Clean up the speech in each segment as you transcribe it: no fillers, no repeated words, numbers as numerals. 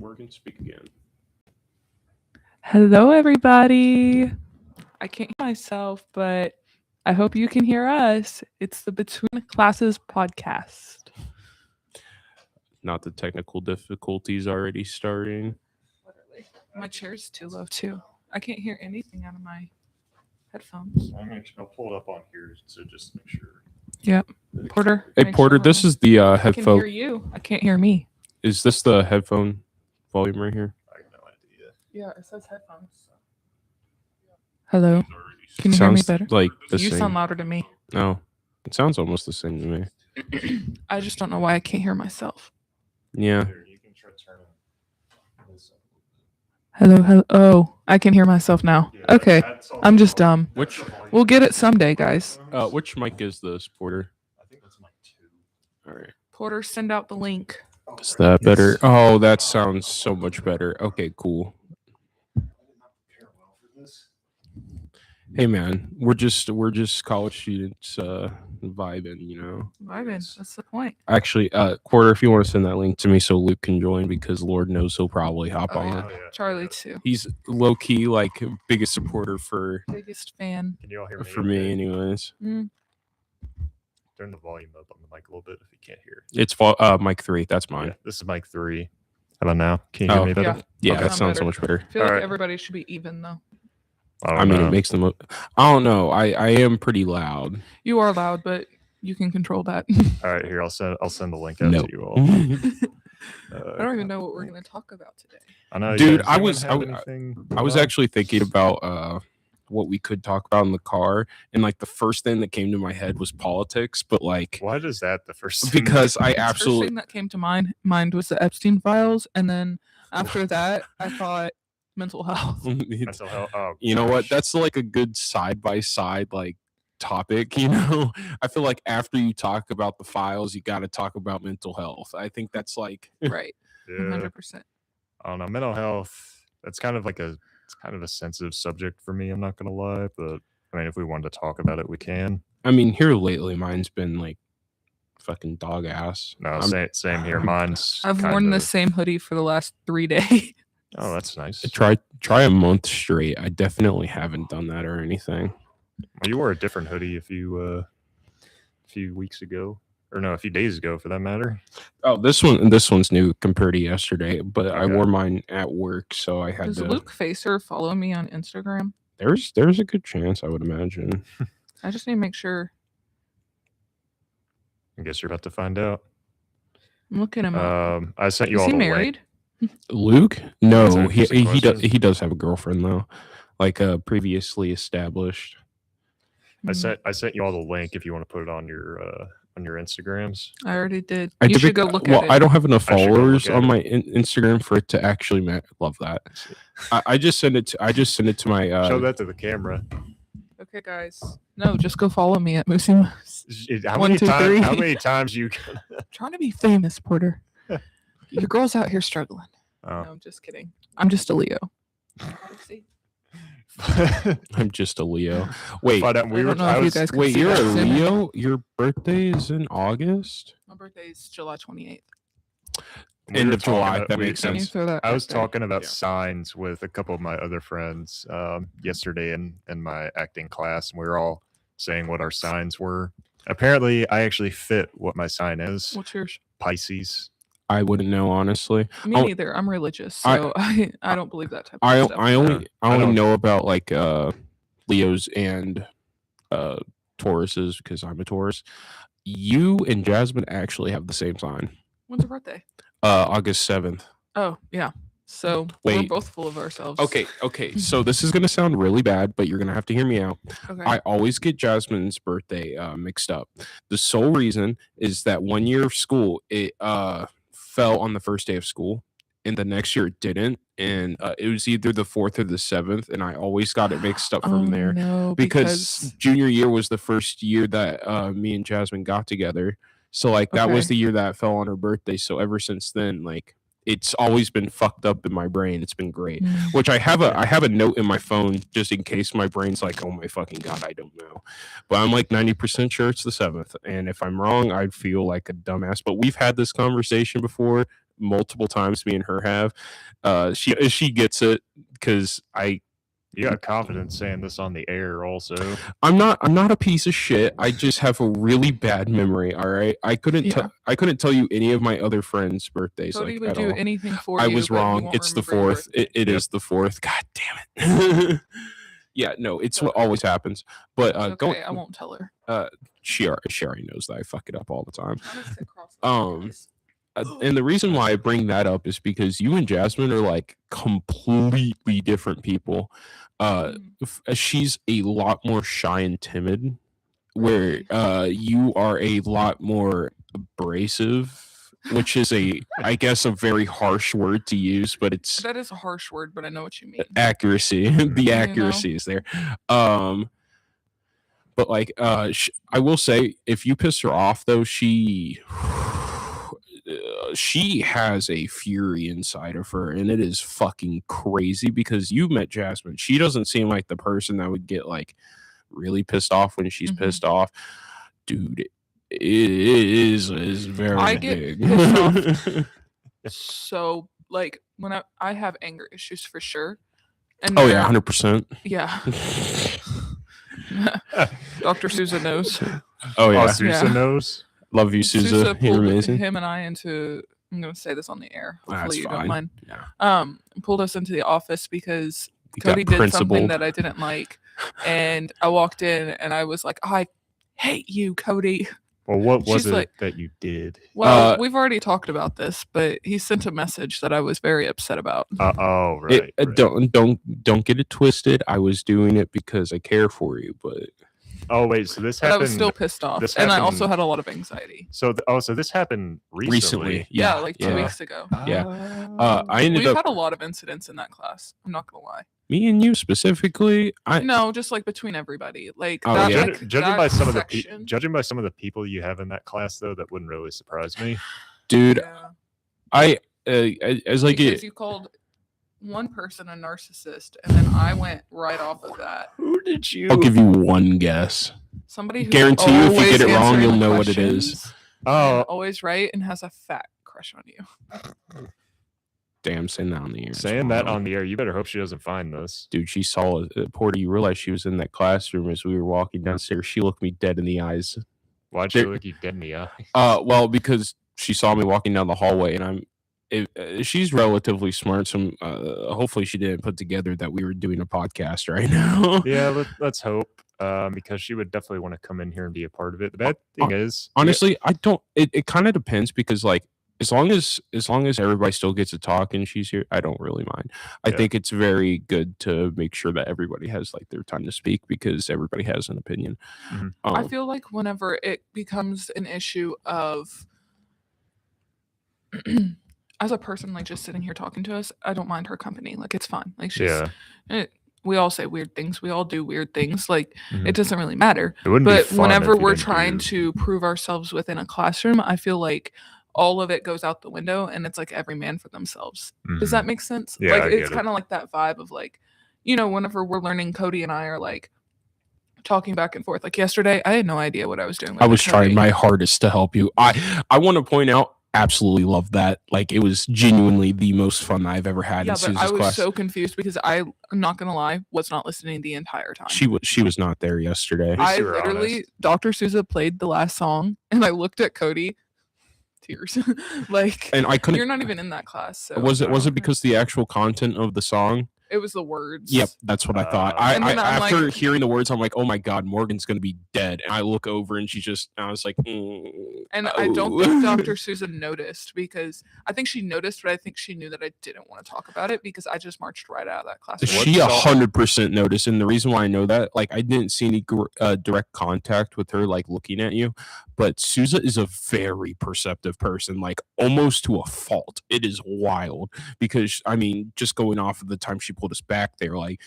Morgan, speak again. Hello, everybody. I can't hear myself, but I hope you can hear us. It's the Between Classes podcast. Not the technical difficulties already starting. Literally. My chair's too low, too. I can't hear anything out of my headphones. I'll pull it up on here so just make sure. Yep. Porter. Hey, make Porter, sure this is the I can hear headphone. you. I can't hear me. Is this the headphone volume right here? I have no idea. Yeah, it says headphones. Hello. Can you Sounds hear me better? like the You same. sound louder to me. No, it sounds almost the same to me. I just don't know why I can't hear myself. Yeah. Here, you can try turning this up. Hello, hello. Oh, I can hear myself now. Yeah, Okay. that's all I'm just the volume. dumb. Which We'll get it someday, guys. which mic is this, Porter? I think that's mic 2. All right. Porter, send out the link. Is that better? Oh, that sounds so much better. Okay, cool. I did not prepare well for this. Hey man, we're just college students vibing, you know. Vibing. That's the point. Actually, Quarter, if you want to send that link to me so Luke can join, because Lord knows he'll probably hop Oh, on. yeah. Oh, yeah. Charlie, too. He's low key like biggest supporter for Biggest fan. Can you all hear me? me, okay? anyways. Turn the volume up on the mic a little bit if you can't hear. It's mic 3. That's mine. Yeah, this is mic 3. How about now? Can you hear Oh, me better? Yeah, Okay. that sounds so Better. much better. I feel like Alright. everybody should be even, though. I mean, know. it makes them. I don't know. I am pretty loud. You are loud, but you can control that. All right, here I'll send the link out No. to you all. I don't even know what we're going to talk about today. I know, Dude, does I anyone was- have anything I was going on? actually thinking about what we could talk about in the car, and like the first thing that came to my head was politics, but like Why does that the first thing? because I The first absolutely thing that came to mind was the Epstein files, and then after that, I thought mental health. mental health. Oh, you know what? gosh. That's like a good side by side like topic. You know, I feel like after you talk about the files, you got to talk about mental health. I think that's like Right. Yeah. 100%. I don't know. Mental health. That's kind of like it's kind of a sensitive subject for me. I'm not gonna lie, but I mean, if we wanted to talk about it, we can. I mean, here lately, mine's been like fucking dog ass. No, I'm- same here. Mine's. I've worn the same hoodie for the last 3 days. Oh, that's nice. Try a month straight. I definitely haven't done that or anything. Well, you wore a different hoodie a few weeks ago, or no, a few days ago, for that matter. Oh, this one's new compared to yesterday, but I Okay. wore mine at work, so I had Does to. Luke Facer follow me on Instagram? There's a good chance, I would imagine. I just need to make sure. I guess you're about to find out. I'm looking him up. I sent you Is all he the link. married? Luke? No, That's an he interesting does question. he does have a girlfriend though, like previously established. I Mm, sent you all the link if you want to put it on your Instagrams. I already did. I You did should bec- go look well, at it. I don't have enough I should go look followers at on it. my Instagram for it to actually love that. I just send it to my Show that to the camera. Okay, guys. No, just go follow me at Moosey Moose. How One, many two, times? three. How many times you? Trying to be famous, Porter. Your girl's out here struggling. Oh. No, I'm just kidding. I'm just a Leo. I'm just a Leo. Wait, But I don't know I if you was, guys can wait, see you're that a soon. Leo? Your birthday is in August? My birthday is July 28th. we End were of talking July, about- that we- makes Can you sense. throw that I was back there? talking about Yeah. signs with a couple of my other friends yesterday in my acting class, and we were all saying what our signs were. Apparently, I actually fit what my sign is. What's yours? Pisces. I wouldn't know honestly. Me Oh, neither. I'm religious, I- so I don't believe that type of I stuff. only I don't- know about like Leos and Tauruses because I'm a Taurus. You and Jasmine actually have the same sign. When's your birthday? August 7th. Oh, yeah. So we're Wait. both full of ourselves. Okay. So this is gonna sound really bad, but you're gonna have to hear me out. Okay. I always get Jasmine's birthday mixed up. The sole reason is that one year of school it fell on the first day of school, and the next year it didn't, and it was either the 4th or the 7th, and I always got it mixed up from Oh, there no, because junior year was the first year that me and Jasmine got together. So like that was Okay. the year that it fell on her birthday. So ever since then, like it's always been fucked up in my brain. It's been great. Mm. Which I have a note in my phone just in case my brain's like, oh my fucking god, I don't know. But I'm like 90% sure it's the 7th. And if I'm wrong, I'd feel like a dumbass. But we've had this conversation before. multiple times. Me and her have. She gets it because You got confidence saying this on the air, also. I'm not a piece of shit. I just have a really bad memory. All right, I couldn't tell you any of my other friends' birthdays. Cody like, would at do all. anything for I you. was but he wrong. won't It's the remember your 4th. birthday. It is the 4th. God damn it. Yeah, no, it's what always happens. But It's okay. I won't tell her. She already knows that I fuck it up all the time. I'm gonna sit cross-legged. And the reason why I bring that up is because you and Jasmine are like completely different people. She's a lot more shy and timid, where you are a lot more abrasive, which is I guess a very harsh word to use, but it's That is a harsh word, but I know what you mean. accuracy. The accuracy is there. But like I will say, if you piss her off though, she has a fury inside of her, and it is fucking crazy because you met Jasmine. She doesn't seem like the person that would get like really pissed off when she's pissed off. Dude, it is very I get big. pissed off. So like when I have anger issues for sure. And oh yeah, 100%. Yeah. Dr. Sousa knows. Oh yeah, Sousa knows. Love you, Sousa. You're amazing. Him and I into. I'm gonna say this on the air. Hopefully you don't mind. Yeah. Pulled us into the office because Cody did something that I didn't like, and I walked in and I was like, I hate you, Cody. Well, what was it that you did? Well, we've already talked about this, but he sent a message that I was very upset about. Right. Don't get it twisted. I was doing it because I care for you, but oh wait, so this happened. I was still pissed off, and I also had a lot of anxiety. So so this happened recently. Yeah, like 2 weeks ago. Yeah. We've had a lot of incidents in that class. I'm not gonna lie. Me and you specifically, no, just like between everybody. Like, judging by some of the people you have in that class, though, that wouldn't really surprise me, dude. Yeah. As like because you called one person a narcissist, and then I went right off of that. Who did you? I'll give you one guess. Somebody who guarantee you, if you get it wrong, you'll know what it is. Oh, always right, and has a fat crush on you. Damn, saying that on the air. Saying that on the air, you better hope she doesn't find this. Dude, she saw it. Porter, you realize she was in that classroom as we were walking downstairs. She looked me dead in the eyes. Why'd she look you dead in the eyes? Well, because she saw me walking down the hallway, and she's relatively smart. So hopefully she didn't put together that we were doing a podcast right now. Yeah, let's hope. Because she would definitely want to come in here and be a part of it. The bad thing is, honestly, I don't. It kind of depends because like. As long as everybody still gets to talk and she's here, I don't really mind. I think it's very good to make sure that everybody has like their time to speak because everybody has an opinion. Mm-hmm. I feel like whenever it becomes an issue of as a person like just sitting here talking to us, I don't mind her company. Like it's fine. Like she's we all say weird things. We all do weird things. Like it doesn't really matter. But whenever we're trying to prove ourselves within a classroom, I feel like all of it goes out the window and it's like every man for themselves. Does that make sense? Yeah, like it's kind of like that vibe of like, you know, whenever we're learning, Cody and I are like talking back and forth. Like yesterday, I had no idea what I was doing. I was trying my hardest to help you. I want to point out, absolutely love that. Like it was genuinely the most fun I've ever had in Susan's class. I was so confused because I'm not gonna lie, was not listening the entire time. She was not there yesterday. I literally, Dr. Sousa played the last song and I looked at Cody. Tears. Like, and I couldn't. You're not even in that class. So was it because the actual content of the song? It was the words. Yep, that's what I thought. After hearing the words, I'm like, oh my god, Morgan's gonna be dead. And I look over and I was like, and I don't think Dr. Susan noticed because I think she noticed, but I think she knew that I didn't want to talk about it because I just marched right out of that class. She 100% noticed, and the reason why I know that, like, I didn't see any direct contact with her, like looking at you, but Sousa is a very perceptive person, like almost to a fault. It is wild because I mean, just going off of the time she pulled us back there, like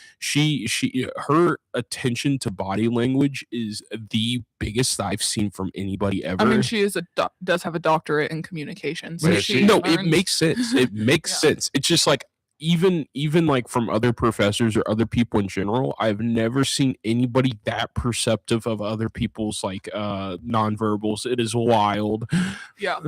her attention to body language is the biggest I've seen from anybody ever. I mean, she is does have a doctorate in communications. So it makes sense. It makes sense. It's just like even like from other professors or other people in general, I've never seen anybody that perceptive of other people's like nonverbals. It is wild. Yeah.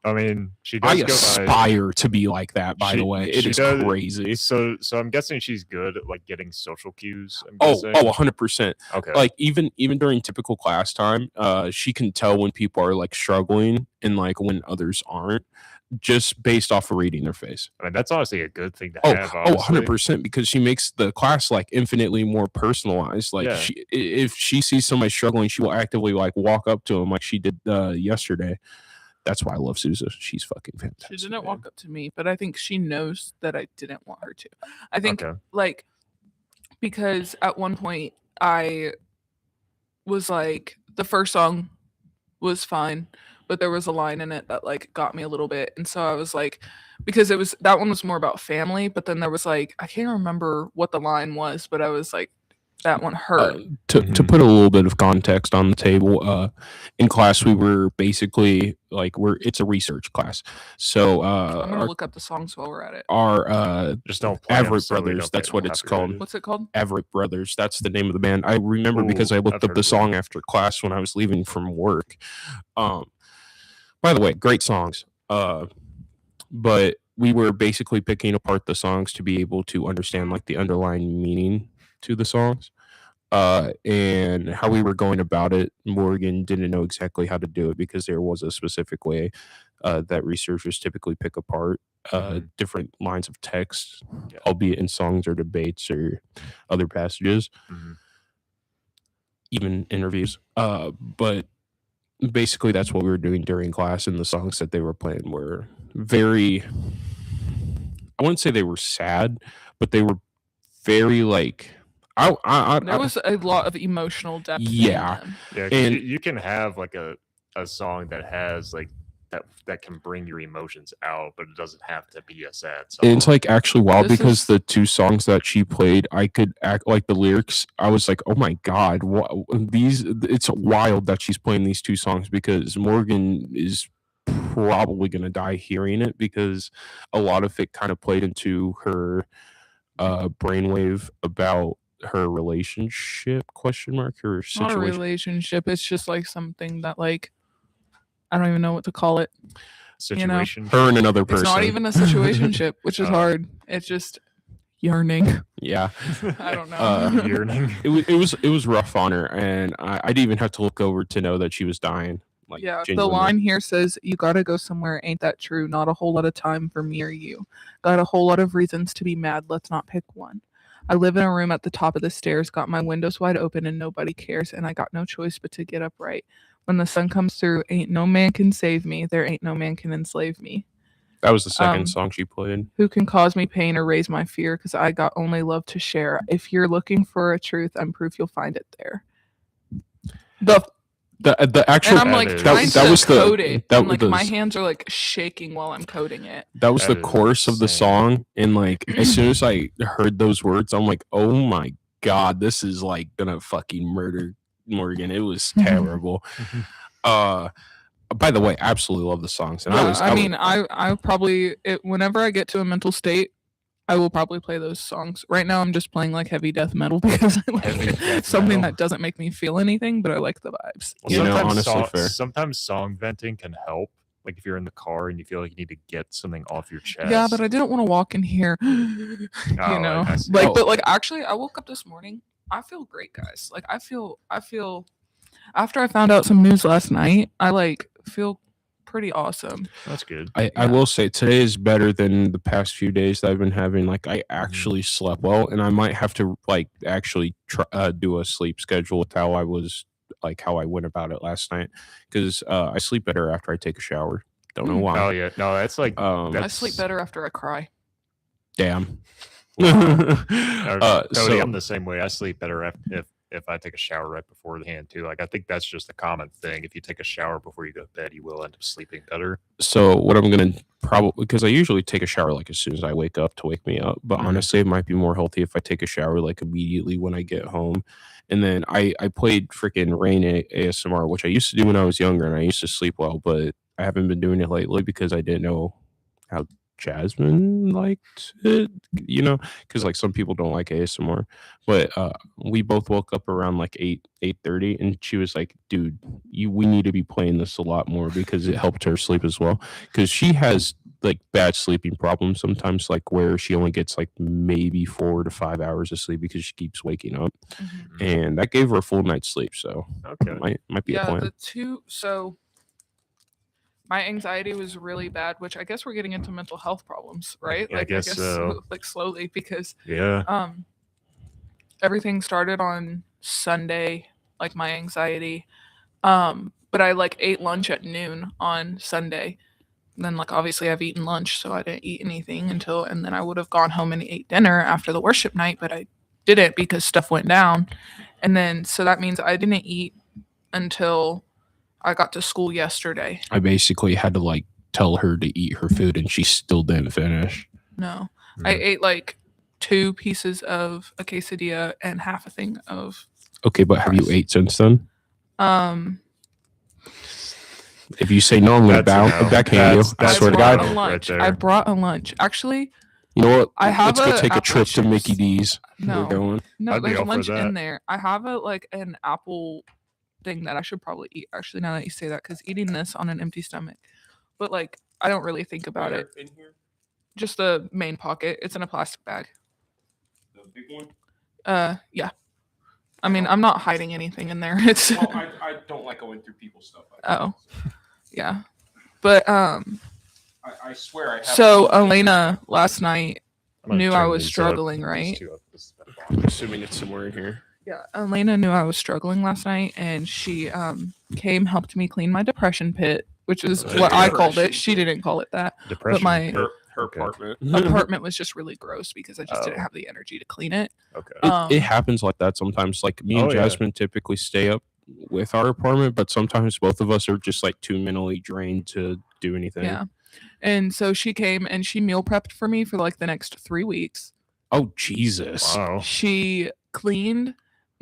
I mean, she I does aspire to be like that, by the way. It is crazy. So I'm guessing she's good at like getting social cues. I'm Oh, guessing. 100%. Okay. Like even during typical class time, she can tell when people are like struggling and like when others aren't, just based off of reading their face. I mean, that's honestly a good thing to have. Oh, 100%, because she makes the class like infinitely more personalized. Like if she sees somebody struggling, she will actively like walk up to them like she did yesterday. That's why I love Sousa. She's fucking fantastic. She didn't walk up to me, but I think she knows that I didn't want her to. I think like because at one point I was like, the first song was fine, but there was a line in it that like got me a little bit, and so I was like, because that one was more about family, but then there was like, I can't remember what the line was, but I was like, that one hurt. To put a little bit of context on the table, in class we were basically like it's a research class, so I'm gonna look up the songs while we're at it. Our just don't play Everett Brothers, that's what it's called. What's it called? Everett Brothers, that's the name of the band. I remember because I looked up the song after class when I was leaving from work. By the way, great songs, but we were basically picking apart the songs to be able to understand like the underlying meaning to the songs. And how we were going about it. Morgan didn't know exactly how to do it because there was a specific way that researchers typically pick apart different lines of text, albeit in songs or debates or other passages, even interviews. But basically that's what we were doing during class, and the songs that they were playing were very, I wouldn't say they were sad, but they were very like, there was a lot of emotional depth. Yeah, and you can have like a song that has like that can bring your emotions out, but it doesn't have to be a sad song. And it's like actually wild because the two songs that she played, I could act like the lyrics. I was like, oh my god, it's wild that she's playing these two songs, because Morgan is probably gonna die hearing it, because a lot of it kind of played into her brainwave about her relationship ? Her situation. Not a relationship. It's just like something that like, I don't even know what to call it. Situation. You know? Her and another person. It's not even a situationship, which is hard. It's just yearning. Yeah. I don't know. Yearning. It was rough on her, and I didn't even have to look over to know that she was dying. Like, yeah, genuinely. The line here says, "You gotta go somewhere, ain't that true? Not a whole lot of time for me or you. Got a whole lot of reasons to be mad, let's not pick one. I live in a room at the top of the stairs, got my windows wide open and nobody cares, and I got no choice but to get upright. When the sun comes through, ain't no man can save me, there ain't no man can enslave me." That was the second song she played. "Who can cause me pain or raise my fear, because I got only love to share. If you're looking for a truth, I'm proof you'll find it there." The actual, and I'm like trying to code it, and like my hands are like shaking while I'm coding it. That was the chorus of the song, and like as soon as I heard those words, I'm like, oh my god, this is like gonna fucking murder Morgan. It was terrible. By the way, absolutely love the songs, and I probably whenever I get to a mental state, I will probably play those songs. Right now, I'm just playing like heavy death metal because I like something that doesn't make me feel anything, but I like the vibes. Well, honestly, fair. Sometimes song venting can help. Like if you're in the car and you feel like you need to get something off your chest. Yeah, but I didn't want to walk in here. But like actually, I woke up this morning. I feel great, guys. Like I feel. After I found out some news last night, I like feel pretty awesome. That's good. I will say today is better than the past few days that I've been having. Like I actually slept well, and I might have to like actually do a sleep schedule with how I went about it last night, because I sleep better after I take a shower. Don't know why. Oh yeah, no, that's like I sleep better after I cry. Damn. Totally, I'm the same way. I sleep better if I take a shower right beforehand too. Like I think that's just a common thing. If you take a shower before you go to bed, you will end up sleeping better. So what I'm gonna probably, because I usually take a shower like as soon as I wake up to wake me up, but honestly it might be more healthy if I take a shower like immediately when I get home. And then I played freaking Rain ASMR, which I used to do when I was younger, and I used to sleep well, but I haven't been doing it lately because I didn't know how Jasmine liked it, because like some people don't like ASMR, but we both woke up around like 8:30, and she was like, "Dude, we need to be playing this a lot more because it helped her sleep as well." Because she has like bad sleeping problems sometimes, like where she only gets like maybe 4 to 5 hours of sleep because she keeps waking up, and that gave her a full night's sleep. So might be a plan. So my anxiety was really bad, which I guess we're getting into mental health problems, right? Yeah, I guess so. Like slowly, because Yeah. everything started on Sunday, like my anxiety. But I like ate lunch at noon on Sunday. And then like obviously I've eaten lunch, so I didn't eat anything and then I would have gone home and ate dinner after the worship night, but I didn't because stuff went down. And then so that means I didn't eat until I got to school yesterday. I basically had to like tell her to eat her food, and she still didn't finish. No, I ate like 2 pieces of a quesadilla and half a thing of. Okay, but have you ate since then? If you say no, I'm going to backhand you. I swear to God. I brought a lunch. Actually, you know what? Let's go take a trip to Mickey D's. No, there's lunch in there. I have an apple thing that I should probably eat. Actually, now that you say that, because eating this on an empty stomach, but like I don't really think about it. In here? Just the main pocket. It's in a plastic bag. The big one? Yeah. I mean, I'm not hiding anything in there. It's. Well, I don't like going through people's stuff. Yeah, but I swear I have. So Elena last night knew I was struggling, right? I'm assuming it's somewhere in here. Yeah, Elena knew I was struggling last night, and she helped me clean my depression pit, which is what I called it. She didn't call it that. Depression. But my her apartment. Apartment was just really gross because I just didn't have the energy to clean it. Okay. It happens like that sometimes. Like me and Jasmine typically stay up with our apartment, but sometimes both of us are just like too mentally drained to do anything. Yeah. And so she came and she meal prepped for me for like the next 3 weeks. Oh, Jesus. Wow. She cleaned,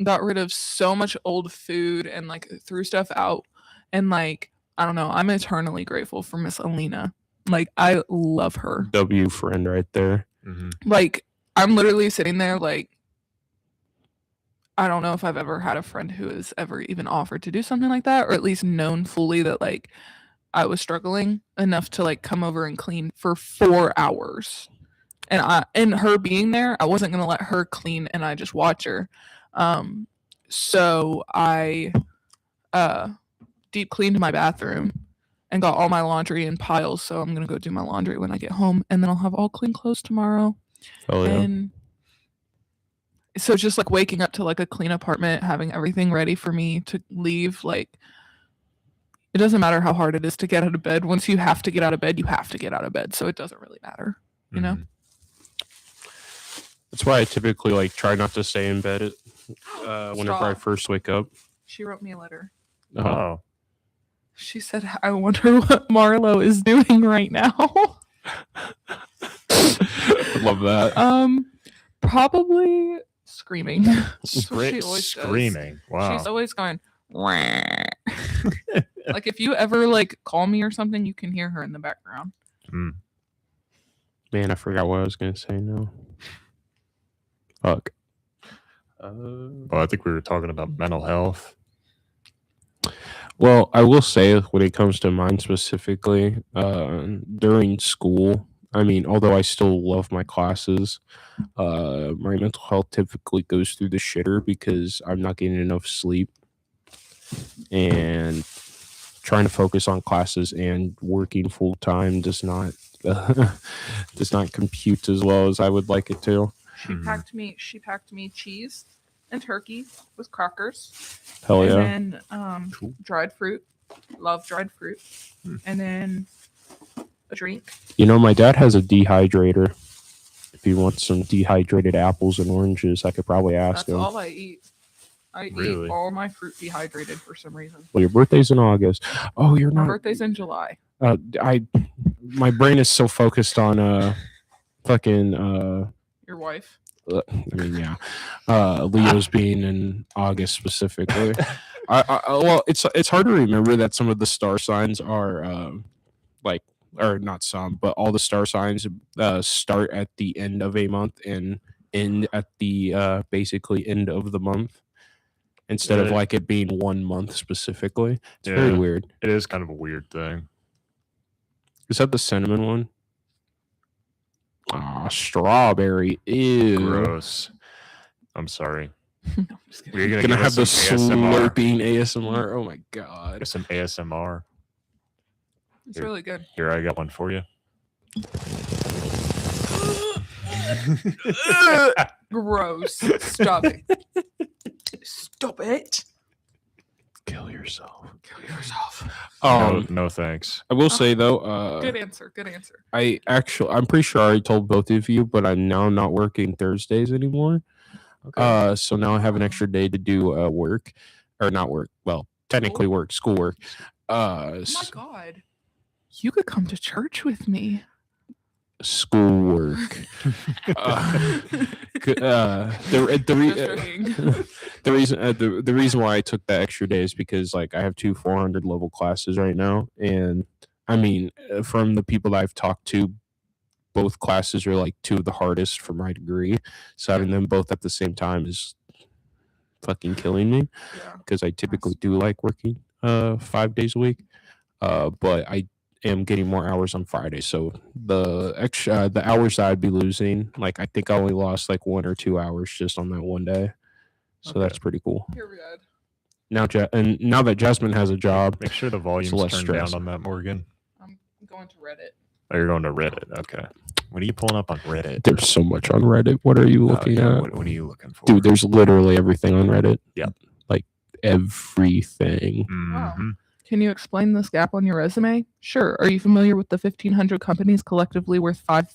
got rid of so much old food and like threw stuff out. And like, I don't know, I'm eternally grateful for Miss Alina. Like, I love her. W friend right there. Mm-hmm. Like, I'm literally sitting there like, I don't know if I've ever had a friend who has ever even offered to do something like that, or at least known fully that like I was struggling enough to like come over and clean for 4 hours. And her being there, I wasn't gonna let her clean and I just watch her. So I deep cleaned my bathroom and got all my laundry in piles. So I'm gonna go do my laundry when I get home, and then I'll have all clean clothes tomorrow. Oh yeah. And so just like waking up to like a clean apartment, having everything ready for me to leave, like it doesn't matter how hard it is to get out of bed. Once you have to get out of bed, you have to get out of bed. So it doesn't really matter, you know? That's why I typically like try not to stay in bed whenever I first wake up. She wrote me a letter. Oh. She said, I wonder what Marlo is doing right now. I love that. Probably screaming. Screaming. Wow. She's always going, like if you ever like call me or something, you can hear her in the background. Man, I forgot what I was gonna say now. Fuck. Well, I think we were talking about mental health. Well, I will say when it comes to mine specifically, during school, I mean, although I still love my classes, my mental health typically goes through the shitter because I'm not getting enough sleep and trying to focus on classes and working full time does not compute as well as I would like it to. She packed me cheese and turkey with crackers. Hell yeah. And then dried fruit. Love dried fruit. And then a drink. You know, my dad has a dehydrator. If he wants some dehydrated apples and oranges, I could probably ask him. That's all I eat. I eat all my fruit dehydrated for some reason. Well, your birthday's in August. Oh, you're not. My birthday's in July. My brain is so focused on fucking your wife. I mean, yeah. Leo's being in August specifically. Well, it's hard to remember that some of the star signs are like or not some, but all the star signs start at the end of a month and end at the basically end of the month instead of like it being 1 month specifically. It's very weird. It is kind of a weird thing. Is that the cinnamon one? Ah, strawberry. Ew. Gross. I'm sorry. No, I'm just kidding. We're Gonna have the ASMR. slurping ASMR. Oh my god. Get some ASMR. It's really good. Here, I got one for you. Gross. Stop it. Stop it. Kill yourself. Kill yourself. No thanks. I will say though, Good answer. Good answer. I'm pretty sure I already told both of you, but I'm now not working Thursdays anymore. Okay. So now I have an extra day to do work, or not work. Well, technically work, schoolwork. Oh my god. You could come to church with me. Schoolwork. The reason why I took that extra day is because like I have 2 400 level classes right now, and I mean from the people that I've talked to, both classes are like 2 of the hardest for my degree. So having them both at the same time is fucking killing me because I typically do like working 5 days a week, but I am getting more hours on Friday, so the hours that I'd be losing, like I think I only lost like 1 or 2 hours just on that one day, so that's pretty cool. Period. Now that Jasmine has a job, make sure the volume's turned down on that, Morgan. I'm going to Reddit. Oh, you're going to Reddit. Okay. What are you pulling up on Reddit? There's so much on Reddit. What are you looking at? What are you looking for? Dude, there's literally everything on Reddit. Yep. Like everything. Wow. Can you explain this gap on your resume? Sure. Are you familiar with the 1,500 companies collectively worth $5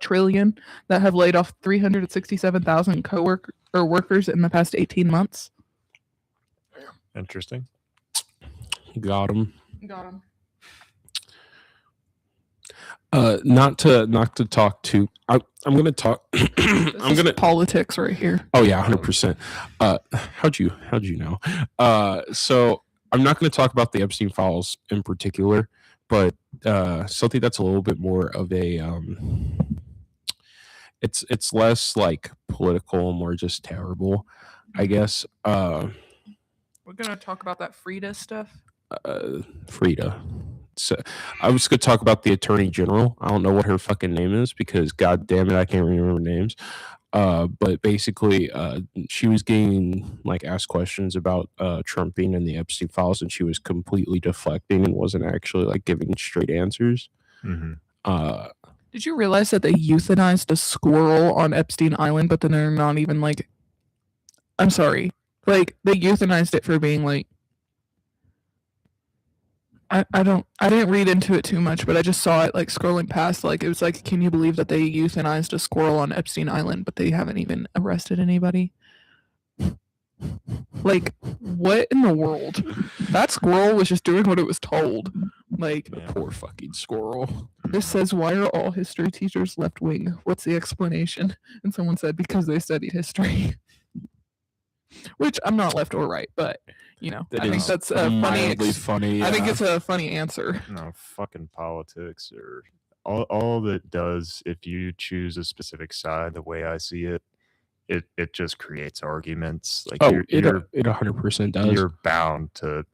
trillion that have laid off 367,000 workers in the past 18 months? Interesting. Got him. Got him. Not to talk to. I'm gonna talk. I'm gonna politics right here. Oh yeah, 100%. How'd you know? So I'm not going to talk about the Epstein files in particular, but something that's a little bit more of a it's less like political, more just terrible, I guess. We're gonna talk about that Frida stuff. Frida. So I was going to talk about the Attorney General. I don't know what her fucking name is because god damn it, I can't remember names. But basically, she was getting like asked questions about Trump being in the Epstein files, and she was completely deflecting and wasn't actually like giving straight answers. Mm-hmm. Did you realize that they euthanized a squirrel on Epstein Island, but then they're not even like? I'm sorry, like they euthanized it for being like. I didn't read into it too much, but I just saw it like scrolling past. Like it was like, can you believe that they euthanized a squirrel on Epstein Island, but they haven't even arrested anybody? Like, what in the world? That squirrel was just doing what it was told. Like, poor fucking squirrel. This says, why are all history teachers left wing? What's the explanation? And someone said, because they studied history. Which I'm not left or right, but you know, I think that's a funny. I think it's a funny answer. No, fucking politics or all that does, if you choose a specific side, the way I see it, it just creates arguments. Like it 100% does. You're bound to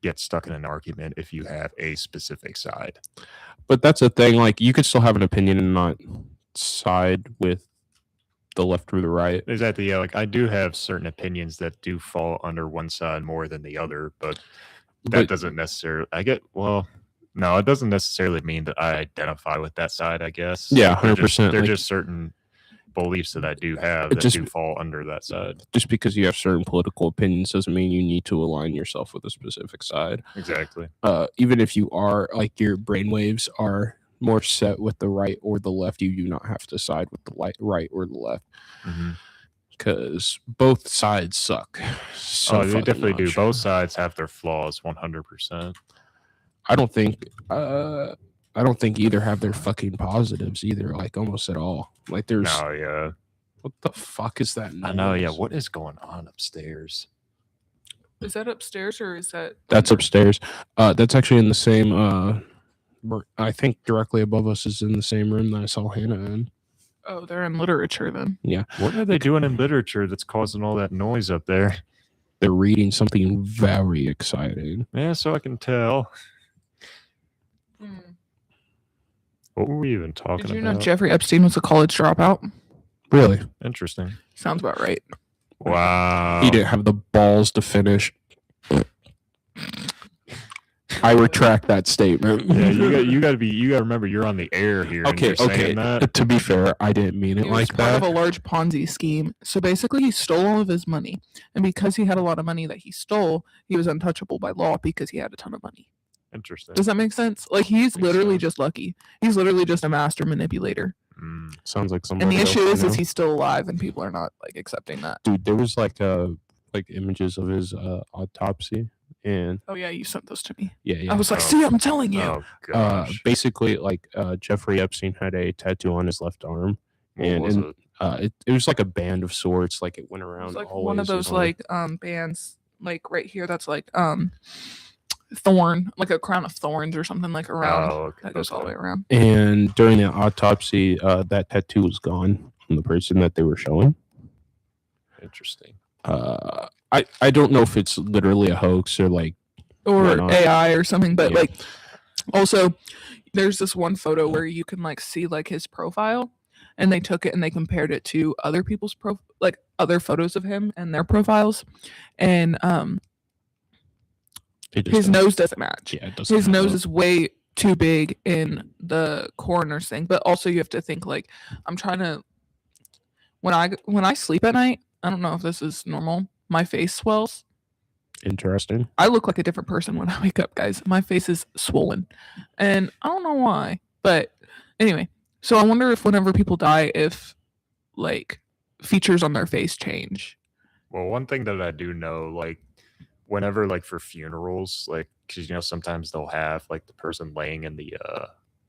get stuck in an argument if you have a specific side. But that's the thing. Like you could still have an opinion and not side with the left or the right. Exactly. Yeah. Like I do have certain opinions that do fall under one side more than the other, but that doesn't necessarily. No, it doesn't necessarily mean that I identify with that side. I guess. Yeah, 100%. They're just certain beliefs that I do have that do fall under that side. Just because you have certain political opinions doesn't mean you need to align yourself with a specific side. Exactly. Even if you are like your brainwaves are more set with the right or the left, you do not have to side with the right or the left, because both sides suck. They definitely do. Both sides have their flaws, 100%. I don't think either have their fucking positives either, like almost at all. Like there's what the fuck is that noise? I know, yeah. What is going on upstairs? Is that upstairs or is that? That's upstairs. That's actually in the same I think directly above us is in the same room that I saw Hannah in. Oh, they're in literature then. Yeah. What are they doing in literature that's causing all that noise up there? They're reading something very exciting. Yeah, so I can tell. What were we even talking about? Did you know Jeffrey Epstein was a college dropout? Really? Interesting. Sounds about right. Wow. He didn't have the balls to finish. I retract that statement. Yeah, you gotta remember you're on the air here. Okay. To be fair, I didn't mean it like that. He was part of a large Ponzi scheme. So basically, he stole all of his money, and because he had a lot of money that he stole, he was untouchable by law because he had a ton of money. Interesting. Does that make sense? Like he's literally just lucky. He's literally just a master manipulator. Sounds like somebody. And the issue is he's still alive, and people are not like accepting that. Dude, there was like images of his autopsy. And oh yeah, you sent those to me. Yeah. I was like, see, I'm telling you. Oh gosh. Basically, like Jeffrey Epstein had a tattoo on his left arm, it was like a band of sorts. Like it went around. It was like always one of those like bands, like right here. That's like thorn, like a crown of thorns or something like around. That goes all the way around. And during the autopsy, that tattoo was gone from the person that they were showing. Interesting. I don't know if it's literally a hoax or AI or something, but like also there's this one photo where you can like see like his profile, and they took it and they compared it to other people's like other photos of him and their profiles, and his nose doesn't match. Yeah, it doesn't. His nose is way too big in the coroner's thing, but also you have to think like I'm trying to when I sleep at night, I don't know if this is normal. My face swells. Interesting. I look like a different person when I wake up, guys. My face is swollen. And I don't know why. But anyway, so I wonder if whenever people die, if like features on their face change. Well, one thing that I do know, like whenever like for funerals, like because sometimes they'll have like the person laying in the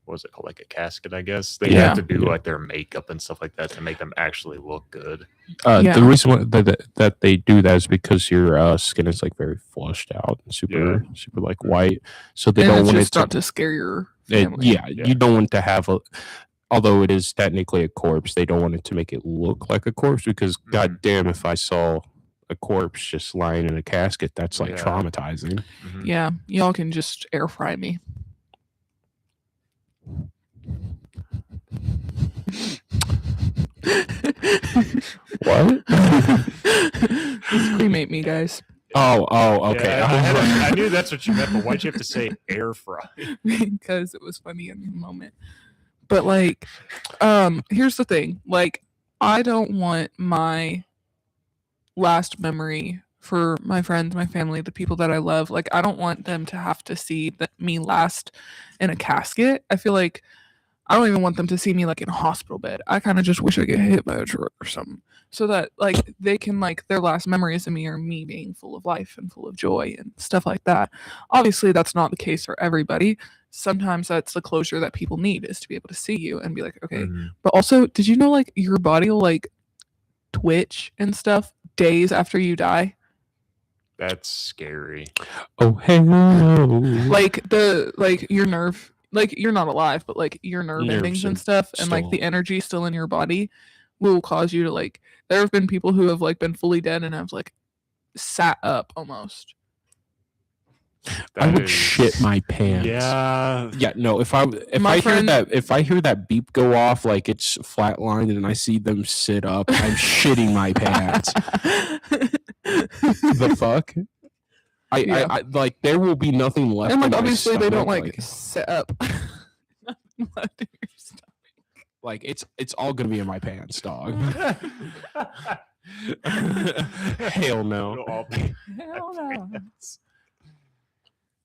what was it called, like a casket, I guess. They have to do like their makeup and stuff like that to make them actually look good. The reason that they do that is because your skin is like very flushed out and super like white, so they don't want it to scare your family. You don't want to have although it is technically a corpse, they don't want it to make it look like a corpse because god damn, if I saw a corpse just lying in a casket, that's like traumatizing. Yeah, y'all can just air fry me. What? Just cremate me, guys. Oh, okay. I knew that's what you meant, but why'd you have to say air fry? Because it was funny in the moment. But like, here's the thing. Like, I don't want my last memory for my friends, my family, the people that I love. Like, I don't want them to have to see me last in a casket. I feel like I don't even want them to see me like in a hospital bed. I kind of just wish I get hit by a truck or something, so that like they can like their last memories of me are me being full of life and full of joy and stuff like that. Obviously, that's not the case for everybody. Sometimes that's the closure that people need, is to be able to see you and be like, okay. But also, did you know like your body will like twitch and stuff days after you die? That's scary. Oh, hello. Like your nerve, like you're not alive, but like your nerve endings and stuff, and like the energy still in your body will cause you to like. There have been people who have like been fully dead and have like sat up almost. I would shit my pants. Yeah. No. If I hear that beep go off, like it's flatlined, and I see them sit up, I'm shitting my pants. The fuck? I like there will be nothing left. And like obviously they don't like sit up. Nothing left in your stomach. Like it's all gonna be in my pants, dog. Hell no. Hell no.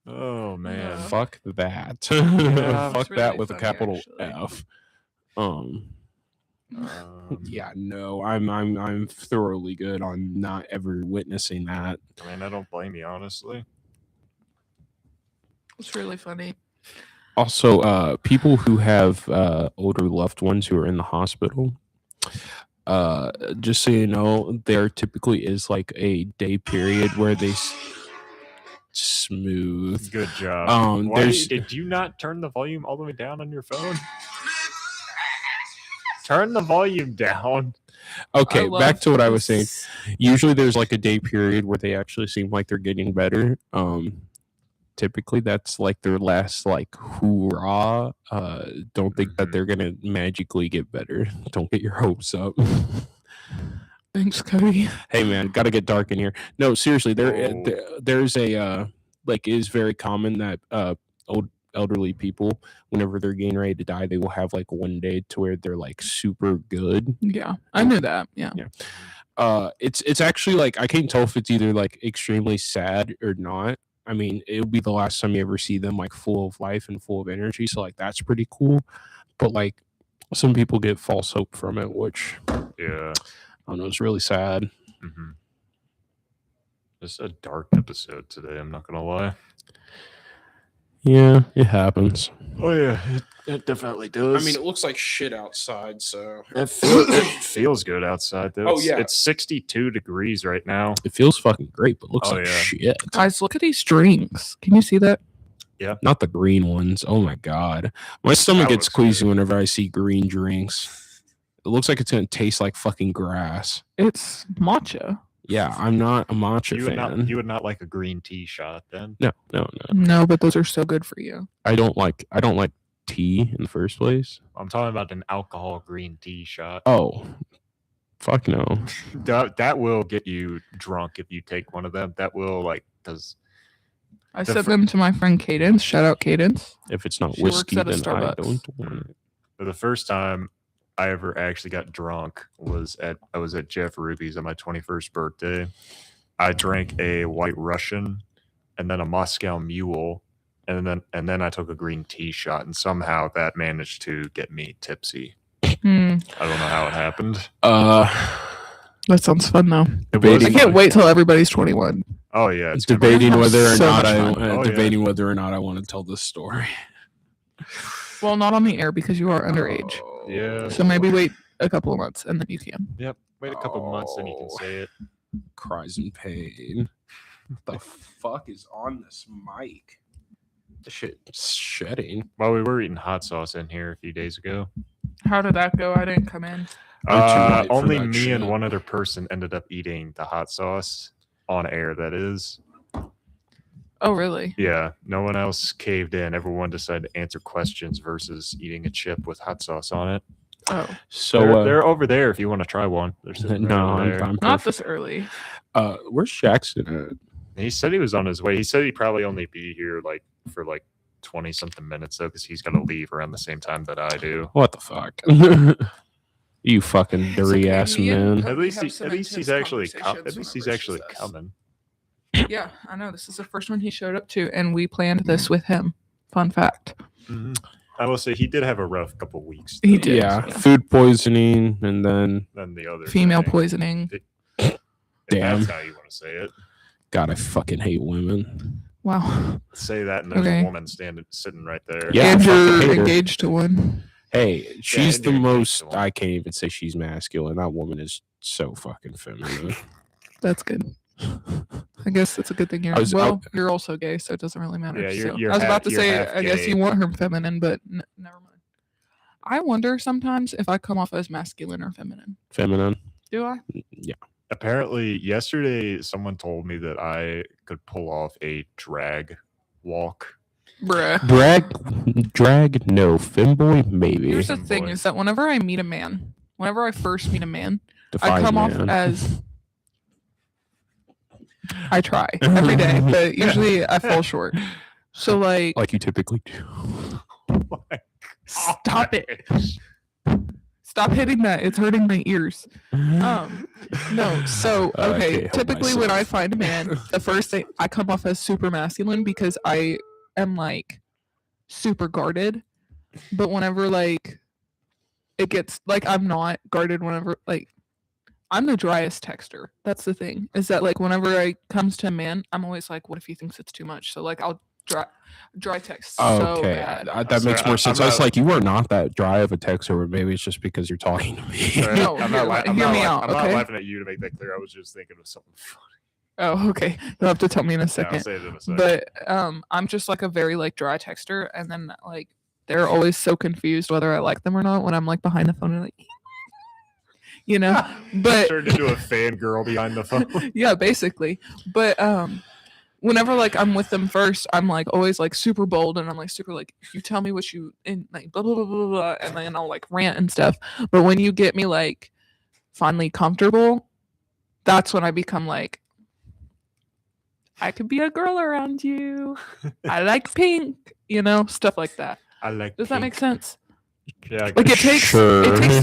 Oh man. Fuck that. Fuck really that with funny, a capital actually. F. Yeah, no, I'm thoroughly good on not ever witnessing that. I mean, I don't blame you, honestly. It's really funny. Also, people who have older loved ones who are in the hospital, just so you know, there typically is like a day period where they Smooth. Good job. Why did you not turn the volume all the way down on your phone? Turn the volume down. Okay, back to what I was saying. Usually there's like a day period where they actually seem like they're getting better. Typically that's like their last like hoorah. Don't think that they're gonna magically get better. Don't get your hopes up. Thanks, Cody. Hey man, gotta get dark in here. No, seriously, there's a like it is very common that elderly people, whenever they're getting ready to die, they will have like one day to where they're like super good. Yeah, I knew that. Yeah. It's actually like I can't tell if it's either like extremely sad or not. I mean, it'll be the last time you ever see them like full of life and full of energy, so like that's pretty cool. But like some people get false hope from it, which yeah, I don't know, it's really sad. Mm-hmm. It's a dark episode today, I'm not gonna lie. Yeah, it happens. Oh yeah, it definitely does. I mean, it looks like shit outside, so it feels good outside though. Oh yeah, it's 62 degrees right now. It feels fucking great, but looks like shit. Guys, look at these strings. Can you see that? Yeah, not the green ones. Oh my god, my stomach gets queasy whenever I see green drinks. It looks like it's gonna taste like fucking grass. It's matcha. Yeah, I'm not a matcha fan. You would not like a green tea shot then? No. No, but those are so good for you. I don't like tea in the first place. I'm talking about an alcohol green tea shot. Oh, fuck no. That will get you drunk if you take one of them. That will I sent them to my friend Cadence. Shout out Cadence. If it's not whiskey, then I don't want it. For the first time I ever actually got drunk I was at Jeff Ruby's on my 21st birthday. I drank a White Russian and then a Moscow Mule, and then I took a green tea shot, and somehow that managed to get me tipsy. I don't know how it happened. That sounds fun though. I can't wait till everybody's 21. Oh yeah, it's debating whether or not I want to tell this story. Well, not on the air because you are underage. Yeah. So maybe wait a couple of months and then you can. Yep. Wait a couple of months and you can say it. Cries in pain. What the fuck is on this mic? This shit's shedding. Well, we were eating hot sauce in here a few days ago. How did that go? I didn't come in. Only me and one other person ended up eating the hot sauce on air, that is. Oh, really? Yeah. No one else caved in. Everyone decided to answer questions versus eating a chip with hot sauce on it. Oh. So they're over there if you want to try one. No, I'm not this early. Where's Jackson at? He said he was on his way. He said he'd probably only be here for 20 something minutes though, because he's gonna leave around the same time that I do. What the fuck? You fucking dirty ass man. At least he's actually coming. Yeah, I know. This is the first one he showed up to, and we planned this with him. Fun fact. Mm-hmm. I will say he did have a rough couple weeks. He did. Yeah, food poisoning, and then the other female poisoning. Damn. That's how you want to say it. God, I fucking hate women. Wow. Say that, and there's a woman sitting right there. Yeah, and you're engaged to one. Hey, she's the most. I can't even say she's masculine. That woman is so fucking feminine. That's good. I guess that's a good thing. You're also gay, so it doesn't really matter. Yeah, I was about to say, I guess you want her feminine, but never mind. I wonder sometimes if I come off as masculine or feminine. Feminine. Do I? Yeah. Apparently, yesterday someone told me that I could pull off a drag walk. Bruh. Drag, no. Femboy, maybe. Here's the thing: is that whenever I first meet a man, I come off as. I try every day, but usually I fall short. So like you typically do. Stop it. Stop hitting that. It's hurting my ears. No. So, okay. Typically when I find a man, the first thing I come off as super masculine because I am like super guarded. But whenever it gets I'm not guarded whenever I'm the driest texter. That's the thing. Is that whenever it comes to a man, I'm always like, what if he thinks it's too much? So I'll dry text so bad. That makes more sense. I was like, you are not that dry of a texter, or maybe it's just because you're talking to me. No, I'm not laughing at you to make that clear. I was just thinking of something funny. Oh, okay. You'll have to tell me in a second. I'll say it in a second. But I'm just like a very like dry texter, and then like they're always so confused whether I like them or not when I'm like behind the phone and like, But turned into a fangirl behind the phone. Yeah, basically. But whenever like I'm with them first, I'm like always like super bold, and I'm like super like, you tell me what you and like blah blah blah blah blah, and then I'll like rant and stuff. But when you get me like finally comfortable, that's when I become like, I could be a girl around you. I like pink, stuff like that. I like. Does that make sense? Yeah, like it takes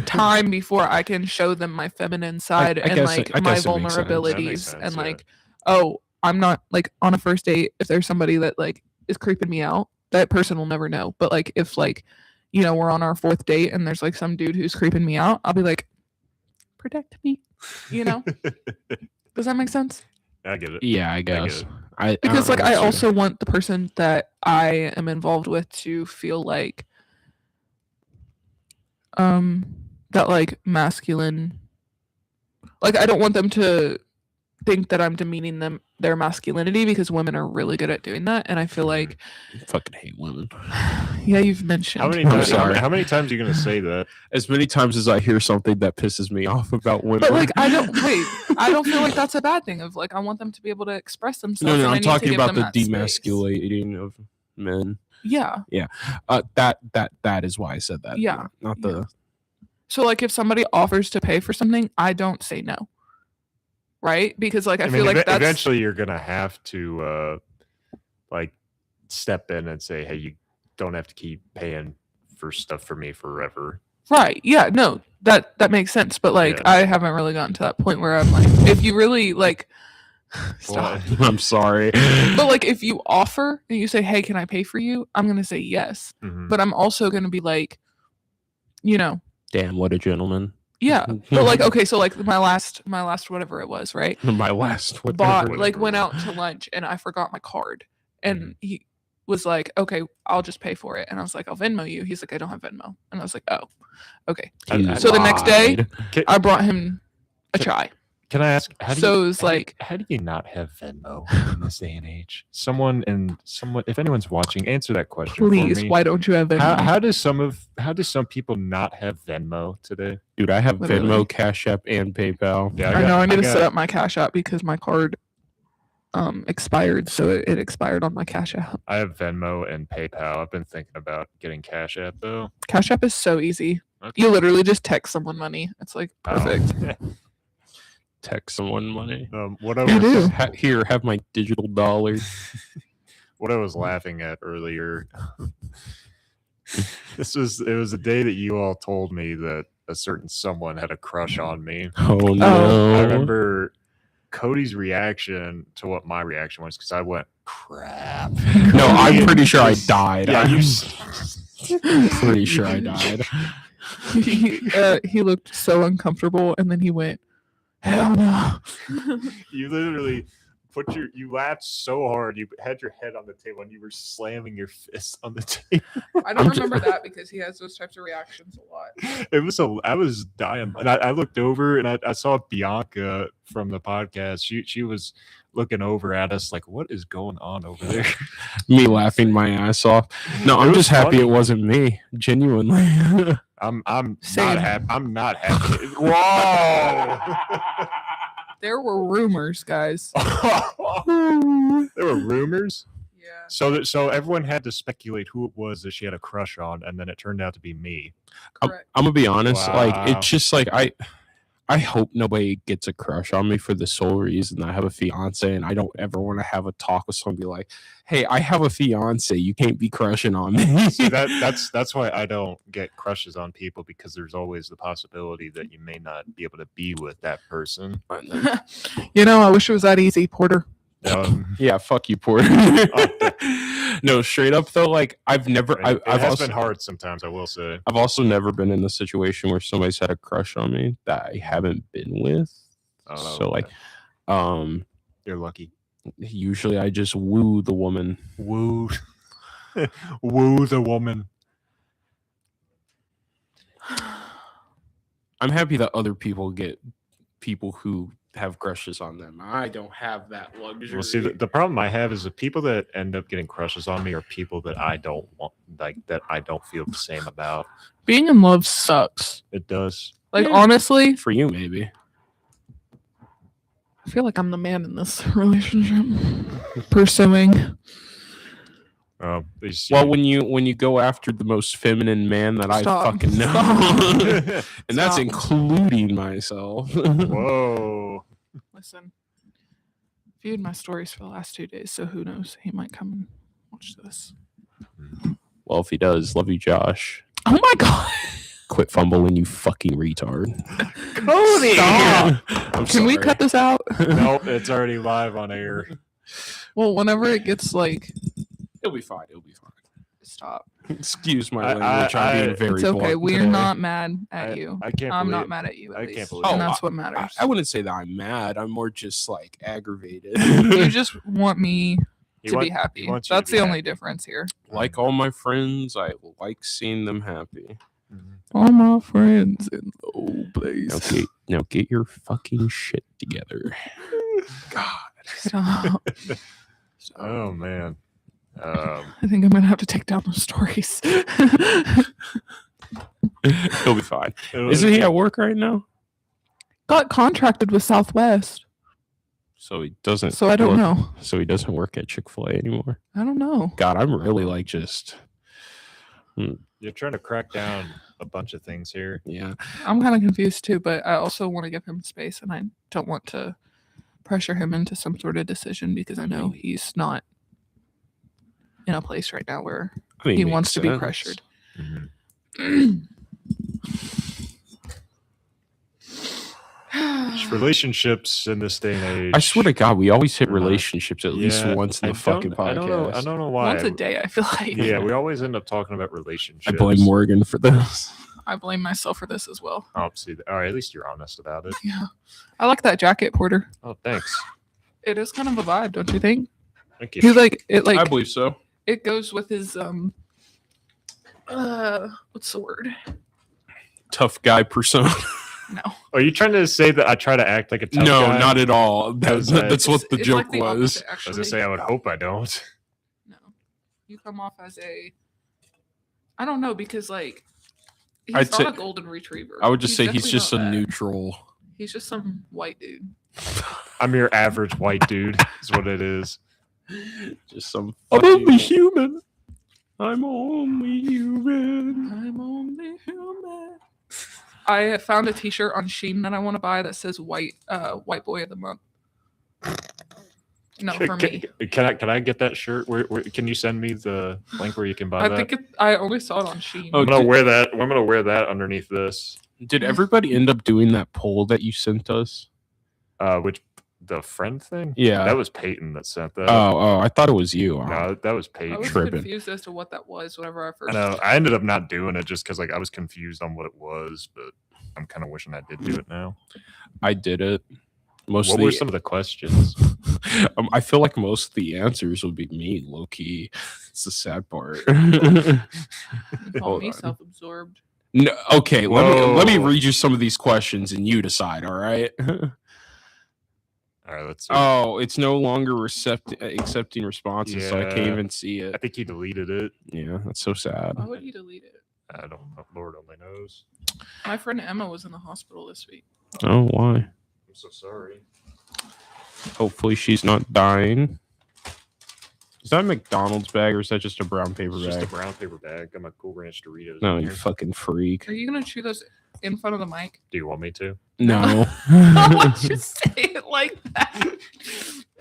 time before I can show them my feminine side and like my vulnerabilities and like, oh, I'm not like on a first date. If there's somebody that like is creeping me out, that person will never know. But like if like, we're on our 4th date and there's like some dude who's creeping me out, I'll be like, protect me, Does that make sense? I get it. Yeah, I guess. Because like I also want the person that I am involved with to feel like that like masculine, like I don't want them to think that I'm demeaning their masculinity, because women are really good at doing that, and I feel like I fucking hate women. Yeah, you've mentioned. How many times are you gonna say that? As many times as I hear something that pisses me off about women. But like I don't feel like that's a bad thing. Of like I want them to be able to express themselves. No, I'm talking about the demasculating of men. Yeah. That is why I said that. Yeah. Not the. So like if somebody offers to pay for something, I don't say no. Right? Because like I feel like that's eventually you're gonna have to like step in and say, hey, you don't have to keep paying for stuff for me forever. Right. Yeah, no. That makes sense. But like I haven't really gotten to that point where I'm like, if you really like stop. I'm sorry. But like if you offer and you say, hey, can I pay for you? I'm gonna say yes. Mm-hmm. But I'm also gonna be like, damn, what a gentleman. Yeah. But like, okay, so like my last whatever it was, right? My last went out to lunch and I forgot my card. And he was like, okay, I'll just pay for it. And I was like, I'll Venmo you. He's like, I don't have Venmo. And I was like, oh, okay. So the next day I brought him a chai. Can I ask, how do you not have Venmo in this day and age? Someone, if anyone's watching, answer that question. Please, why don't you have Venmo? How do some people not have Venmo today? Dude, I have Venmo, Cash App, and PayPal. Yeah, I need to set up my Cash App because my card expired, so it expired on my Cash App. I have Venmo and PayPal. I've been thinking about getting Cash App though. Cash App is so easy. Okay. You literally just text someone money. It's like perfect. Text someone money. What I was here, have my digital dollar. What I was laughing at earlier. It was the day that you all told me that a certain someone had a crush on me. Oh no! I remember Cody's reaction to what my reaction was, because I went, crap. No, I'm pretty sure I died. Yeah, I'm pretty sure I died. He looked so uncomfortable, and then he went, hell no. You literally you laughed so hard, you had your head on the table and you were slamming your fist on the table. I don't remember that because he has those types of reactions a lot. I was dying, and I looked over and I saw Bianca from the podcast. She was looking over at us like, what is going on over there? Me laughing my ass off. No, I'm just happy it wasn't me. Genuinely. I'm not happy. I'm not happy. Whoa! There were rumors, guys. There were rumors? Yeah. So everyone had to speculate who it was that she had a crush on, and then it turned out to be me. I'm gonna be honest. Wow. Like, it's just like I hope nobody gets a crush on me for the sole reason I have a fiance, and I don't ever want to have a talk with somebody like, hey, I have a fiance, you can't be crushing on me. See, that's why I don't get crushes on people, because there's always the possibility that you may not be able to be with that person. I wish it was that easy, Porter. Yeah, fuck you, Porter. No, straight up though, like I've never. It has been hard sometimes, I will say. I've also never been in a situation where somebody's had a crush on me that I haven't been with. So like, you're lucky. Usually, I just woo the woman. Woo, woo the woman. I'm happy that other people get people who have crushes on them. I don't have that luxury. Well, see, the problem I have is the people that end up getting crushes on me are people that I don't want, like that I don't feel the same about. Being in love sucks. It does. Like, honestly, for you, maybe. I feel like I'm the man in this relationship. Pursuing. Well, when you go after the most feminine man that I fucking know, and that's including myself. Whoa. Listen, viewed my stories for the last 2 days, so who knows? He might come and watch this. Well, if he does, love you, Josh. Oh my god. Quit fumbling, you fucking retard. Cody! Can we cut this out? Nope, it's already live on air. Well, whenever it gets like... It'll be fine. Stop. Excuse my language. I'm being very It's okay. blunt We're today. not mad at you. I'm not mad at you. At I least. can't believe And it. that's what matters. I wouldn't say that I'm mad. I'm more just like aggravated. You just want me to be happy. That's the only difference here. Like all my friends, I like seeing them happy. All my friends in the old place. Okay, now get your fucking shit together. God. Stop. Oh man. I think I'm gonna have to take down those stories. He'll be fine. Isn't he at work right now? Got contracted with Southwest. So he doesn't. So I don't know. So he doesn't work at Chick-fil-A anymore. I don't know. God, I'm really like just. You're trying to crack down a bunch of things here. Yeah. I'm kind of confused too, but I also want to give him space, and I don't want to pressure him into some sort of decision because I know he's not in a place right now where he wants to be pressured. Relationships in this day and age. I swear to God, we always hit relationships at least once in the fucking podcast. I don't know why. Once a day, I feel like. Yeah, we always end up talking about relationships. I blame Morgan for this. I blame myself for this as well. Oh, see, all right, at least you're honest about it. Yeah. I like that jacket, Porter. Oh, thanks. It is kind of a vibe, don't you think? Thank you. He's like it. Like I believe so. It goes with his what's the word? Tough guy persona. No. Are you trying to say that I try to act like a tough guy? No, not at all. That's what the joke like was. Opposite, I was gonna say I would hope I don't. No, you come off as a. I don't know because like he's I'd not say, a golden retriever. I would just say he's definitely just not a that. neutral. He's just some white dude. I'm your average white dude. Is what it is. Just some. I'm only human. I'm only human. I'm only human. I found a T-shirt on Shein that I want to buy that says "White Boy of the Month." No, for me. Can I get that shirt? Where can you send me the link where you can buy that? I only saw it on Shein. Oh, I'm gonna wear that. I'm gonna wear that underneath this. Did everybody end up doing that poll that you sent us? Which the friend thing? Yeah, that was Peyton that sent that. Oh, I thought it was you. No, that was Peyton. I was confused as to what that was whenever I first. I know. I ended up not doing it just because like I was confused on what it was, but I'm kind of wishing I did do it now. I did it. What were some of the questions? I feel like most of the answers would be me, low key. It's the sad part. You call me self-absorbed. No, okay, let me read you some of these questions and you decide. All right. All right, let's see. Oh, it's no longer accepting responses, so I can't even see it. I think he deleted it. Yeah, that's so sad. Why would he delete it? I don't know. Lord only knows. My friend Emma was in the hospital this week. Oh, why? I'm so sorry. Hopefully she's not dying. Is that a McDonald's bag or is that just a brown paper bag? Just a brown paper bag. Got my Cool Ranch Doritos. No, you fucking freak. Are you gonna chew those in front of the mic? Do you want me to? No. Why'd you say it like that?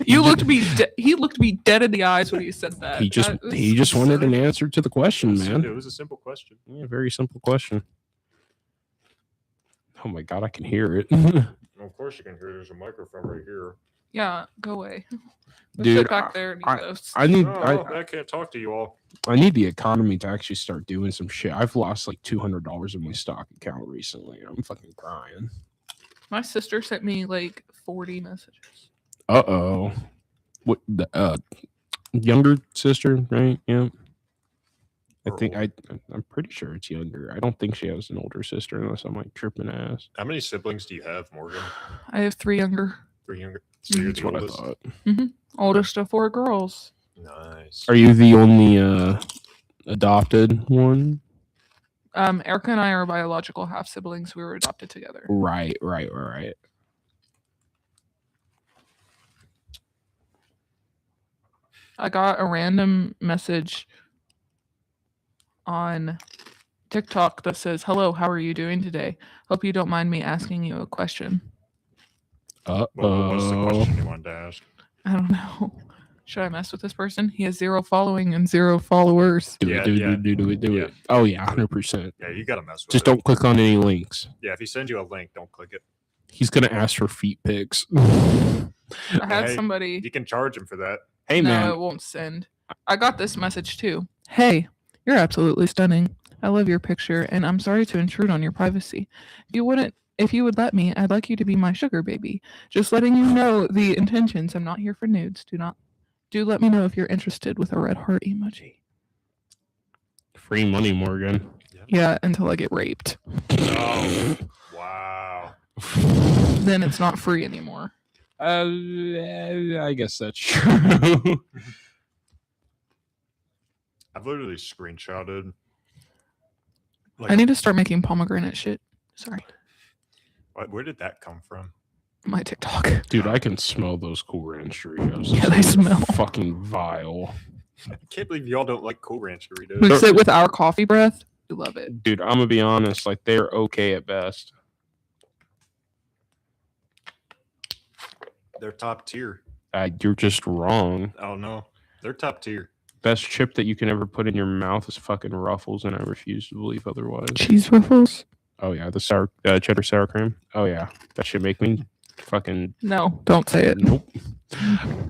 You looked me. He looked me dead in the eyes when he said that. He just wanted an answer to the question, man. It was a simple question. Yeah, very simple question. Oh my god, I can hear it. Of course you can hear. There's a microphone right here. Yeah, go away. Dude, back there and I can't talk to you all. I need the economy to actually start doing some shit. I've lost like $200 in my stock account recently. I'm fucking crying. My sister sent me like 40 messages. Uh-oh. What the younger sister, right? Yeah. I think I'm pretty sure it's younger. I don't think she has an older sister unless I'm like tripping ass. How many siblings do you have, Morgan? I have 3 younger So you're That's the what I oldest? thought. Oldest of 4 girls. Nice. Are you the only adopted one? Erica and I are biological half siblings. We were adopted together. Right. I got a random message on TikTok that says, "Hello, how are you doing today? Hope you don't mind me asking you a question." What was the question you wanted to ask? I don't know. Should I mess with this person? He has 0 following and 0 followers. Do it. Oh yeah, 100%. Yeah, you gotta mess with Just it. don't click on any links. Yeah, if he sends you a link, don't click it. He's gonna ask for feet pics. I had somebody. You can charge him for that. Hey man, No, it won't send. I got this message too. Hey, you're absolutely stunning. I love your picture, and I'm sorry to intrude on your privacy. If you would let me, I'd like you to be my sugar baby. Just letting you know the intentions. I'm not here for nudes. Do let me know if you're interested with a red heart emoji. free money, Morgan. Yeah, until I get raped. Oh, wow. Then it's not free anymore. I guess that's true. I've literally screenshotted. I need to start making pomegranate shit. Sorry. Where did that come from? My TikTok. Dude, I can smell those Cool Ranch Doritos. Yeah, they smell fucking vile. I can't believe y'all don't like Cool Ranch Doritos. Mix it with our coffee breath. We love it. Dude, I'm gonna be honest, like they're okay at best. They're top tier. You're just wrong. Oh no, they're top tier. Best chip that you can ever put in your mouth is fucking Ruffles, and I refuse to believe otherwise. Cheese Ruffles? Oh yeah, the sour cheddar sour cream. Oh yeah, that should make me fucking. No, don't say it. Nope.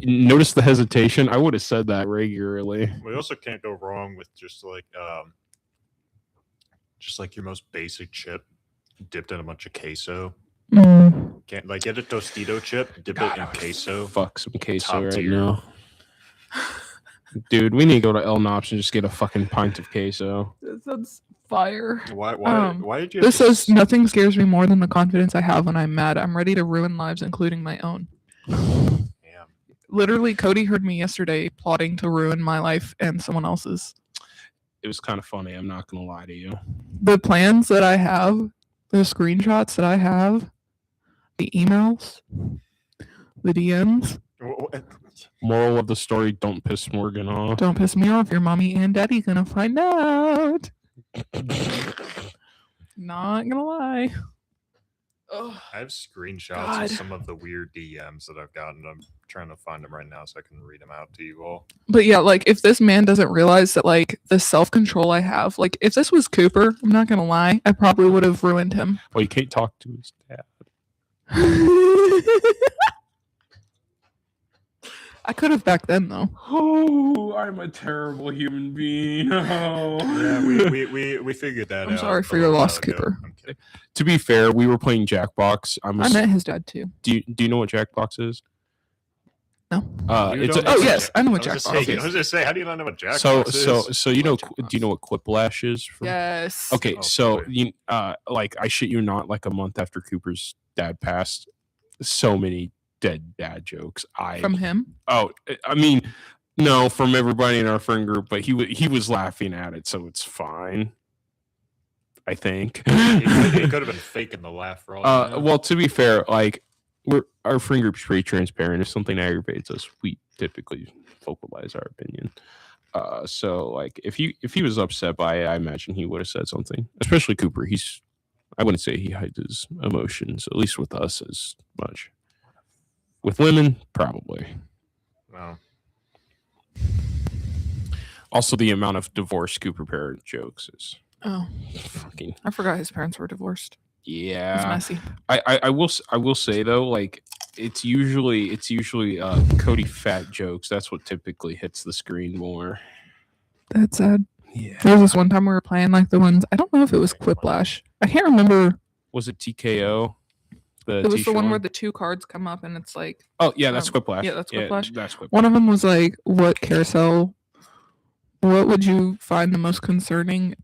Notice the hesitation. I would have said that regularly. We also can't go wrong with just like your most basic chip dipped in a bunch of queso. Can't like get a Tostito chip, dip it in queso. Fuck some queso Top right tier. now. Dude, we need to go to El Nops and just get a fucking pint of queso. That's fire. Why did you? This says nothing scares me more than the confidence I have when I'm mad. I'm ready to ruin lives, including my own. Damn. Literally, Cody heard me yesterday plotting to ruin my life and someone else's. It was kind of funny. I'm not gonna lie to you. The plans that I have, the screenshots that I have, the emails, the DMs. Moral of the story: don't piss Morgan off. Don't piss me off. Your mommy and daddy gonna find out. Not gonna lie. I have screenshots of some of the weird DMs that I've gotten. I'm trying to find them right now so I can read them out to you all. But yeah, like if this man doesn't realize that like the self-control I have, like if this was Cooper, I'm not gonna lie, I probably would have ruined him. Well, you can't talk to his dad. I could have back then though. Oh, I'm a terrible human being. Oh. Yeah, we figured that out. I'm sorry for your loss, Cooper. Okay. To be fair, we were playing Jackbox. I met his dad too. Do you know what Jackbox is? No. Yes, I know what Jackbox is. I was just say, how do you not know what Jackbox is? So you know, do you know what Quiplash is? Yes. Okay, Oh, so boy. like I shit you not, like a month after Cooper's dad passed, so many dead dad jokes. From him? Oh, I mean, no, from everybody in our friend group, but he was laughing at it, so it's fine. I think He could have been faking the laugh for all. well, to be fair, like our friend group's pretty transparent. If something aggravates us, we typically vocalize our opinion. So like if he was upset by it, I imagine he would have said something. Especially Cooper. I wouldn't say he hides his emotions, at least with us, as much. With women, probably. Wow. Also, the amount of divorced Cooper parent jokes is fucking. I forgot his parents were divorced. Yeah, It's messy. I will say though, like it's usually Cody fat jokes. That's what typically hits the screen more. That's sad. Yeah. There was this one time we were playing like the ones. I don't know if it was Quiplash. I can't remember. Was it TKO? It was the one where the 2 cards come up and it's like. Oh yeah, that's Quiplash. Yeah, that's Quiplash. That's Quiplash. One of them was like, "What carousel? What would you find the most concerning?"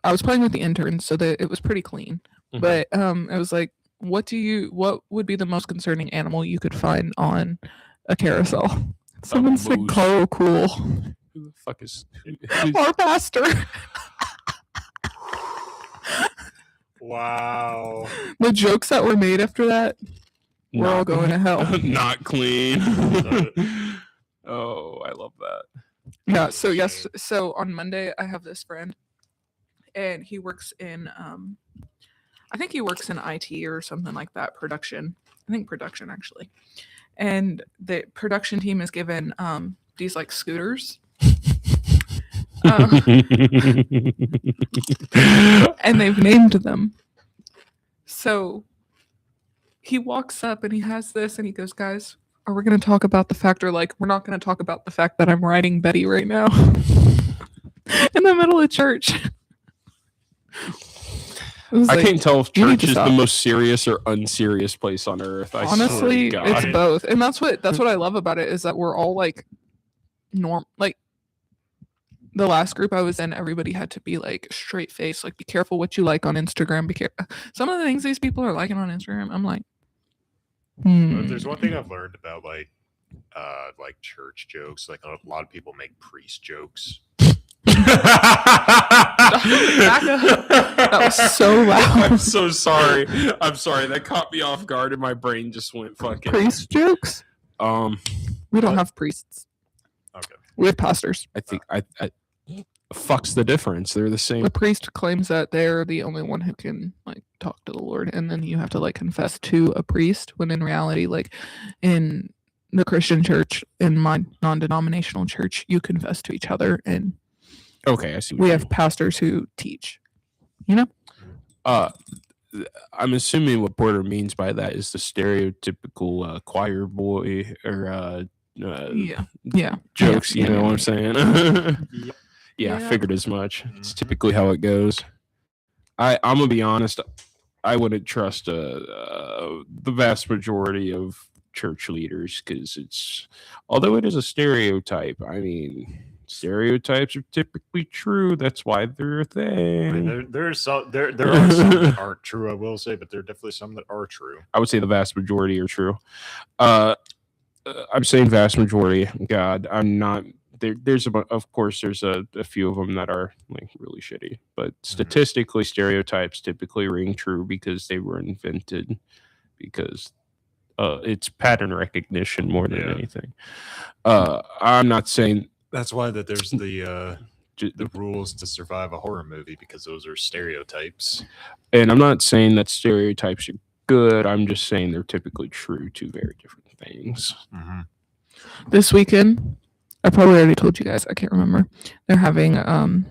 I was playing with the interns, so that it was pretty clean. Mhm. But it was like, what would be the most concerning animal you could find on a carousel? Someone said Carl Cool. Who the fuck is our pastor? Wow. The jokes that were made after that, we're all going to hell. Not clean. Oh, I love that. Yeah. So on Monday, I have this friend, and he works in I think he works in IT or something like that, production. I think production actually. And the production team is given these like scooters. And they've named them. So he walks up and he has this and he goes, guys, are we going to talk about the fact, or like, we're not going to talk about the fact that I'm riding Betty right now in the middle of church. I can't tell if church is the most serious or unserious place on earth. Honestly, it's both. And that's what I love about it, is that we're all like like the last group I was in, everybody had to be like straight face, like be careful what you like on Instagram. Some of the things these people are liking on Instagram, I'm like, There's one thing I've learned about like church jokes. Like a lot of people make priest jokes. That was so loud. I'm so sorry. That caught me off guard, and my brain just went fucking. Priest jokes? We don't have priests. Okay. We have pastors. I think I fucks the difference. They're the same. The priest claims that they're the only one who can like talk to the Lord, and then you have to like confess to a priest, when in reality, like in the Christian church, in my non-denominational church, you confess to each other. And okay, I see. We have pastors who teach. You know? I'm assuming what Porter means by that is the stereotypical choir boy or jokes. You know what I'm saying? Yeah, I figured as much. It's typically how it goes. I'm gonna be honest. I wouldn't trust the vast majority of church leaders, because although it is a stereotype, I mean, stereotypes are typically true. That's why they're a thing. I mean, there are some that aren't true, I will say, but there are definitely some that are true. I would say the vast majority are true. I'm saying vast majority. God, I'm not. There's of course there's a few of them that are like really shitty, but statistically, stereotypes typically ring true because they were invented because it's pattern recognition more than anything. I'm not saying that's why that there's the rules to survive a horror movie, because those are stereotypes. And I'm not saying that stereotypes are good. I'm just saying they're typically true to very different things. This weekend, I probably already told you guys, I can't remember, they're having a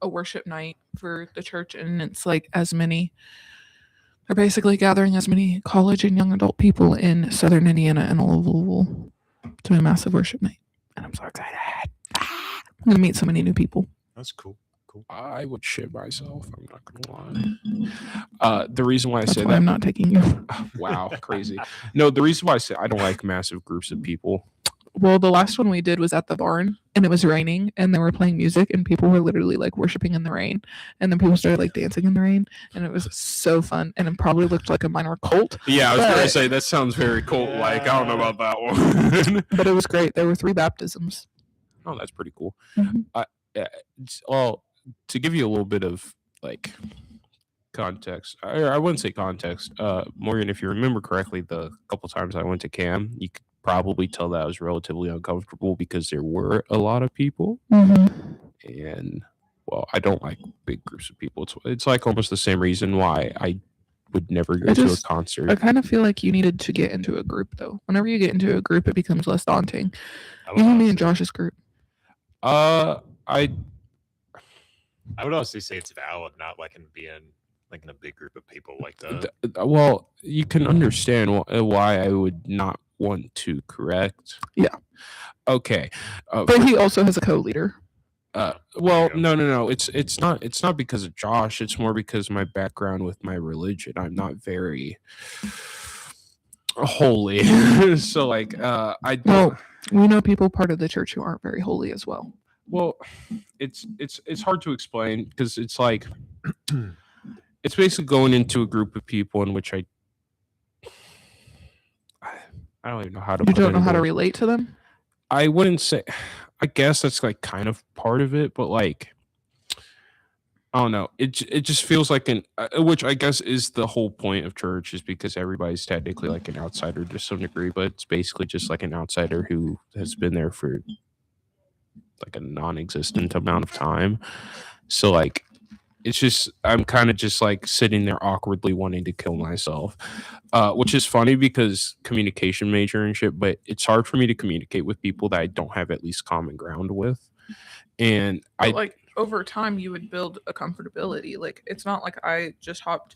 worship night for the church, and it's like they're basically gathering as many college and young adult people in Southern Indiana and all of Louisville to a massive worship night. And I'm so excited. I'm going to meet so many new people. That's cool. I would shit myself. I'm not gonna lie. The reason why I say that, I'm not taking you. Wow, crazy. No, the reason why I say I don't like massive groups of people. Well, the last one we did was at the barn, and it was raining, and they were playing music, and people were literally like worshiping in the rain, and then people started like dancing in the rain, and it was so fun, and it probably looked like a minor cult. Yeah, I was gonna say that sounds very cult-like. I don't know about that one, but it was great. There were 3 baptisms. Oh, that's pretty cool. Well, to give you a little bit of like context, I wouldn't say context. Morgan, if you remember correctly, the couple times I went to CAM, you could probably tell that I was relatively uncomfortable because there were a lot of people, and well, I don't like big groups of people. It's like almost the same reason why I would never go to a concert. I kind of feel like you needed to get into a group, though. Whenever you get into a group, it becomes less daunting. Even me and Josh's group. I would honestly say it's valid, not like in being like in a big group of people like that. Well, you can understand why I would not want to correct. Yeah. Okay. But he also has a co-leader. Well, no. It's not because of Josh. It's more because of my background with my religion. I'm not very holy. So like, I don't. Well, we know people part of the church who aren't very holy as well. Well, it's hard to explain because it's like It's basically going into a group of people in which I don't even know how to. You don't know how to relate to them? I wouldn't say. I guess that's like kind of part of it, but like, I don't know. It just feels like which I guess is the whole point of church, is because everybody's technically like an outsider to some degree, but it's basically just like an outsider who has been there for like a non-existent amount of time. So like, it's just, I'm kind of just like sitting there awkwardly wanting to kill myself, which is funny because communication major and shit, but it's hard for me to communicate with people that I don't have at least common ground with. And like over time you would build a comfortability. Like, it's not like I just hopped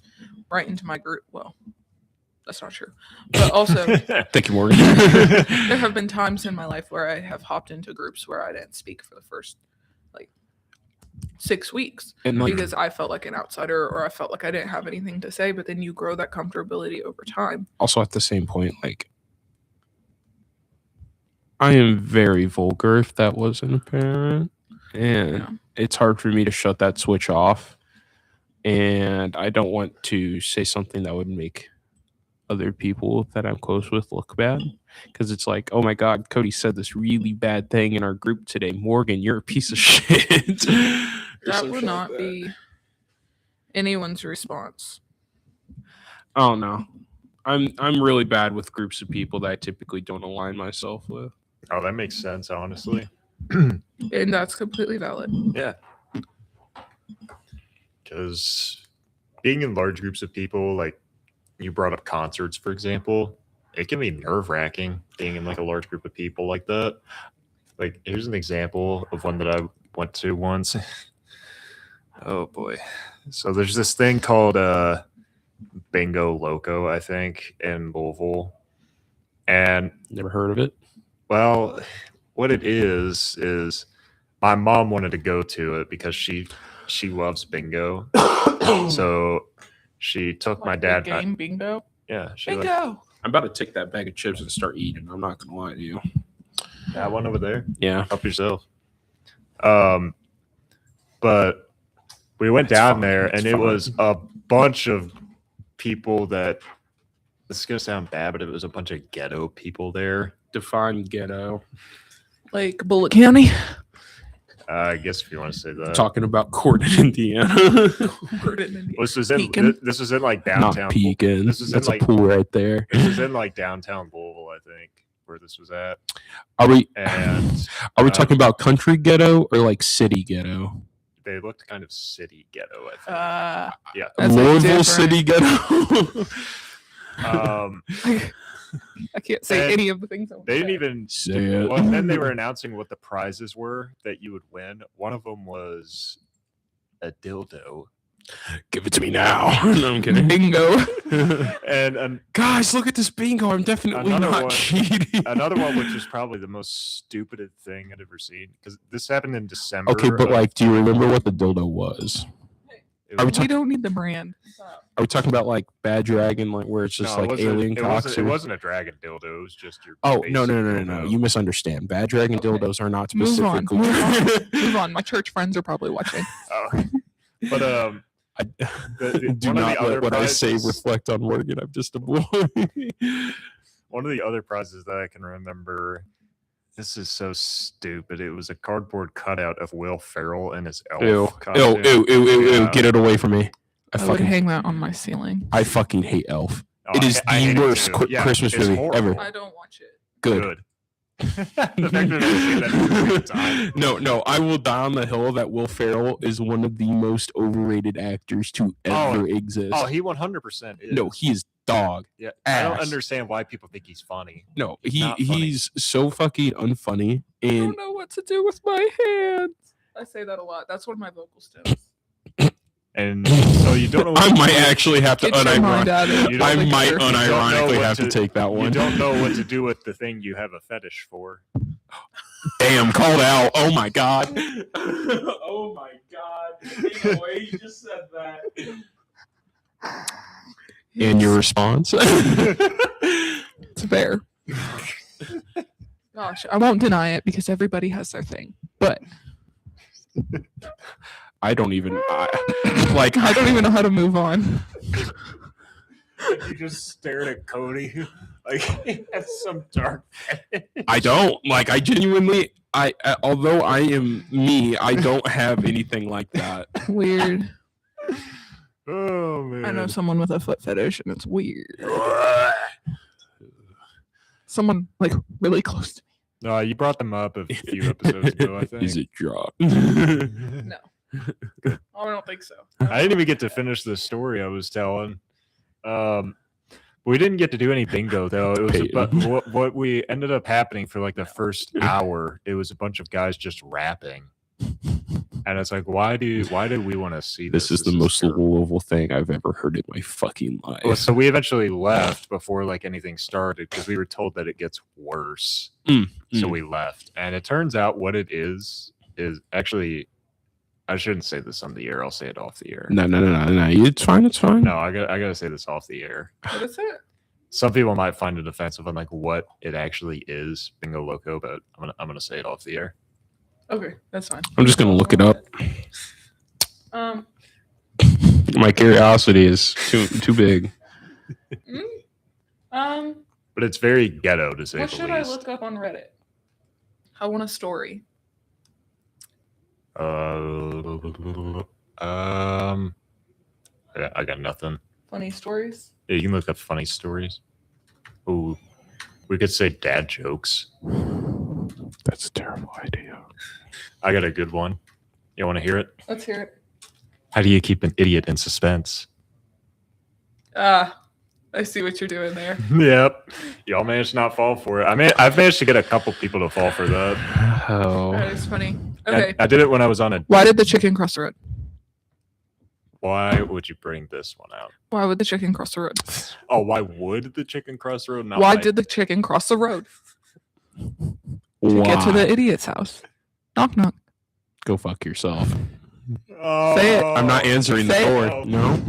right into my group. Well, that's not true. But also, thank you, Morgan. There have been times in my life where I have hopped into groups where I didn't speak for the first like 6 weeks, and like, because I felt like an outsider or I felt like I didn't have anything to say. But then you grow that comfortability over time. Also, at the same point, like, I am very vulgar, if that wasn't apparent, and it's hard for me to shut that switch off. And I don't want to say something that would make other people that I'm close with look bad, because it's like, oh my god, Cody said this really bad thing in our group today. Morgan, you're a piece of shit. That would not be anyone's response. I don't know. I'm really bad with groups of people that I typically don't align myself with. Oh, that makes sense, honestly. And that's completely valid. Yeah. Because being in large groups of people, like you brought up concerts, for example, it can be nerve-wracking being in like a large group of people like that. Like, here's an example of one that I went to once. Oh boy. So there's this thing called Bingo Loco, I think, in Louisville. And never heard of it. Well, what it is my mom wanted to go to it because she loves bingo. So she took like my dad. The game bingo. Yeah, bingo. I'm about to take that bag of chips and start eating. I'm not gonna lie to you. That one over there. Yeah, help yourself. But we went down there, and it was a bunch of people that. This is gonna sound bad, but it was a bunch of ghetto people there. Define ghetto. Like Bullitt County. I guess if you want to say that. Talking about Corden, Indiana. This was in like downtown. Not Pekin. That's a pool right there. This was in like downtown Louisville, I think, where this was at. Are we talking about country ghetto or like city ghetto? They looked kind of city ghetto, I think. Yeah. Louisville city ghetto. I can't say any of the things. They didn't even say it. Well, then they were announcing what the prizes were that you would win. One of them was a dildo. Give it to me now. No, I'm kidding. Bingo. and guys, look at this bingo. I'm definitely not cheating. Another one, which is probably the most stupid thing I'd ever seen, because this happened in December. Okay, but like, do you remember what the dildo was? We don't need the brand. Are we talking about like Bad Dragon, like where it's just like alien cocks? It wasn't a dragon dildo. It was just your. Oh no! You misunderstand. Bad Dragon dildos are not specifically. Move on. My church friends are probably watching. Oh, but do not let what I say reflect on Morgan. I'm just a boy. One of the other prizes that I can remember. This is so stupid. It was a cardboard cutout of Will Ferrell and his elf costume. Ew. Get it away from me. I would hang that on my ceiling. I fucking hate Elf. It is the worst Christmas movie ever. I don't watch it. Good. No, I will die on the hill that Will Ferrell is one of the most overrated actors to ever exist. Oh, he 100% is. No, he is dog. Yeah, I don't understand why people think he's funny. No, he's so fucking unfunny. And I don't know what to do with my hands. I say that a lot. That's one of my vocal stems. And so you don't know. I might actually have to unironically have to take that one. You don't know what to do with the thing you have a fetish for. Damn, called out. Oh my god. Oh my god. The way you just said that. And your response? It's fair. Gosh, I won't deny it because everybody has their thing. But I don't even I don't even know how to move on. You just stared at Cody like he has some dark fetish. I don't like. I genuinely. Although I am me, I don't have anything like that. Weird. Oh man. I know someone with a foot fetish, and it's weird. Someone like really close to me. No, you brought them up a few episodes ago, I think. Is it dropped? No. I don't think so. I didn't even get to finish the story I was telling. We didn't get to do any bingo though. It was about what we ended up happening for like the first hour. It was a bunch of guys just rapping, and it's like, why did we want to see this? This is the most Louisville thing I've ever heard in my fucking life. Well, so we eventually left before like anything started because we were told that it gets worse. So we left, and it turns out what it is actually. I shouldn't say this on the air. I'll say it off the air. No. It's fine. No, I gotta say this off the air. What is it? Some people might find it offensive on like what it actually is, Bingo Loco, but I'm gonna say it off the air. Okay, that's fine. I'm just gonna look it up. My curiosity is too big. But it's very ghetto to say the least. What should I look up on Reddit? I want a story. I got nothing. Funny stories? Yeah, you can look up funny stories. Ooh, we could say dad jokes. That's a terrible idea. I got a good one. You want to hear it? Let's hear it. How do you keep an idiot in suspense? I see what you're doing there. Yep. Y'all managed to not fall for it. I've managed to get a couple people to fall for that. Oh. That is funny. Okay. I did it when I was on a... Why did the chicken cross the road? Why would you bring this one out? Why would the chicken cross the road? Oh, why would the chicken cross the road? Why did the chicken cross the road? To get to the idiot's house. Knock, knock. Go fuck yourself. Oh, Say it. I'm not answering the door. No.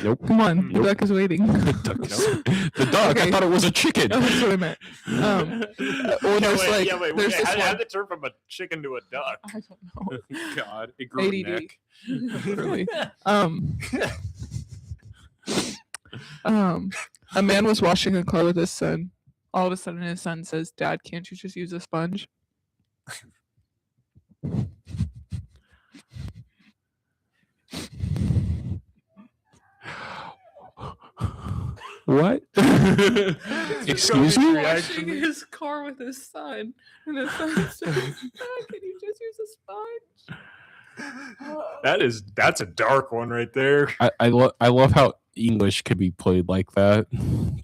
Nope. Come on. The duck is waiting. The duck. Okay. I thought it was a chicken. That's what I meant. Or there's there's this How one. did it turn from a chicken to a duck? I don't know. God, it grew a ADD. neck. Literally. A man was washing a car with his son. All of a sudden, his son says, "Dad, can't you just use a sponge?" What? Excuse me? Washing his car with his son, and his son says, "Dad, can you just use a sponge?" That's a dark one right there. I love how English could be played like that.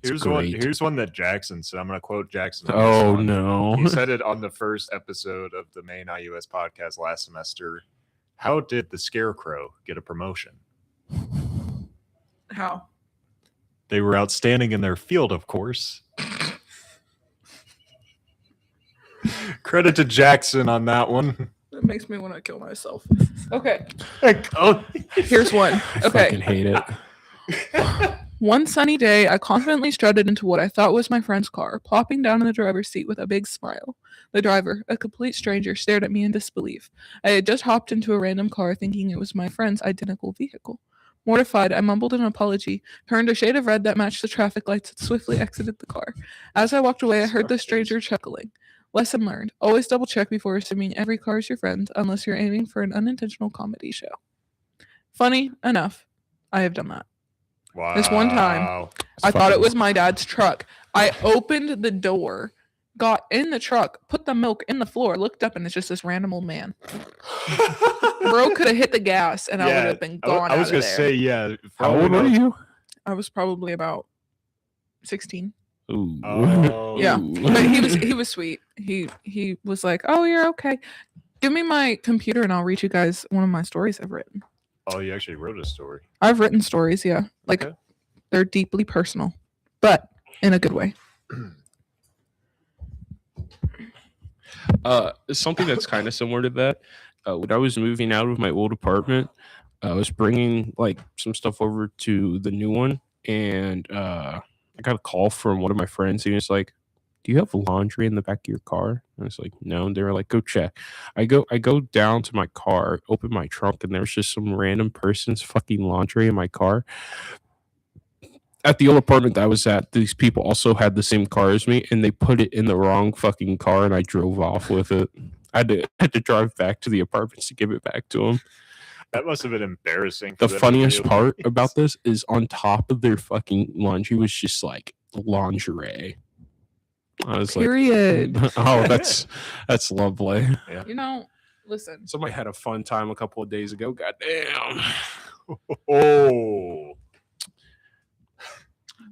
Here's one that Jackson said. I'm going to quote Jackson. Oh no! He said it on the first episode of the main IUS podcast last semester. How did the Scarecrow get a promotion? How? They were outstanding in their field, of course. Credit to Jackson on that one. That makes me want to kill myself. Okay. Oh, Here's one. I Okay. fucking hate it. One sunny day, I confidently strutted into what I thought was my friend's car, plopping down in the driver's seat with a big smile. The driver, a complete stranger, stared at me in disbelief. I had just hopped into a random car thinking it was my friend's identical vehicle. Mortified, I mumbled an apology, turned a shade of red that matched the traffic lights, and swiftly exited the car. As I walked away, I heard the stranger chuckling. Lesson learned. Always double check before assuming every car is your friend, unless you're aiming for an unintentional comedy show. Funny enough, I have done that. wow. This one time, I thought it was my dad's truck. I opened the door, got in the truck, put the milk in the floor, looked up, and it's just this random old man. Bro could have hit the gas, and I would have been gone. I was going gonna to say, yeah. How old were you? I was probably about 16. Ooh. Oh. Yeah, but he was sweet. He was like, "Oh, you're okay. Give me my computer, and I'll read you guys one of my stories I've written." Oh, you actually wrote a story. I've written stories, yeah. Like Okay. they're deeply personal, but in a good way. Something that's kind of similar to that. When I was moving out of my old apartment, I was bringing like some stuff over to the new one, and I got a call from one of my friends. He was like, "Do you have laundry in the back of your car?" I was like, "No." And they were like, "Go check." I go down to my car, open my trunk, and there's just some random person's fucking laundry in my car. At the old apartment that I was at, these people also had the same car as me, and they put it in the wrong fucking car, and I drove off with it. I had to drive back to the apartments to give it back to them. That must have been embarrassing. The funniest part about this is on top of their fucking laundry was just like lingerie. I was Period. like, "Oh, that's lovely." Yeah. Listen. Somebody had a fun time a couple of days ago. Goddamn. Oh.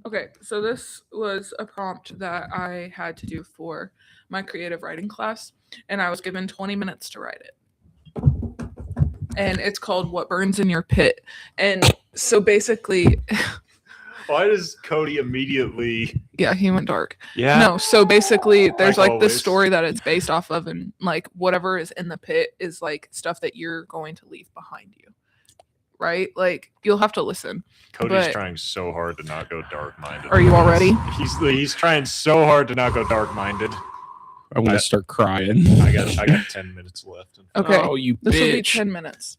Okay, so this was a prompt that I had to do for my creative writing class, and I was given 20 minutes to write it. And it's called What Burns in Your Pit. And so basically... Why does Cody immediately... Yeah, he went dark. Yeah. No, so basically there's like always. the story that it's based off of, and like whatever is in the pit is like stuff that you're going to leave behind you. Right? Like you'll have to listen. Cody's trying so hard to not go dark-minded. Are you all ready? He's trying so hard to not go dark-minded. I'm gonna start crying. I got 10 minutes left. Okay. Oh, you This will be bitch. 10 minutes.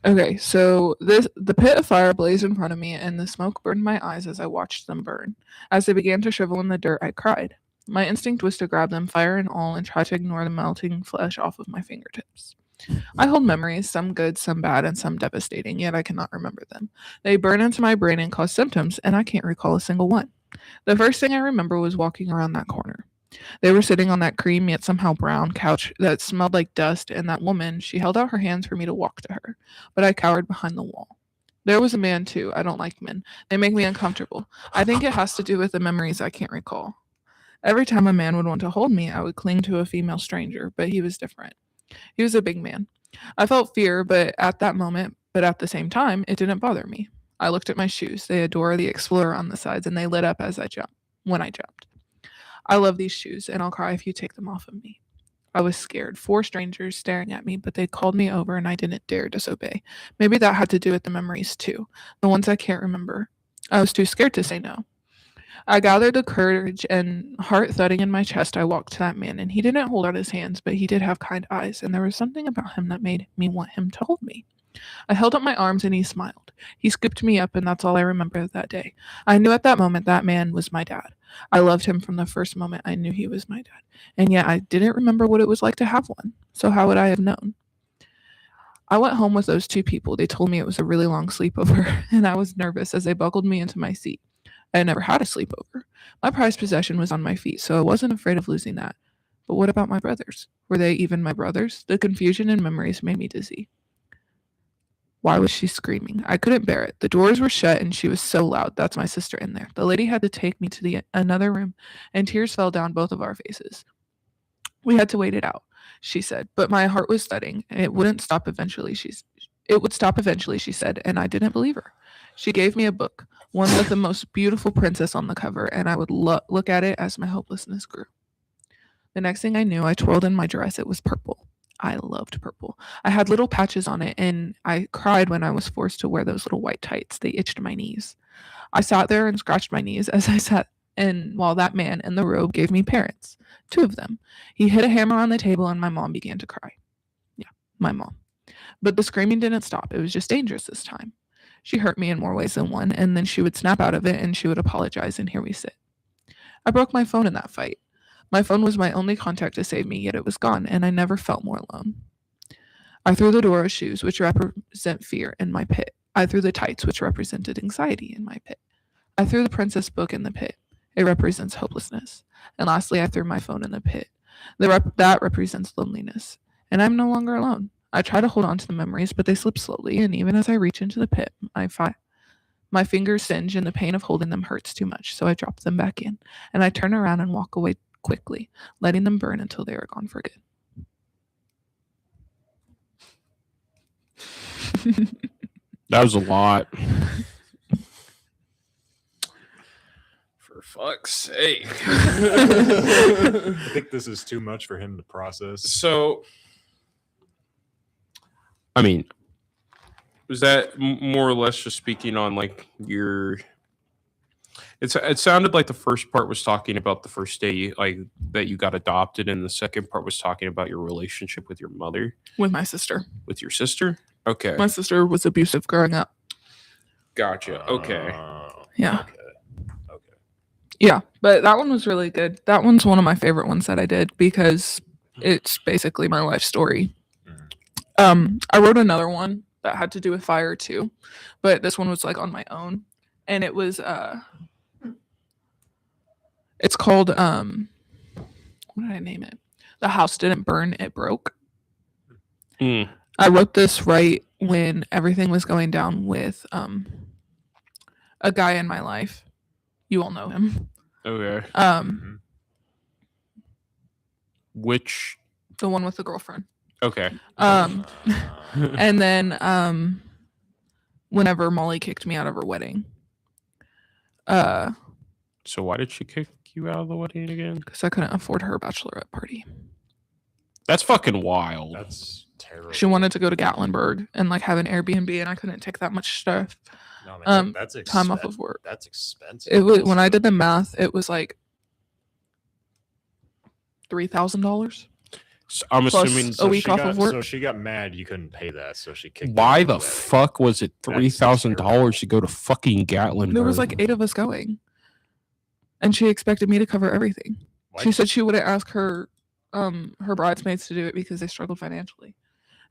Okay, so the pit of fire blazed in front of me, and the smoke burned my eyes as I watched them burn. As they began to shrivel in the dirt, I cried. My instinct was to grab them, fire and all, and try to ignore the melting flesh off of my fingertips. I hold memories, some good, some bad, and some devastating, yet I cannot remember them. They burn into my brain and cause symptoms, and I can't recall a single one. The first thing I remember was walking around that corner. They were sitting on that cream yet somehow brown couch that smelled like dust, and that woman, she held out her hands for me to walk to her, but I cowered behind the wall. There was a man too. I don't like men. They make me uncomfortable. I think it has to do with the memories I can't recall. Every time a man would want to hold me, I would cling to a female stranger, but he was different. He was a big man. I felt fear, but at the same time, it didn't bother me. I looked at my shoes. They had Dora the Explorer on the sides, and they lit up when I jumped. I love these shoes, and I'll cry if you take them off of me. I was scared. 4 strangers staring at me, but they called me over, and I didn't dare disobey. Maybe that had to do with the memories, too. The ones I can't remember. I was too scared to say no. I gathered the courage, and heart thudding in my chest, I walked to that man, and he didn't hold out his hands, but he did have kind eyes, and there was something about him that made me want him to hold me. I held up my arms, and he smiled. He scooped me up, and that's all I remember of that day. I knew at that moment that man was my dad. I loved him from the first moment I knew he was my dad, and yet I didn't remember what it was like to have one, so how would I have known? I went home with those 2 people. They told me it was a really long sleepover, and I was nervous as they buckled me into my seat. I had never had a sleepover. My prized possession was on my feet, so I wasn't afraid of losing that. But what about my brothers? Were they even my brothers? The confusion and memories made me dizzy. Why was she screaming? I couldn't bear it. The doors were shut, and she was so loud. That's my sister in there. The lady had to take me to another room, and tears fell down both of our faces. We had to wait it out, she said, but my heart was thudding, and it would stop eventually, she said, and I didn't believe her. She gave me a book, one with the most beautiful princess on the cover, and I would look at it as my hopelessness grew. The next thing I knew, I twirled in my dress. It was purple. I loved purple. I had little patches on it, and I cried when I was forced to wear those little white tights. They itched my knees. I sat there and scratched my knees as I sat, and while that man in the robe gave me parents, 2 of them. He hit a hammer on the table, and my mom began to cry. Yeah, my mom. But the screaming didn't stop. It was just dangerous this time. She hurt me in more ways than one, and then she would snap out of it, and she would apologize, and here we sit. I broke my phone in that fight. My phone was my only contact to save me, yet it was gone, and I never felt more alone. I threw the Dora shoes, which represent fear, in my pit. I threw the tights, which represented anxiety, in my pit. I threw the princess book in the pit. It represents hopelessness. And lastly, I threw my phone in the pit. That represents loneliness. And I'm no longer alone. I try to hold on to the memories, but they slip slowly, and even as I reach into the pit, my fingers singe, and the pain of holding them hurts too much, so I drop them back in, and I turn around and walk away quickly, letting them burn until they are gone for good. That was a lot. For fuck's sake. I think this is too much for him to process. So, I mean, was that more or less just speaking on like your It sounded like the first part was talking about the first day, like that you got adopted, and the second part was talking about your relationship with your mother. With my sister. With your sister? Okay. My sister was abusive growing up. Gotcha. Okay. Yeah. Okay. Yeah, but that one was really good. That one's one of my favorite ones that I did because it's basically my life story. I wrote another one that had to do with fire too, but this one was like on my own, and it was it's called what did I name it? The House Didn't Burn, It Broke. I wrote this right when everything was going down with a guy in my life. You all know him. Okay. Which? The one with the girlfriend. Okay. And then whenever Molly kicked me out of her wedding. So why did she kick you out of the wedding again? Because I couldn't afford her bachelorette party. That's fucking wild. That's terrible. She wanted to go to Gatlinburg and like have an Airbnb, and I couldn't take that much stuff. No, man, that's time off of work. That's expensive. It was when I did the math. It was like $3,000. So I'm assuming a week off of work. So she got mad you couldn't pay that, so she kicked. Why the fuck was it $3,000 to go to fucking Gatlinburg? There was like 8 of us going, and she expected me to cover everything. What? She said she wouldn't ask her bridesmaids to do it because they struggled financially,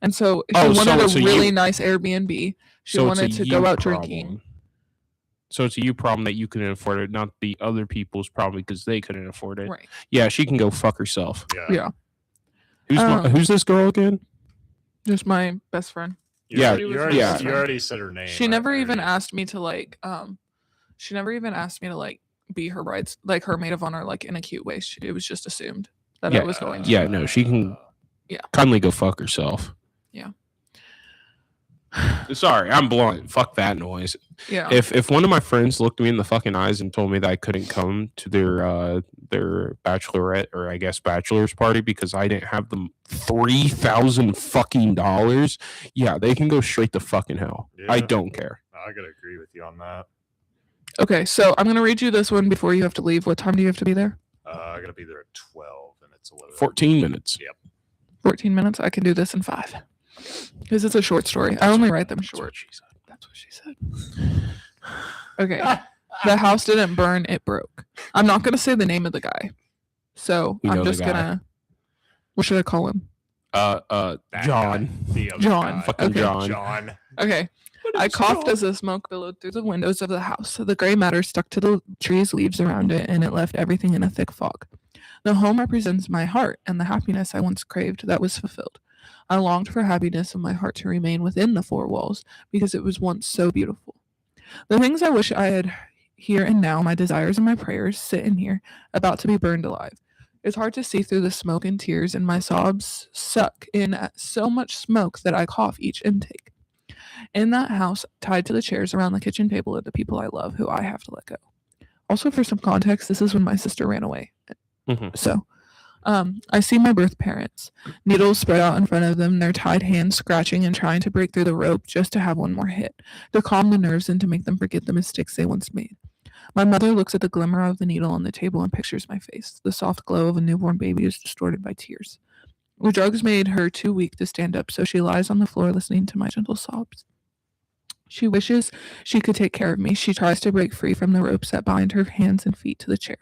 and so she wanted a really nice Airbnb. She wanted to go out drinking. So it's a you problem that you couldn't afford it, not the other people's problem because they couldn't afford it. Right. Yeah, she can go fuck herself. Yeah. Who's this girl again? Just my best friend. You already said her name. She never even asked me to like be her brides, like her maid of honor, like in a cute way. It was just assumed that I was going to. Yeah, no, she can kindly go fuck herself. Yeah. Sorry, I'm blunt. Fuck that noise. Yeah. If one of my friends looked me in the fucking eyes and told me that I couldn't come to their bachelorette or I guess bachelor's party because I didn't have them $3,000 fucking dollars, yeah, they can go straight to fucking hell. Yeah. I don't care. I gotta agree with you on that. Okay, so I'm gonna read you this one before you have to leave. What time do you have to be there? I gotta be there at 12 and it's 11. 14 minutes. Yep. 14 minutes. I can do this in 5. Because it's a short story. I only write them short. That's what she said. Okay. The house didn't burn, it broke. I'm not going to say the name of the guy. So I'm just going to... What should I call him? John. John. Fucking okay. John. Okay. I coughed as the smoke billowed through the windows of the house. The gray matter stuck to the tree's leaves around it, and it left everything in a thick fog. The home represents my heart and the happiness I once craved that was fulfilled. I longed for happiness in my heart to remain within the 4 walls because it was once so beautiful. The things I wish I had here and now, my desires and my prayers, sit in here, about to be burned alive. It's hard to see through the smoke and tears, and my sobs suck in at so much smoke that I cough each intake. In that house, tied to the chairs around the kitchen table are the people I love who I have to let go. Also, for some context, this is when my sister ran away. So... I see my birth parents, needles spread out in front of them, their tied hands scratching and trying to break through the rope just to have one more hit, to calm the nerves and to make them forget the mistakes they once made. My mother looks at the glimmer of the needle on the table and pictures my face. The soft glow of a newborn baby is distorted by tears. The drugs made her too weak to stand up, so she lies on the floor listening to my gentle sobs. She wishes she could take care of me. She tries to break free from the ropes that bind her hands and feet to the chair.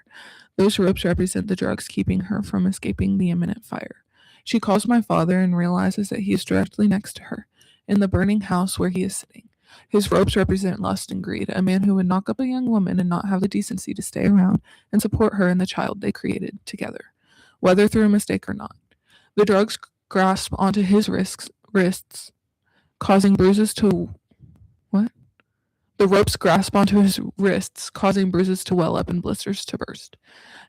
Those ropes represent the drugs keeping her from escaping the imminent fire. She calls my father and realizes that he is directly next to her, in the burning house where he is sitting. His ropes represent lust and greed, a man who would knock up a young woman and not have the decency to stay around and support her and the child they created together, whether through a mistake or not. The drugs grasp onto his wrists, causing bruises to... What? The ropes grasp onto his wrists, causing bruises to well up and blisters to burst.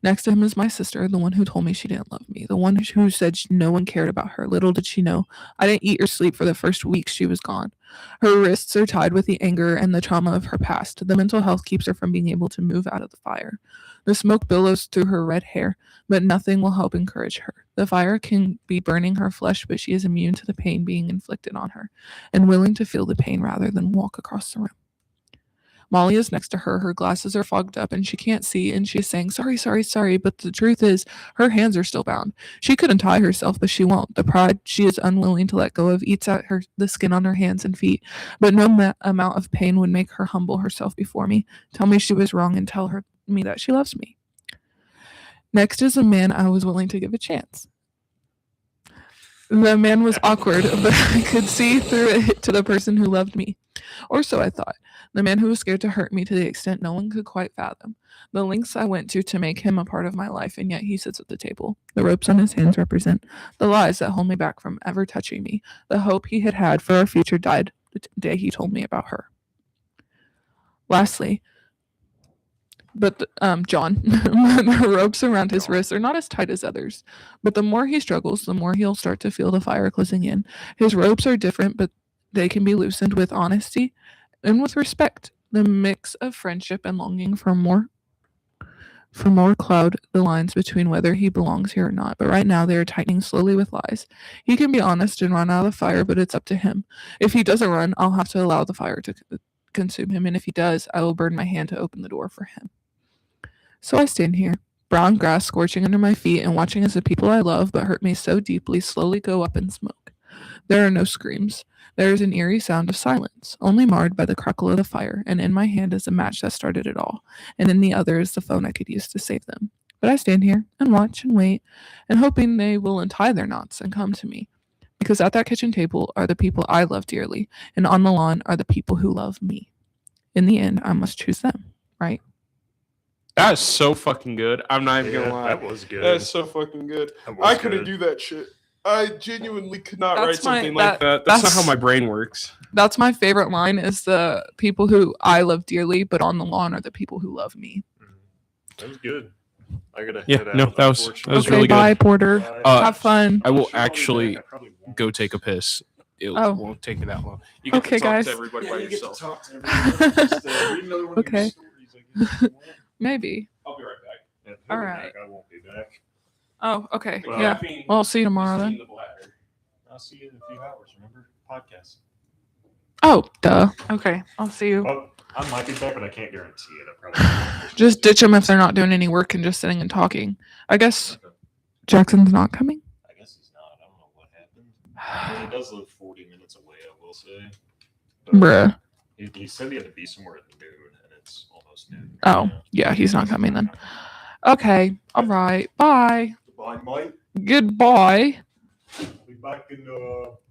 Next to him is my sister, the one who told me she didn't love me, the one who said no one cared about her. Little did she know, I didn't eat or sleep for the first week she was gone. Her wrists are tied with the anger and the trauma of her past. The mental health keeps her from being able to move out of the fire. The smoke billows through her red hair, but nothing will help encourage her. The fire can be burning her flesh, but she is immune to the pain being inflicted on her, and willing to feel the pain rather than walk across the room. Molly is next to her. Her glasses are fogged up and she can't see, and she's saying, sorry, sorry, sorry. But the truth is, her hands are still bound. She could untie herself, but she won't. The pride she is unwilling to let go of eats at the skin on her hands and feet. But no amount of pain would make her humble herself before me, tell me she was wrong, and tell me that she loves me. Next is a man I was willing to give a chance. The man was awkward, but I could see through it to the person who loved me. Or so I thought. The man who was scared to hurt me to the extent no one could quite fathom. The lengths I went to make him a part of my life, and yet he sits at the table. The ropes on his hands represent the lies that hold me back from ever touching me. The hope he had for our future died the day he told me about her. Lastly, but John, the ropes around his wrists are not as tight as others. But the more he struggles, the more he'll start to feel the fire closing in. His ropes are different, but they can be loosened with honesty and with respect. The mix of friendship and longing for more cloud the lines between whether he belongs here or not. But right now they are tightening slowly with lies. He can be honest and run out of the fire, but it's up to him. If he doesn't run, I'll have to allow the fire to consume him, and if he does, I will burn my hand to open the door for him. So I stand here, brown grass scorching under my feet, and watching as the people I love but hurt me so deeply slowly go up in smoke. There are no screams. There is an eerie sound of silence, only marred by the crackle of the fire, and in my hand is the match that started it all, and in the other is the phone I could use to save them. But I stand here and watch and wait, and hoping they will untie their knots and come to me, because at that kitchen table are the people I love dearly, and on the lawn are the people who love me. In the end, I must choose them, right? That is so fucking good. I'm not even gonna lie. That was good. That's so fucking good. I couldn't do that shit. I genuinely could not write something like that. That's not how my brain works. That's my favorite line, is the people who I love dearly, but on the lawn are the people who love me. That was good. I gotta head out. That was really good. Bye, Porter. Have fun. I will actually go take a piss. It won't take me that long. You get to talk to everybody by yourself. Okay. Maybe. I'll be right back. All right. I won't be back. Oh, okay. Yeah. Well, I'll see you tomorrow then. I'll see you in a few hours. Remember? Podcast. Oh, duh. Okay. I'll see you. Oh, I might be back, but I can't guarantee it. I probably just ditch them if they're not doing any work and just sitting and talking. I guess Jackson's not coming. I guess he's not. I don't know what happened. He does live 40 minutes away, I will say. But bruh. He said he had to be somewhere at noon, and it's almost noon. Oh, yeah, he's not coming then. Okay. All right. Bye. Goodbye, mate. Goodbye. Be back in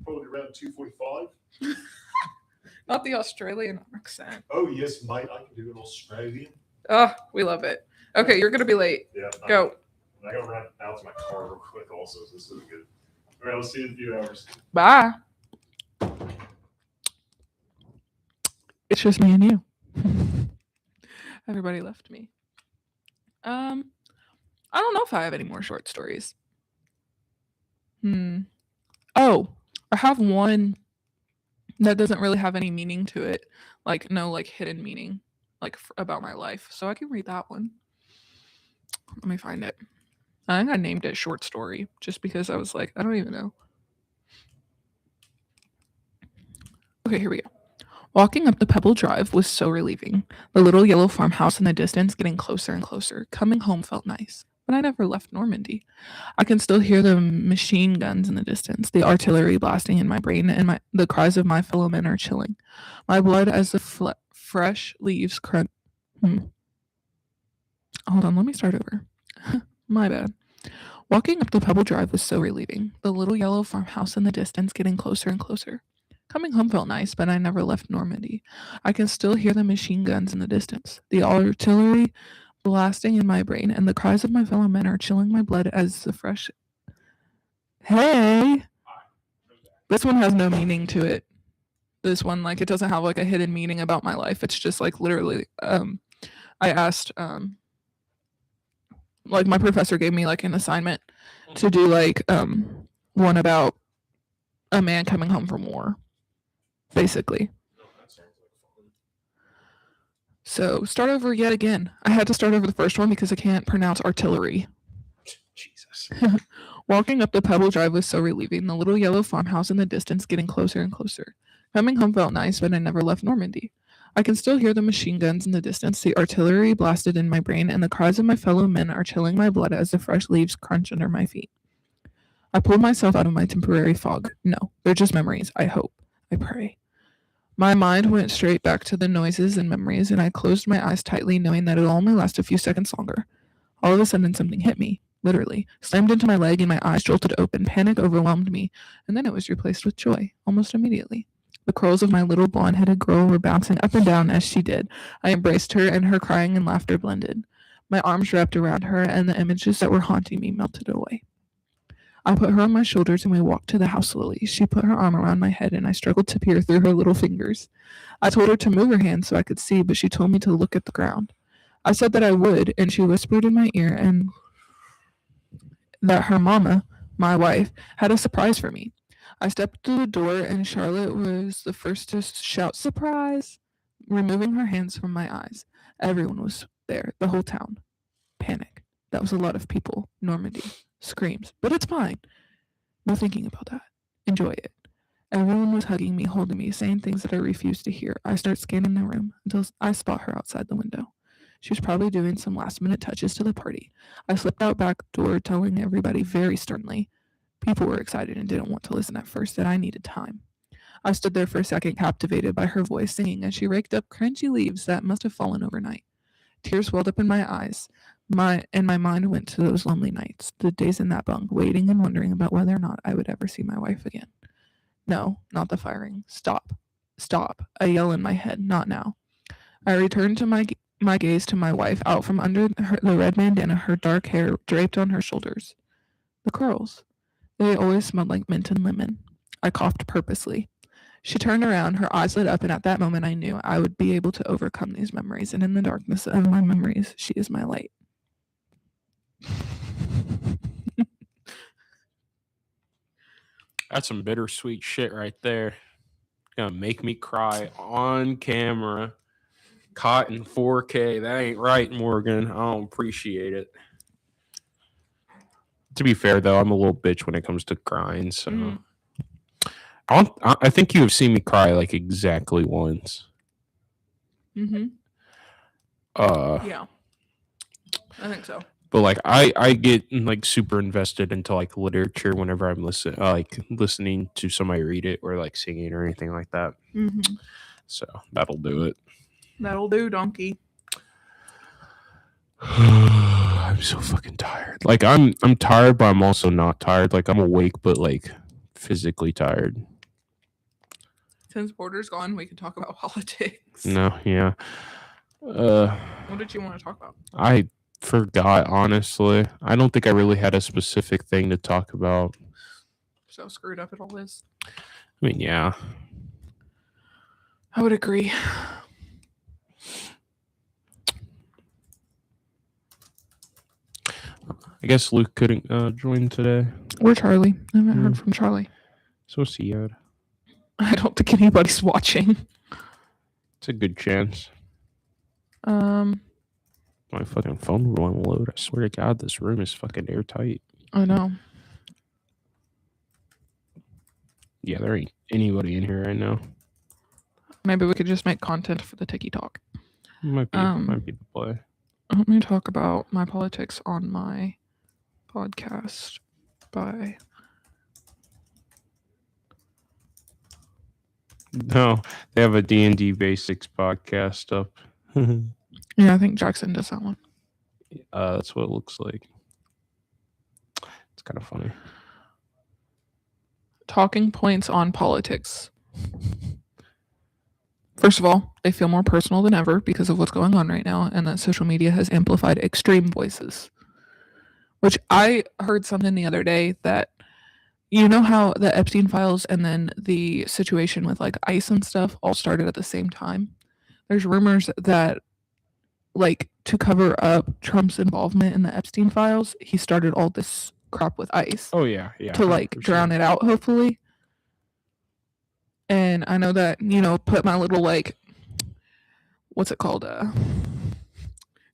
probably around 2:45. Not the Australian accent. Oh, yes, mate. I can do an Australian. Oh, we love it. Okay, you're going to be late. Yeah. Go. I got to run out to my car real quick also, so this is good. All right, I'll see you in a few hours. Bye. It's just me and you. Everybody left me. I don't know if I have any more short stories. Oh, I have one that doesn't really have any meaning to it. Like, no, like, hidden meaning, like, about my life. So I can read that one. Let me find it. I think I named it Short Story just because I was like, I don't even know. Okay, here we go. Walking up the Pebble Drive was so relieving. The little yellow farmhouse in the distance getting closer and closer. Coming home felt nice, but I never left Normandy. I can still hear the machine guns in the distance, the artillery blasting in my brain, and the cries of my fellow men are chilling. My blood as the fresh leaves crunch. Hold on, let me start over. My bad. Walking up the Pebble Drive was so relieving. The little yellow farmhouse in the distance getting closer and closer. Coming home felt nice, but I never left Normandy. I can still hear the machine guns in the distance, the artillery blasting in my brain, and the cries of my fellow men are chilling my blood as the fresh... Hey! This one has no meaning to it. This one, like, it doesn't have, like, a hidden meaning about my life. It's just, like, literally, I asked, like, my professor gave me, like, an assignment to do, like, one about a man coming home from war. Basically. So, start over yet again. I had to start over the first one because I can't pronounce artillery. Jesus. Walking up the Pebble Drive was so relieving. The little yellow farmhouse in the distance getting closer and closer. Coming home felt nice, but I never left Normandy. I can still hear the machine guns in the distance, the artillery blasted in my brain, and the cries of my fellow men are chilling my blood as the fresh leaves crunch under my feet. I pull myself out of my temporary fog. No, they're just memories, I hope. I pray. My mind went straight back to the noises and memories, and I closed my eyes tightly, knowing that it'll only last a few seconds longer. All of a sudden, something hit me, literally, slammed into my leg, and my eyes jolted open. Panic overwhelmed me, and then it was replaced with joy, almost immediately. The curls of my little blonde-headed girl were bouncing up and down as she did. I embraced her, and her crying and laughter blended. My arms wrapped around her, and the images that were haunting me melted away. I put her on my shoulders, and we walked to the house slowly. She put her arm around my head, and I struggled to peer through her little fingers. I told her to move her hands so I could see, but she told me to look at the ground. I said that I would, and she whispered in my ear and that her mama, my wife, had a surprise for me. I stepped to the door, and Charlotte was the first to shout, "Surprise!" removing her hands from my eyes. Everyone was there, the whole town. Panic. That was a lot of people. Normandy. Screams. But it's fine. No thinking about that. Enjoy it. Everyone was hugging me, holding me, saying things that I refused to hear. I start scanning the room until I spot her outside the window. She was probably doing some last-minute touches to the party. I slipped out back door, telling everybody very sternly. People were excited and didn't want to listen at first, that I needed time. I stood there for a second, captivated by her voice singing as she raked up crunchy leaves that must have fallen overnight. Tears welled up in my eyes, and my mind went to those lonely nights, the days in that bunk, waiting and wondering about whether or not I would ever see my wife again. No, not the firing. Stop. Stop. I yell in my head, not now. I returned to my gaze to my wife, out from under the red bandana, her dark hair draped on her shoulders. The curls. They always smelled like mint and lemon. I coughed purposely. She turned around, her eyes lit up, and at that moment I knew I would be able to overcome these memories, and in the darkness of my memories, she is my light. That's some bittersweet shit right there. Gonna make me cry on camera. Caught in 4K. That ain't right, Morgan. I don't appreciate it. To be fair, though, I'm a little bitch when it comes to crying, so I think you have seen me cry like exactly once. Yeah, I think so. But like I get like super invested into like literature whenever I'm listening to somebody read it or like singing or anything like that. So that'll do it. That'll do, donkey. I'm so fucking tired. Like I'm tired, but I'm also not tired. Like I'm awake, but like physically tired. Since Porter's gone, we can talk about politics. No, yeah. What did you want to talk about? I forgot, honestly. I don't think I really had a specific thing to talk about. So screwed up it all is. I mean, yeah. I would agree. I guess Luke couldn't join today. Or Charlie. I haven't heard from Charlie. So sad. I don't think anybody's watching. It's a good chance. My fucking phone won't load. I swear to God, this room is fucking airtight. I know. Yeah, there ain't anybody in here right now. Maybe we could just make content for the Tiki Talk. Might be the play. Let me talk about my politics on my podcast. Bye. No, they have a D&D Basics podcast up. Yeah, I think Jackson does that one. That's what it looks like. It's kind of funny. Talking points on politics. First of all, they feel more personal than ever because of what's going on right now, and that social media has amplified extreme voices. Which I heard something the other day that, you know how the Epstein files and then the situation with like ICE and stuff all started at the same time? There's rumors that, like, to cover up Trump's involvement in the Epstein files, he started all this crap with ICE. Oh, yeah. To, like, drown it out, hopefully. And I know that, you know, put my little, like, what's it called?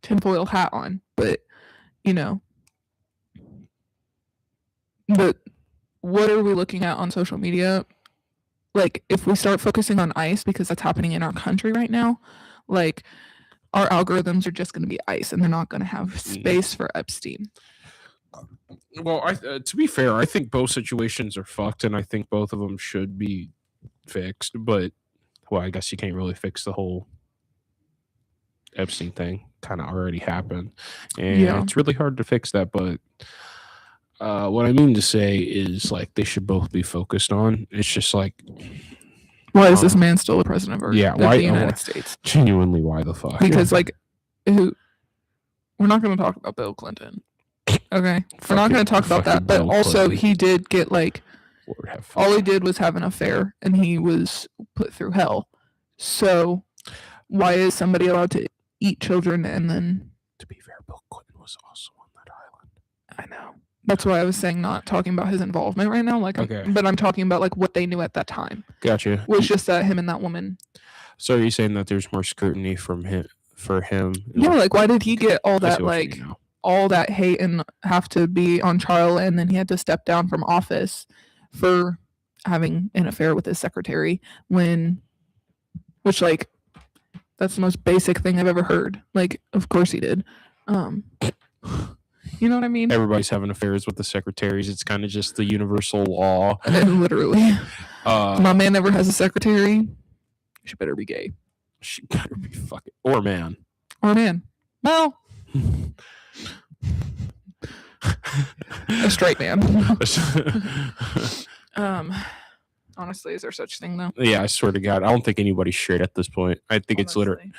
Tinfoil hat on. But, you know. But what are we looking at on social media? like if we start focusing on ICE because that's happening in our country right now, like our algorithms are just going to be ICE and they're not going to have space for Epstein. Well, to be fair, I think both situations are fucked, and I think both of them should be fixed. But, well, I guess you can't really fix the whole Epstein thing. Kind of already happened, and it's really hard to fix that. But what I mean to say is, like, they should both be focused on. It's just like, why is this man still the president of the United States? Genuinely, why the fuck? Because, like, we're not going to talk about Bill Clinton. Okay, we're not going to talk about that. But also, he did get, like, all he did was have an affair, and he was put through hell. So, why is somebody allowed to eat children and then? To be fair, Bill Clinton was also on that island. I know. That's why I was saying not talking about his involvement right now. Like, okay. But I'm talking about like what they knew at that time. Gotcha. Was just that him and that woman. So are you saying that there's more scrutiny from him for him? Yeah, like why did he get all that all that hate and have to be on trial, and then he had to step down from office for having an affair with his secretary which like that's the most basic thing I've ever heard. Like, of course he did. You know what I mean? Everybody's having affairs with the secretaries. It's kind of just the universal law. Literally. My man never has a secretary. She better be gay. She better be fucking... Or man. Or man. Well... a straight man. Honestly, is there such thing, though? Yeah, I swear to God. I don't think anybody's straight at this point. I think it's literally...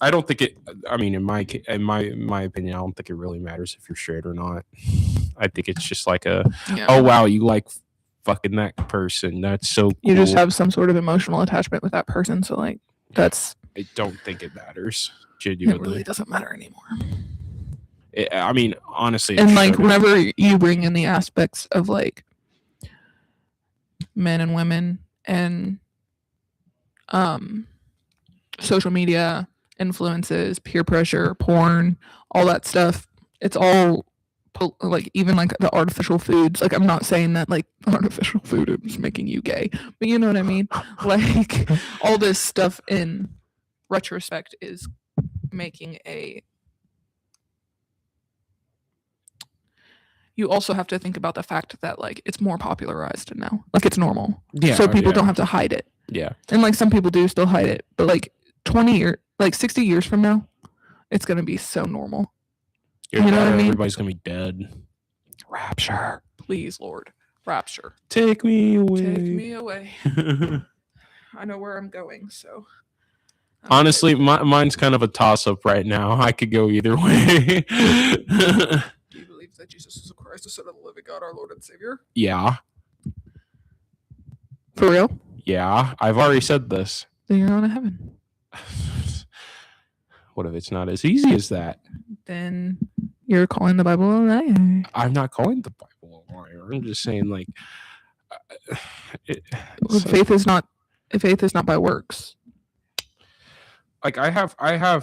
I don't think it. I mean, in my opinion, I don't think it really matters if you're straight or not. I think it's just like oh wow, you like fucking that person. That's so cool. You just have some sort of emotional attachment with that person, so like that's. I don't think it matters. Genuinely, it really doesn't matter anymore. I mean, honestly, and like whenever you bring in the aspects of like men and women and social media influences, peer pressure, porn, all that stuff, it's all like even like the artificial foods. Like I'm not saying that like artificial food is making you gay, but you know what I mean. Like all this stuff in retrospect is making you also have to think about the fact that like it's more popularized now, like it's normal, so people don't have to hide it. And like some people do still hide it, but like 20 years, like 60 years from now, it's going to be so normal. You know what I mean? Everybody's going to be dead. Rapture. Please, Lord. Rapture. Take me away. Take me away. I know where I'm going, so. Honestly, mine's kind of a toss-up right now. I could go either way. Do you believe that Jesus is Christ, the Son of the living God, our Lord and Savior? Yeah. For real? Yeah. I've already said this. Then you're going to heaven. What if it's not as easy as that? Then you're calling the Bible a liar. I'm not calling the Bible a liar. I'm just saying, like, faith is not by works. Like I have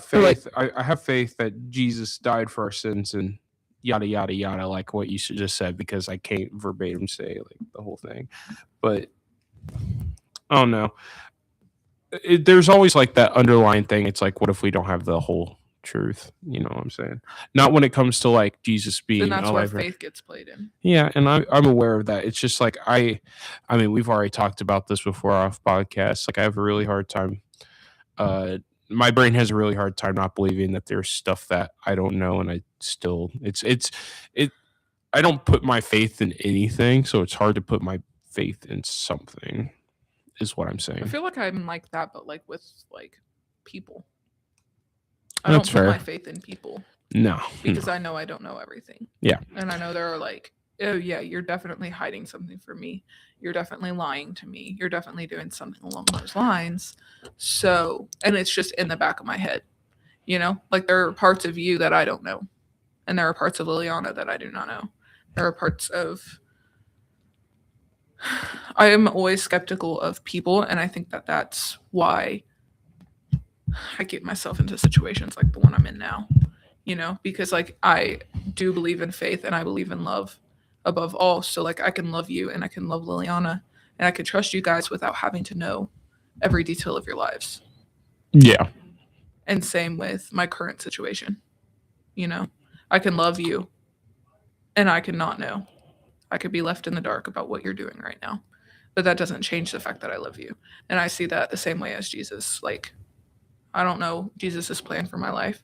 faith. Like, I have faith that Jesus died for our sins and yada yada yada, like what you just said, because I can't verbatim say like the whole thing, but I don't know. There's always like that underlying thing. It's like, what if we don't have the whole truth? You know what I'm saying? Not when it comes to like Jesus being. And that's where faith gets played in. Yeah, and I'm aware of that. It's just like I mean, we've already talked about this before off podcasts. Like I have a really hard time. My brain has a really hard time not believing that there's stuff that I don't know, and I still I don't put my faith in anything, so it's hard to put my faith in something. Is what I'm saying. I feel like I'm like that, but like with like people. I don't put my faith in people. No. Because I know I don't know everything. Yeah. And I know there are like, oh yeah, you're definitely hiding something from me. You're definitely lying to me. You're definitely doing something along those lines. So, and it's just in the back of my head. You know? Like there are parts of you that I don't know. And there are parts of Liliana that I do not know. There are parts of I am always skeptical of people, and I think that that's why I get myself into situations like the one I'm in now, you know, because like I do believe in faith and I believe in love above all. So like I can love you and I can love Liliana and I could trust you guys without having to know every detail of your lives. Yeah. And same with my current situation. You know, I can love you and I can not know. I could be left in the dark about what you're doing right now. But that doesn't change the fact that I love you. And I see that the same way as Jesus. Like, I don't know Jesus' plan for my life.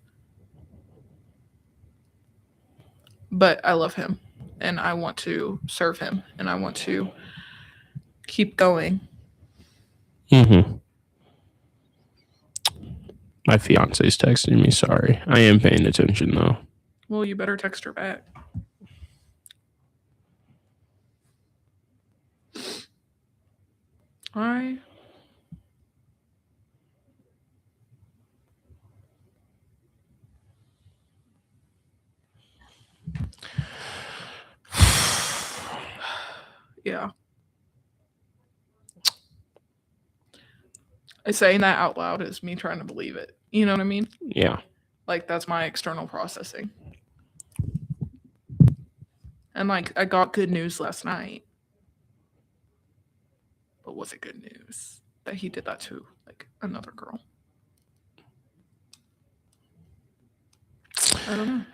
But I love him. And I want to serve him. And I want to keep going. Mm-hmm. My fiance's texting me. Sorry. I am paying attention, though. Well, you better text her back. Yeah. Saying that out loud is me trying to believe it. You know what I mean? Yeah. Like, that's my external processing. And, like, I got good news last night. But was it good news that he did that to, like, another girl? I don't know.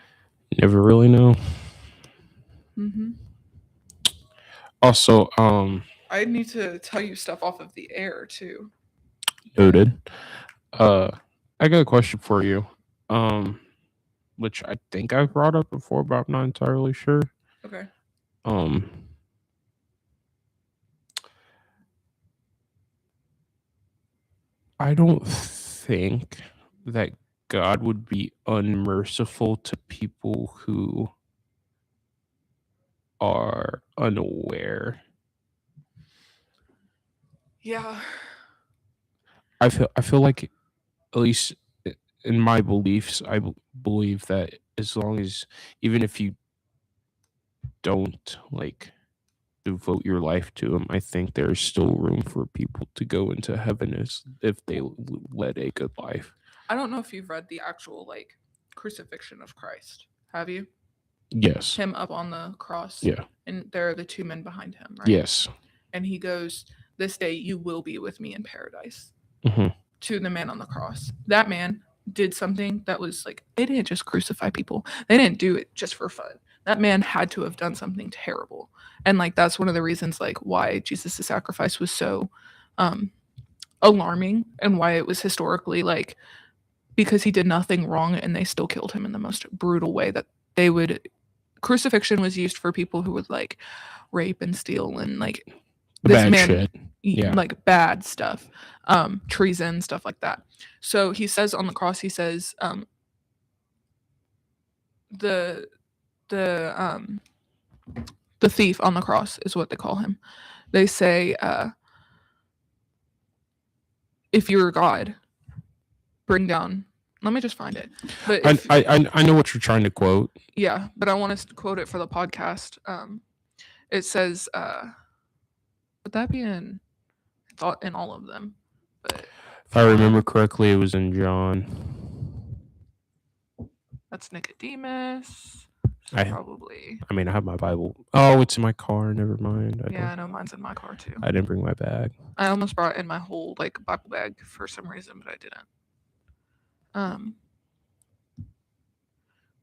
Never really know. Mm-hmm. Also, I need to tell you stuff off of the air, too. Noted. I got a question for you. Which I think I've brought up before, but I'm not entirely sure. Okay. I don't think that God would be unmerciful to people who are unaware. Yeah. I feel like, at least in my beliefs, I believe that as long as, even if you don't like devote your life to him, I think there's still room for people to go into heaven if they led a good life. I don't know if you've read the actual, like, crucifixion of Christ. Have you? Yes. Him up on the cross. Yeah. And there are the two men behind him, right? Yes. And he goes, "This day you will be with me in paradise." Mm-hmm. To the man on the cross. That man did something that was like, they didn't just crucify people. They didn't do it just for fun. That man had to have done something terrible. And, like, that's one of the reasons, like, why Jesus' sacrifice was so alarming, and why it was historically, like, because he did nothing wrong and they still killed him in the most brutal way that they would. Crucifixion was used for people who would, like, rape and steal and, like, this bad man, shit. Yeah. Like, bad stuff, treason, stuff like that. So he says on the cross, he says, the thief on the cross is what they call him. They say, if you're God, bring down. Let me just find it. But I know what you're trying to quote. Yeah, but I want to quote it for the podcast. It says, would that be in all of them? But if I remember correctly, it was in John. That's Nicodemus. Probably. I mean, I have my Bible. Oh, it's in my car. Never mind. I know mine's in my car too. I didn't bring my bag. I almost brought in my whole, like, Bible bag for some reason, but I didn't.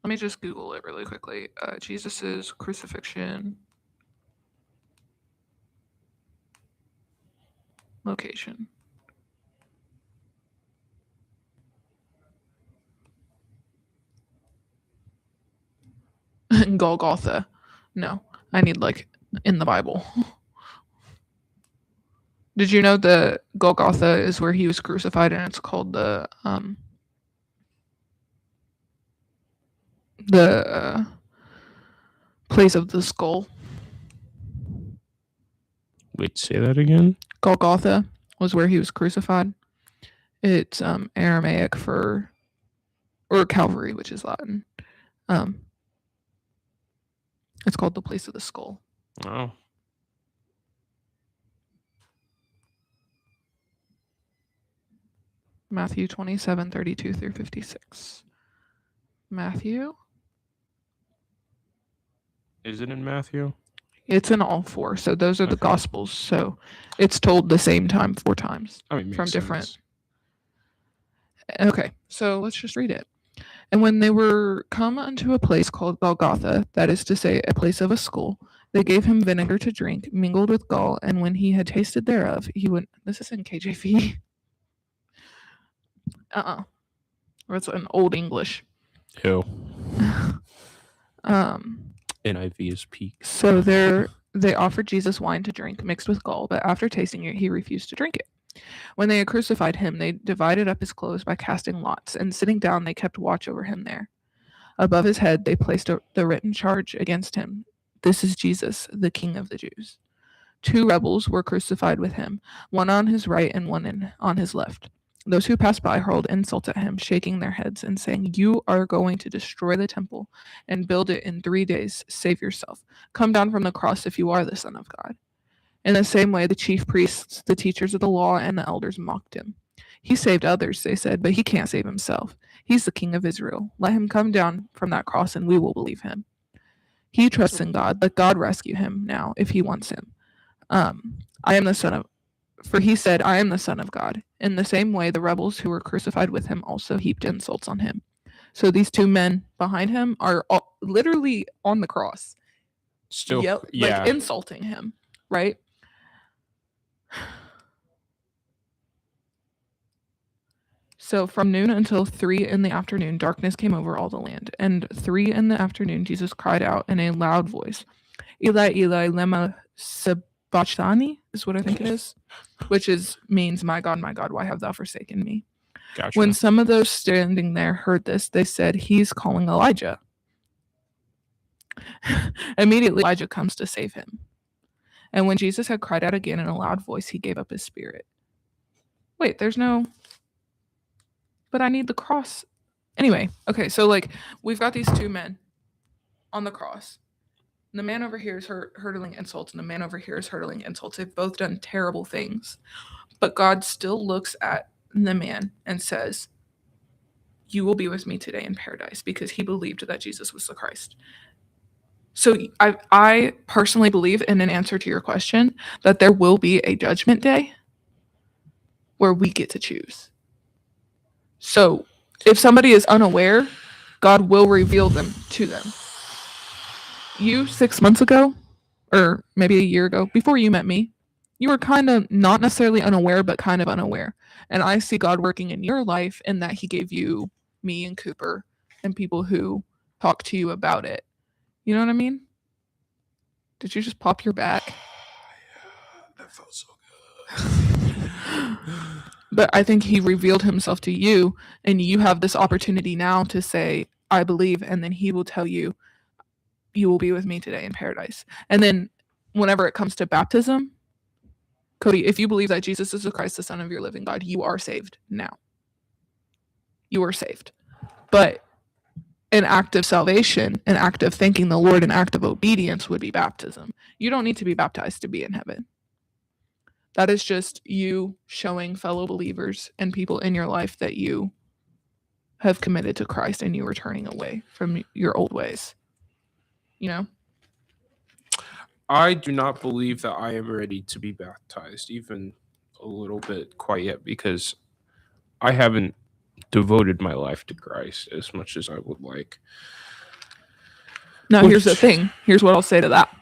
Let me just Google it really quickly. Jesus's crucifixion location. Golgotha. No, I need, like, in the Bible. Did you know the Golgotha is where he was crucified, and it's called the place of the skull? Wait, say that again? Golgotha was where he was crucified. It's Aramaic for, or Calvary, which is Latin. It's called the place of the skull. Oh. Matthew 27:32 through 56. Matthew? Is it in Matthew? It's in all 4. So those are the Gospels. So it's told the same time 4 times from different. Okay, so let's just read it. And when they were come unto a place called Golgotha, that is to say, a place of a skull, they gave him vinegar to drink, mingled with gall, and when he had tasted thereof, he went. This is in KJV. That's an old English. Ew. NIV is peak. So they offered Jesus wine to drink mixed with gall, but after tasting it, he refused to drink it. When they had crucified him, they divided up his clothes by casting lots, and sitting down, they kept watch over him there. Above his head, they placed the written charge against him. This is Jesus, the King of the Jews. 2 rebels were crucified with him, one on his right and one on his left. Those who passed by hurled insults at him, shaking their heads and saying, "You are going to destroy the temple and build it in 3 days. Save yourself. Come down from the cross if you are the Son of God." In the same way, the chief priests, the teachers of the law, and the elders mocked him. He saved others, they said, but he can't save himself. He's the King of Israel. Let him come down from that cross and we will believe him. He trusts in God. Let God rescue him now if he wants him. For he said, I am the Son of God. In the same way, the rebels who were crucified with him also heaped insults on him. So these 2 men behind him are literally on the cross. Still, like insulting him, right? So from noon until 3 in the afternoon, darkness came over all the land. And 3 in the afternoon, Jesus cried out in a loud voice, Eli, Eli, lema sabachthani, is what I think it is, which means, my God, why have thou forsaken me? Gotcha. When some of those standing there heard this, they said, he's calling Elijah. Immediately, Elijah comes to save him. And when Jesus had cried out again in a loud voice, he gave up his spirit. Wait, but I need the cross. Anyway, okay, so we've got these 2 men on the cross. And the man over here is hurling insults, and the man over here is hurling insults. They've both done terrible things. But God still looks at the man and says, you will be with me today in paradise, because he believed that Jesus was the Christ. So I personally believe, in an answer to your question, that there will be a judgment day where we get to choose. So if somebody is unaware, God will reveal them to them. You 6 months ago, or maybe a year ago, before you met me, you were kind of not necessarily unaware, but kind of unaware. And I see God working in your life in that he gave you me and Cooper and people who talk to you about it. You know what I mean? Did you just pop your back? Yeah, that felt so good. But I think he revealed himself to you, and you have this opportunity now to say, I believe, and then he will tell you, you will be with me today in paradise. And then whenever it comes to baptism, Cody, if you believe that Jesus is the Christ, the Son of your living God, you are saved now. You are saved. But an act of salvation, an act of thanking the Lord, an act of obedience would be baptism. You don't need to be baptized to be in heaven. That is just you showing fellow believers and people in your life that you have committed to Christ and you are turning away from your old ways. You know? I do not believe that I am ready to be baptized, even a little bit quite yet, because I haven't devoted my life to Christ as much as I would like. Now, here's the thing. Here's what I'll say to that.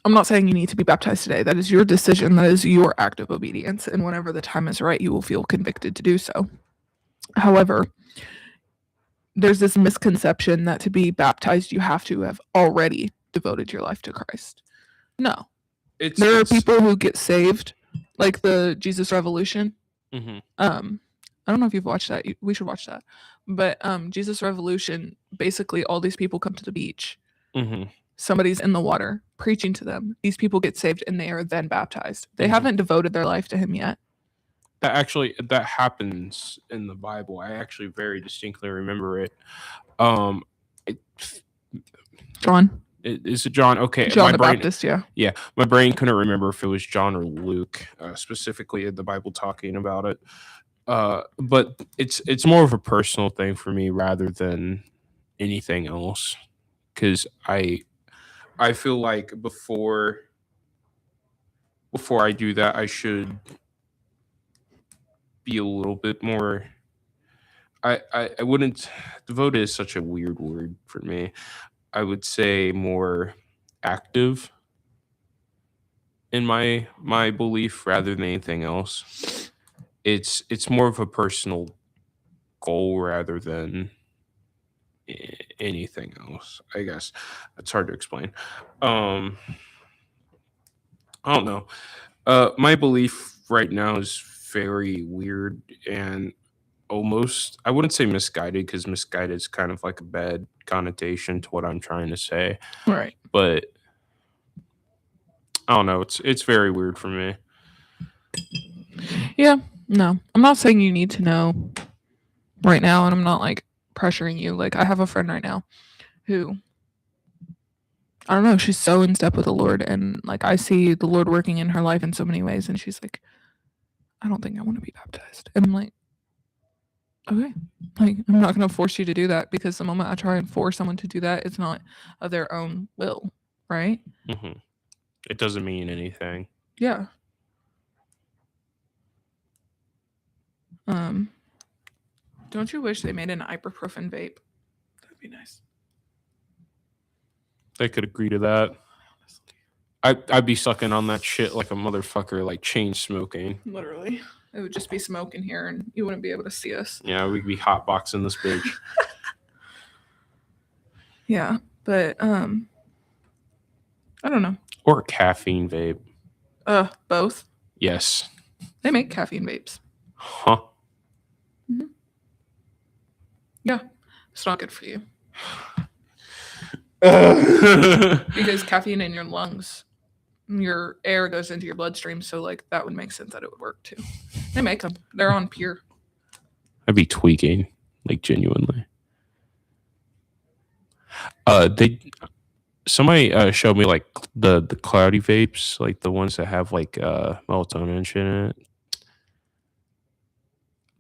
I'm not saying you need to be baptized today. That is your decision. That is your act of obedience. And whenever the time is right, you will feel convicted to do so. However, there's this misconception that to be baptized, you have to have already devoted your life to Christ. No. There are people who get saved, like the Jesus Revolution. Mm-hmm. I don't know if you've watched that. We should watch that. But Jesus Revolution, basically all these people come to the beach. Mm-hmm. Somebody's in the water preaching to them. These people get saved and they are then baptized. They haven't devoted their life to him yet. That happens in the Bible. I actually very distinctly remember it. John. Is it John? Okay. John the Baptist, yeah. Yeah. My brain couldn't remember if it was John or Luke, specifically in the Bible talking about it. But it's more of a personal thing for me rather than anything else. Because I feel like before I do that, I should be a little bit more. I wouldn't. Devoted is such a weird word for me. I would say more active in my belief rather than anything else. It's more of a personal goal rather than anything else. I guess it's hard to explain. I don't know. My belief right now is very weird and almost, I wouldn't say misguided, because misguided is kind of like a bad connotation to what I'm trying to say. Right. But I don't know. It's very weird for me. Yeah. No, I'm not saying you need to know right now, and I'm not like pressuring you. Like, I have a friend right now who, I don't know, she's so in step with the Lord, and like I see the Lord working in her life in so many ways, and she's like, I don't think I want to be baptized. And I'm like, okay, like I'm not going to force you to do that, because the moment I try and force someone to do that, it's not of their own will, right? Mm-hmm. It doesn't mean anything. Yeah. Don't you wish they made an ibuprofen vape? That'd be nice. They could agree to that. I'd be sucking on that shit like a motherfucker, like chain smoking. Literally. It would just be smoke in here and you wouldn't be able to see us. Yeah, we'd be hotboxing this bitch. Yeah, but I don't know. Or a caffeine vape. Both. Yes. They make caffeine vapes. Huh. Mm-hmm. Yeah, it's not good for you. Because caffeine in your lungs, your air goes into your bloodstream, so like that would make sense that it would work too. They make them. They're on Pure. I'd be tweaking, like genuinely. Somebody showed me like the cloudy vapes, like the ones that have like melatonin shit in it.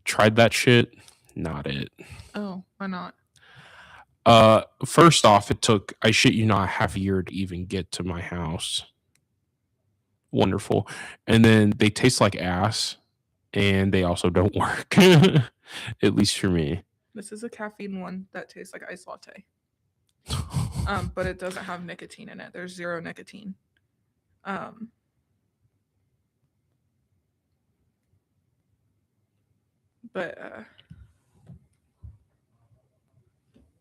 Tried that shit, not it. Oh, why not? First off, it took, I shit you not, half a year to even get to my house. Wonderful. And then they taste like ass, and they also don't work. At least for me. This is a caffeine one that tastes like iced latte. But it doesn't have nicotine in it. There's 0 nicotine. But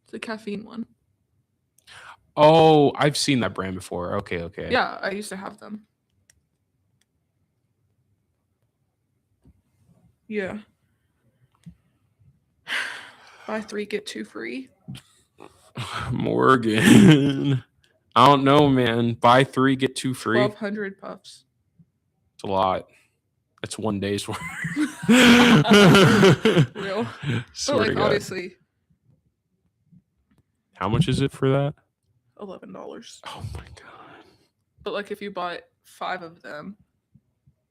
it's a caffeine one. Oh, I've seen that brand before. Okay. Yeah, I used to have them. Yeah. Buy 3, get 2 free. Morgan. I don't know, man. Buy 3, get 2 free. 1,200 puffs. It's a lot. That's one day's worth. Real. Swear But like, to God. obviously. How much is it for that? $11. Oh my God. But like, if you bought 5 of them,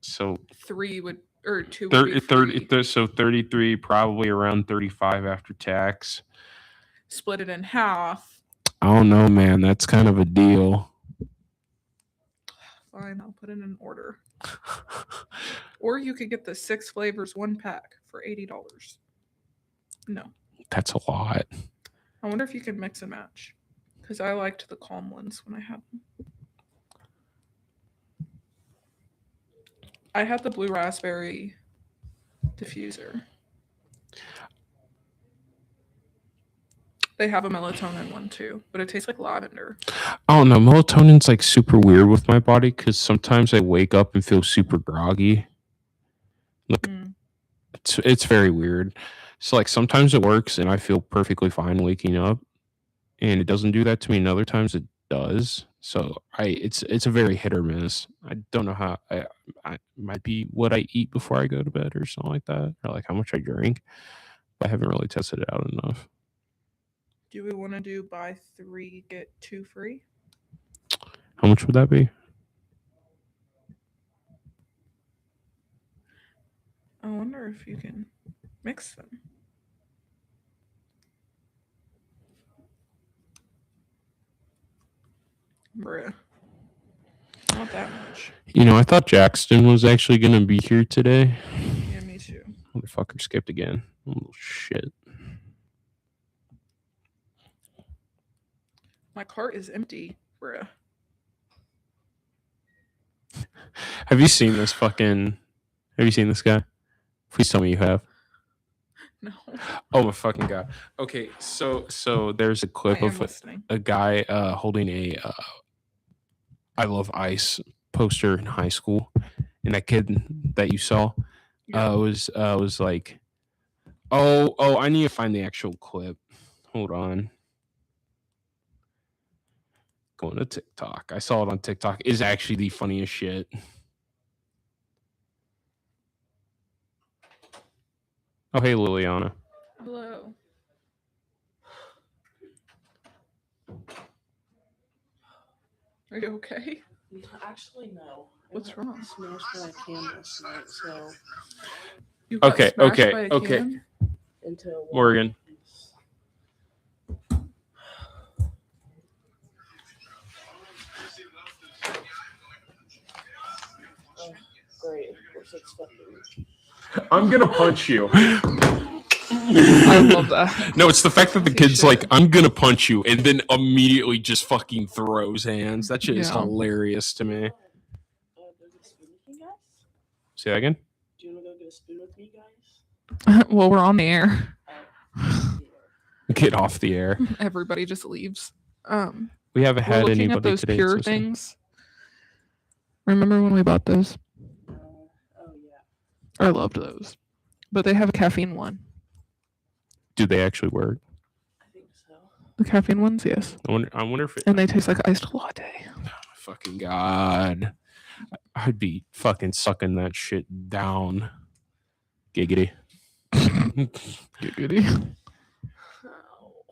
so 3 would, or 2 would be free. So 33, probably around 35 after tax. Split it in half. I don't know, man. That's kind of a deal. Fine, I'll put in an order. Or you could get the 6 flavors 1 pack for $80. No. That's a lot. I wonder if you can mix and match. Because I liked the calm ones when I had them. I had the blue raspberry diffuser. They have a melatonin one too, but it tastes like lavender. I don't know. Melatonin's like super weird with my body, because sometimes I wake up and feel super groggy. Look, it's very weird. So like sometimes it works and I feel perfectly fine waking up, and it doesn't do that to me. And other times it does. So it's a very hit or miss. I don't know how. I might be what I eat before I go to bed or something like that, or like how much I drink. But I haven't really tested it out enough. Do we want to do buy 3 get 2 free? How much would that be? I wonder if you can mix them. Bruh. Not that much. I thought Jackson was actually going to be here today. Yeah, me too. Motherfucker skipped again. Oh, shit. My cart is empty, bruh. Have you seen this guy? Please tell me you have. No. Oh my fucking god. Okay, so there's a clip of a guy holding a I Love Ice poster in high school, and that kid that you saw was like, oh, I need to find the actual clip. Hold on. Going to TikTok. I saw it on TikTok. It's actually the funniest shit. Oh, hey, Liliana. Hello. Are you okay? Actually, no. What's wrong? Smashed by a can last night, so. You got Okay. Into Morgan. Great. Of course, it's fucking. I'm gonna punch you. I love that. No, it's the fact that the kid's like, I'm gonna punch you, and then immediately just fucking throws hands. That shit is hilarious to me. Go get a spoon with me, guys? Say that again? Do you want to go get a spoon with me, guys? Well, we're on the air. Get off the air. Everybody just leaves. We haven't had looking anybody at those today. pure things. Remember when we bought those? Oh yeah. I loved those, but they have a caffeine one. Do they actually work? I think so. The caffeine ones, yes. I wonder if it. And they taste like iced latte. Oh, fucking god! I'd be fucking sucking that shit down. Giggity. Giggity. Oh,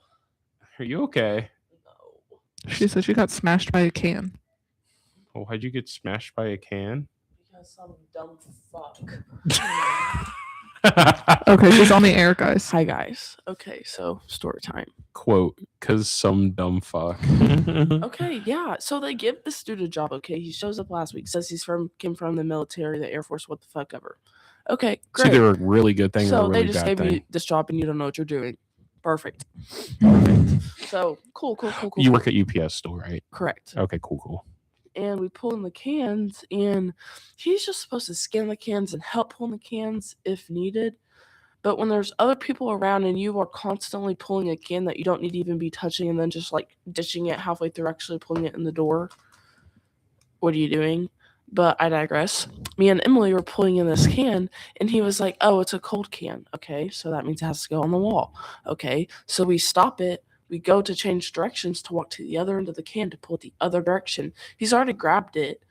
Are you okay? no. She said she got smashed by a can. Oh, how'd you get smashed by a can? Because some dumb fuck. Okay, she's on the air, guys. Hi, guys. Okay, so story time. Quote, cause some dumb fuck. Okay, yeah. So they give this dude a job, okay? He shows up last week, says came from the military, the Air Force, what the fuck ever. Okay, great. It's either a really good thing or So a really they just bad gave thing. you this job and you don't know what you're doing. Perfect. So cool. You work at UPS still, right? Correct. Okay, cool. And we pull in the cans, and he's just supposed to scan the cans and help pull in the cans if needed. But when there's other people around and you are constantly pulling a can that you don't need to even be touching and then just like ditching it halfway through actually pulling it in the door, what are you doing? But I digress. Me and Emily were pulling in this can, and he was like, oh, it's a cold can. Okay, so that means it has to go on the wall. Okay, so we stop it. We go to change directions to walk to the other end of the can to pull it the other direction. He's already grabbed it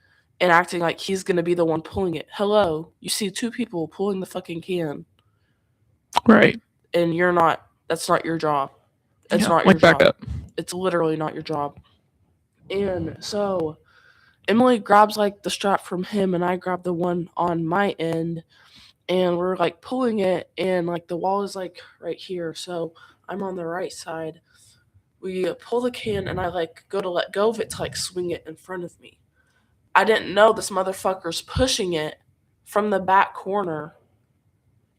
and acting like he's going to be the one pulling it. Hello, you see two people pulling the fucking can. Right. And you're not, that's not your job. It's not like your job. Back up. It's literally not your job. And so Emily grabs like the strap from him and I grab the one on my end and we're like pulling it and like the wall is like right here. So I'm on the right side. We pull the can and I like go to let go of it to like swing it in front of me. I didn't know this motherfucker's pushing it from the back corner.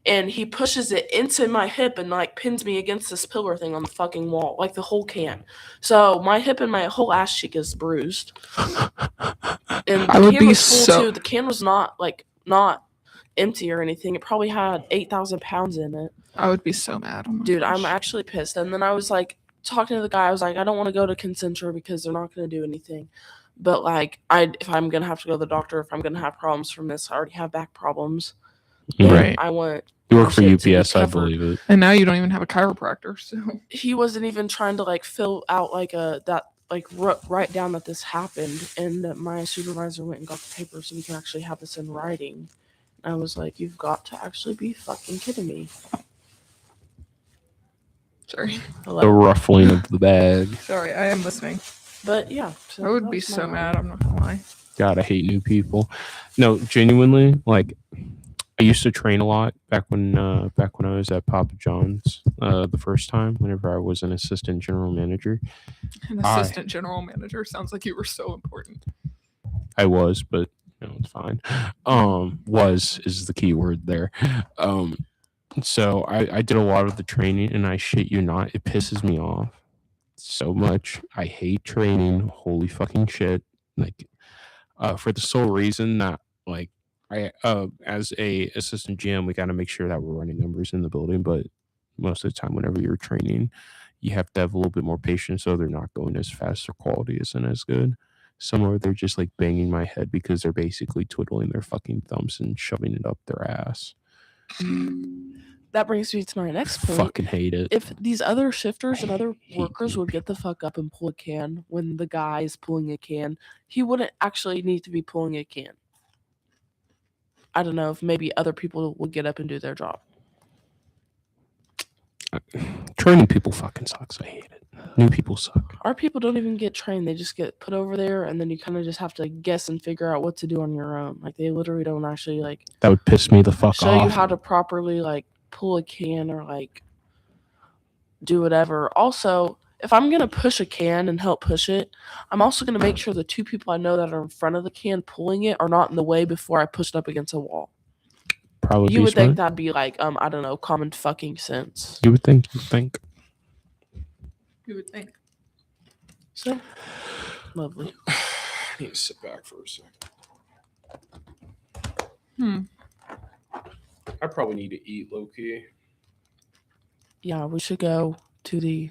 And he pushes it into my hip and like pins me against this pillar thing on the fucking wall, like the whole can. So my hip and my whole ass cheek is bruised. And the can was full too. The can was not empty or anything. It probably had 8,000 pounds in it. I would be so mad. Oh dude, gosh. I'm actually pissed. And then I was like talking to the guy. I was like, I don't want to go to Concentra because they're not going to do anything. But like, if I'm going to have to go to the doctor, if I'm going to have problems from this, I already have back problems. Right. I want. You work for UPS, I believe it. And now you don't even have a chiropractor, so he wasn't even trying to like fill out like write down that this happened, and that my supervisor went and got the paper so we can actually have this in writing. And I was like, you've got to actually be fucking kidding me. Sorry. The ruffling of the bag. Sorry, I am listening. But yeah, so I would be so mad. I'm not gonna lie. God, I hate new people. No, genuinely, like. I used to train a lot back when I was at Papa John's the first time. Whenever I was an assistant general manager. An assistant general manager sounds like you were so important. I was, but it's fine. Was is the key word there. So I did a lot of the training, and I shit you not, it pisses me off so much. I hate training. Holy fucking shit! Like, for the sole reason that like I as a assistant GM, we got to make sure that we're running numbers in the building, but most of the time, whenever you're training, you have to have a little bit more patience, so they're not going as fast. Their quality isn't as good. Somewhere they're just like banging my head because they're basically twiddling their fucking thumbs and shoving it up their ass. That brings me to my next point. Fucking hate it. If these other shifters and other workers would get the fuck up and pull a can when the guy is pulling a can, he wouldn't actually need to be pulling a can. I don't know if maybe other people would get up and do their job. Training people fucking sucks. I hate it. New people suck. Our people don't even get trained. They just get put over there, and then you kind of just have to guess and figure out what to do on your own. Like, they literally don't actually, like... That would piss me the fuck off. Show you how to properly, like, pull a can or, like, do whatever. Also, if I'm going to push a can and help push it, I'm also going to make sure the two people I know that are in front of the can pulling it are not in the way before I push it up against a wall. Probably you would smart. think that'd be like, I don't know, common fucking sense. You would think. You would think. So, lovely. I need to sit back for a second. I probably need to eat, low-key. Yeah, we should go to the,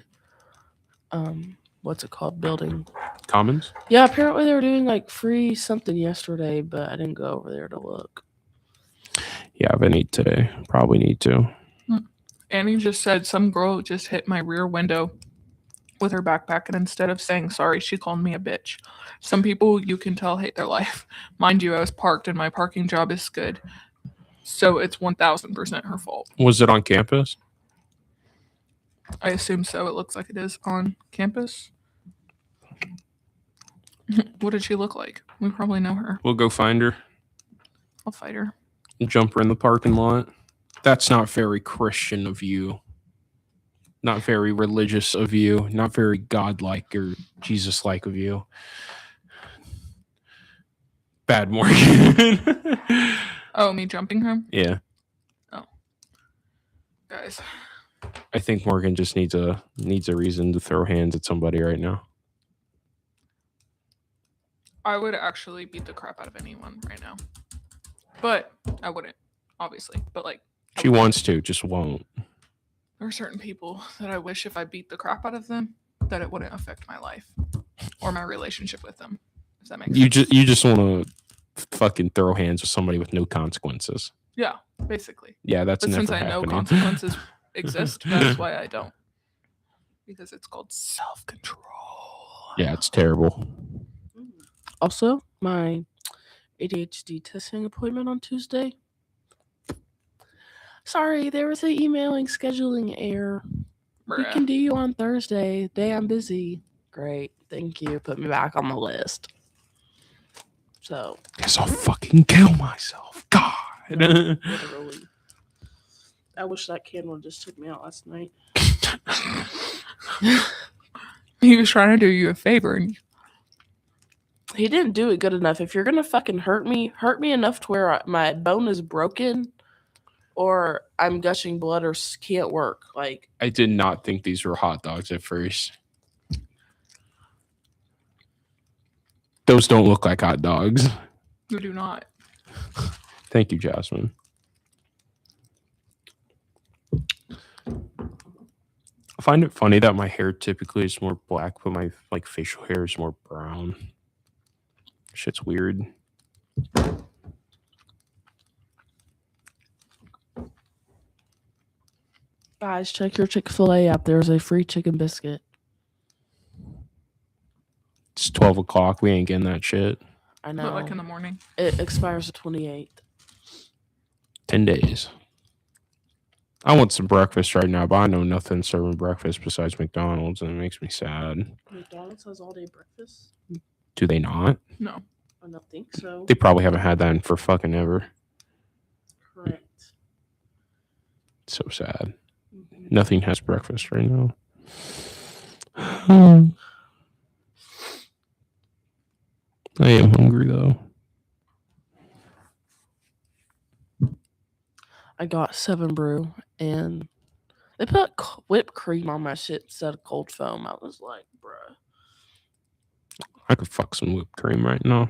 what's it called, building. Commons? Yeah, apparently they were doing, like, free something yesterday, but I didn't go over there to look. Yeah, I need today. Probably need to. Annie just said some girl just hit my rear window with her backpack, and instead of saying sorry, she called me a bitch. Some people, you can tell, hate their life. Mind you, I was parked, and my parking job is good. So it's 1,000% her fault. Was it on campus? I assume so. It looks like it is on campus. What did she look like? We probably know her. We'll go find her. I'll fight her. Jump her in the parking lot. That's not very Christian of you. Not very religious of you. Not very godlike or Jesus-like of you. Bad Morgan. Oh, me jumping her? Yeah. Oh. Guys. I think Morgan just needs a reason to throw hands at somebody right now. I would actually beat the crap out of anyone right now. But I wouldn't, obviously. But like, she wants to, just won't. There are certain people that I wish if I beat the crap out of them, that it wouldn't affect my life or my relationship with them. If that makes sense. You just want to fucking throw hands with somebody with no consequences. Yeah, basically. Yeah, that's never since I know happening. consequences exist, that's why I don't. Because it's called self-control. Yeah, it's terrible. Also, my ADHD testing appointment on Tuesday. Sorry, there was an emailing scheduling error. Bruh. We can do you on Thursday. Day I'm busy. Great. Thank you. Put me back on the list. So. Guess I'll fucking kill myself. God. Literally. I wish that can one just took me out last night. He was trying to do you a favor. And he didn't do it good enough. If you're going to fucking hurt me enough to where my bone is broken or I'm gushing blood or can't work. Like, I did not think these were hot dogs at first. Those don't look like hot dogs. you do not. Thank you, Jasmine. I find it funny that my hair typically is more black, but my like facial hair is more brown. Shit's weird. Guys, check your Chick-fil-A app. There's a free chicken biscuit. It's 12 o'clock. We ain't getting that shit. I know. But like in the morning. It expires the 28th. 10 days. I want some breakfast right now, but I know nothing serving breakfast besides McDonald's, and it makes me sad. McDonald's has all-day breakfast? Do they not? No. I don't think so. They probably haven't had that in for fucking ever. Correct. So sad. Mm-hmm. Nothing has breakfast right now. I am hungry though. I got 7 Brew, and they put whipped cream on my shit instead of cold foam. I was like, bruh. I could fuck some whipped cream right now.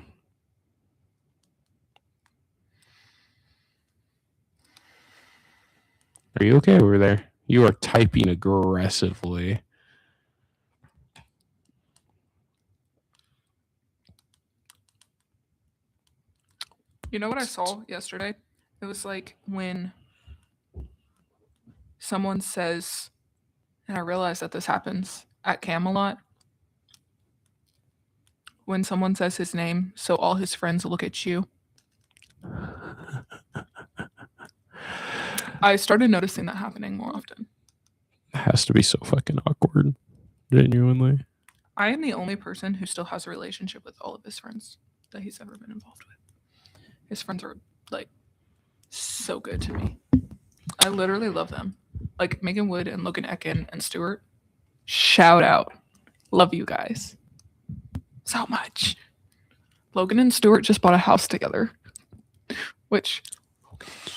Are you okay over there? You are typing aggressively. You know what I saw yesterday? It was like when someone says, and I realize that this happens at Camelot, when someone says his name, so all his friends look at you. I started noticing that happening more often. It has to be so fucking awkward. Genuinely. I am the only person who still has a relationship with all of his friends that he's ever been involved with. His friends are like so good to me. I literally love them. Like Megan Wood and Logan Ekin and Stuart. Shout out. Love you guys so much. Logan and Stuart just bought a house together. Which,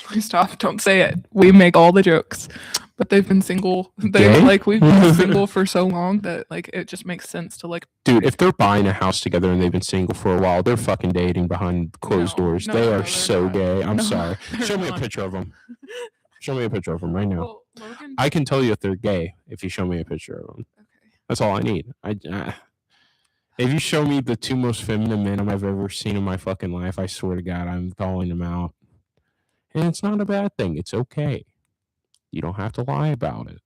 please stop, don't say it. We make all the jokes. But they've been single. We've been single for so long that like it just makes sense to like. Dude, if they're buying a house together and they've been single for a while, they're fucking dating behind closed doors. They are so not. Gay. I'm sorry. Show me a picture of them. Show me a picture of them right now. Well, Logan, I can tell you if they're gay if you show me a picture of them. Okay. That's all I need. If you show me the 2 most feminine men I've ever seen in my fucking life, I swear to God, I'm calling them out. And it's not a bad thing. It's okay. You don't have to lie about it.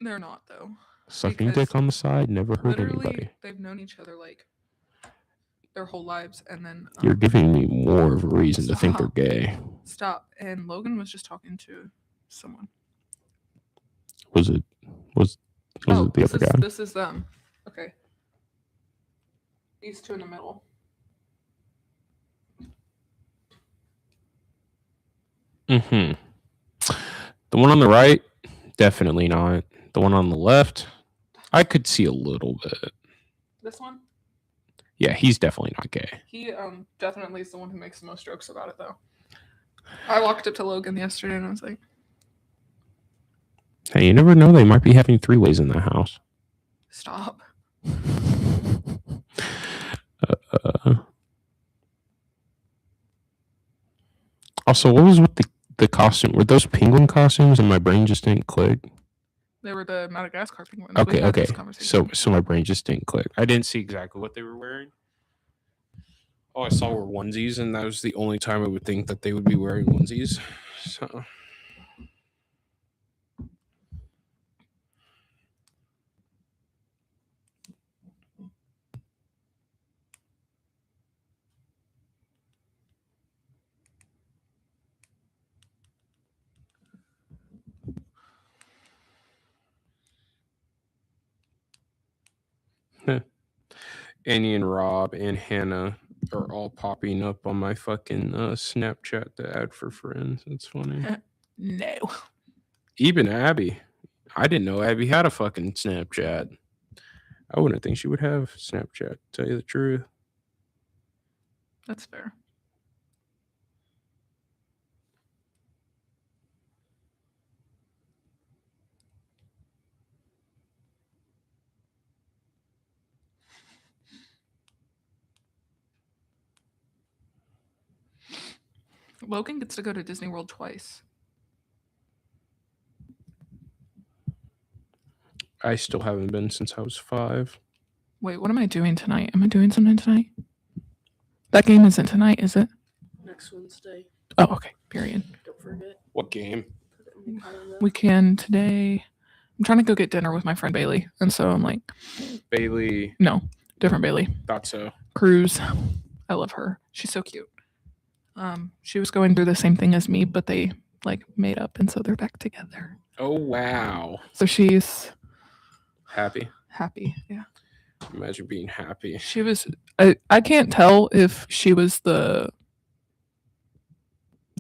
They're not, though. Sucking dick on the side never hurt anybody. They've known each other like their whole lives, and then you're giving me more of a reason to think they're gay. Stop. And Logan was just talking to someone. Was it the other guy? This is them. Okay. These 2 in the middle. The one on the right, definitely not. The one on the left, I could see a little bit. This one? Yeah, he's definitely not gay. He definitely is the one who makes the most jokes about it, though. I walked up to Logan yesterday and I was like, hey, you never know, they might be having 3-ways in the house. Stop. Also, what was with the costume? Were those penguin costumes and my brain just didn't click? They were the Madagascar penguins. Okay. So my brain just didn't click. I didn't see exactly what they were wearing. All I saw were onesies, and that was the only time I would think that they would be wearing onesies. So. Annie and Rob and Hannah are all popping up on my fucking Snapchat to add for friends. It's funny. No. Even Abby. I didn't know Abby had a fucking Snapchat. I wouldn't think she would have Snapchat, to tell you the truth. That's fair. Logan gets to go to Disney World twice. I still haven't been since I was 5. Wait, what am I doing tonight? Am I doing something tonight? That game isn't tonight, is it? Next Wednesday. Oh, okay. Period. Don't forget. What game? We can today. I'm trying to go get dinner with my friend Bailey. And so I'm like... Bailey. No, different Bailey. Thought so. Cruz. I love her. She's so cute. She was going through the same thing as me, but they like made up, and so they're back together. Oh, wow. So she's... Happy? Happy, yeah. Imagine being happy. She was... I can't tell if she was the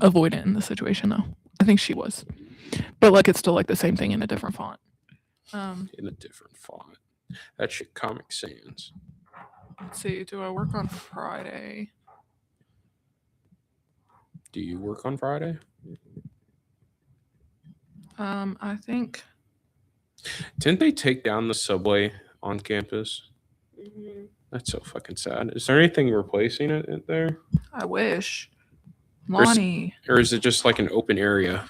avoidant in this situation, though. I think she was. But, like, it's still, like, the same thing in a different font. In a different font. That shit Comic Sans. Let's see. Do I work on Friday? Do you work on Friday? I think. Didn't they take down the subway on campus? Mm-hmm. That's so fucking sad. Is there anything replacing it there? I wish. Lonnie. Or is it just like an open area?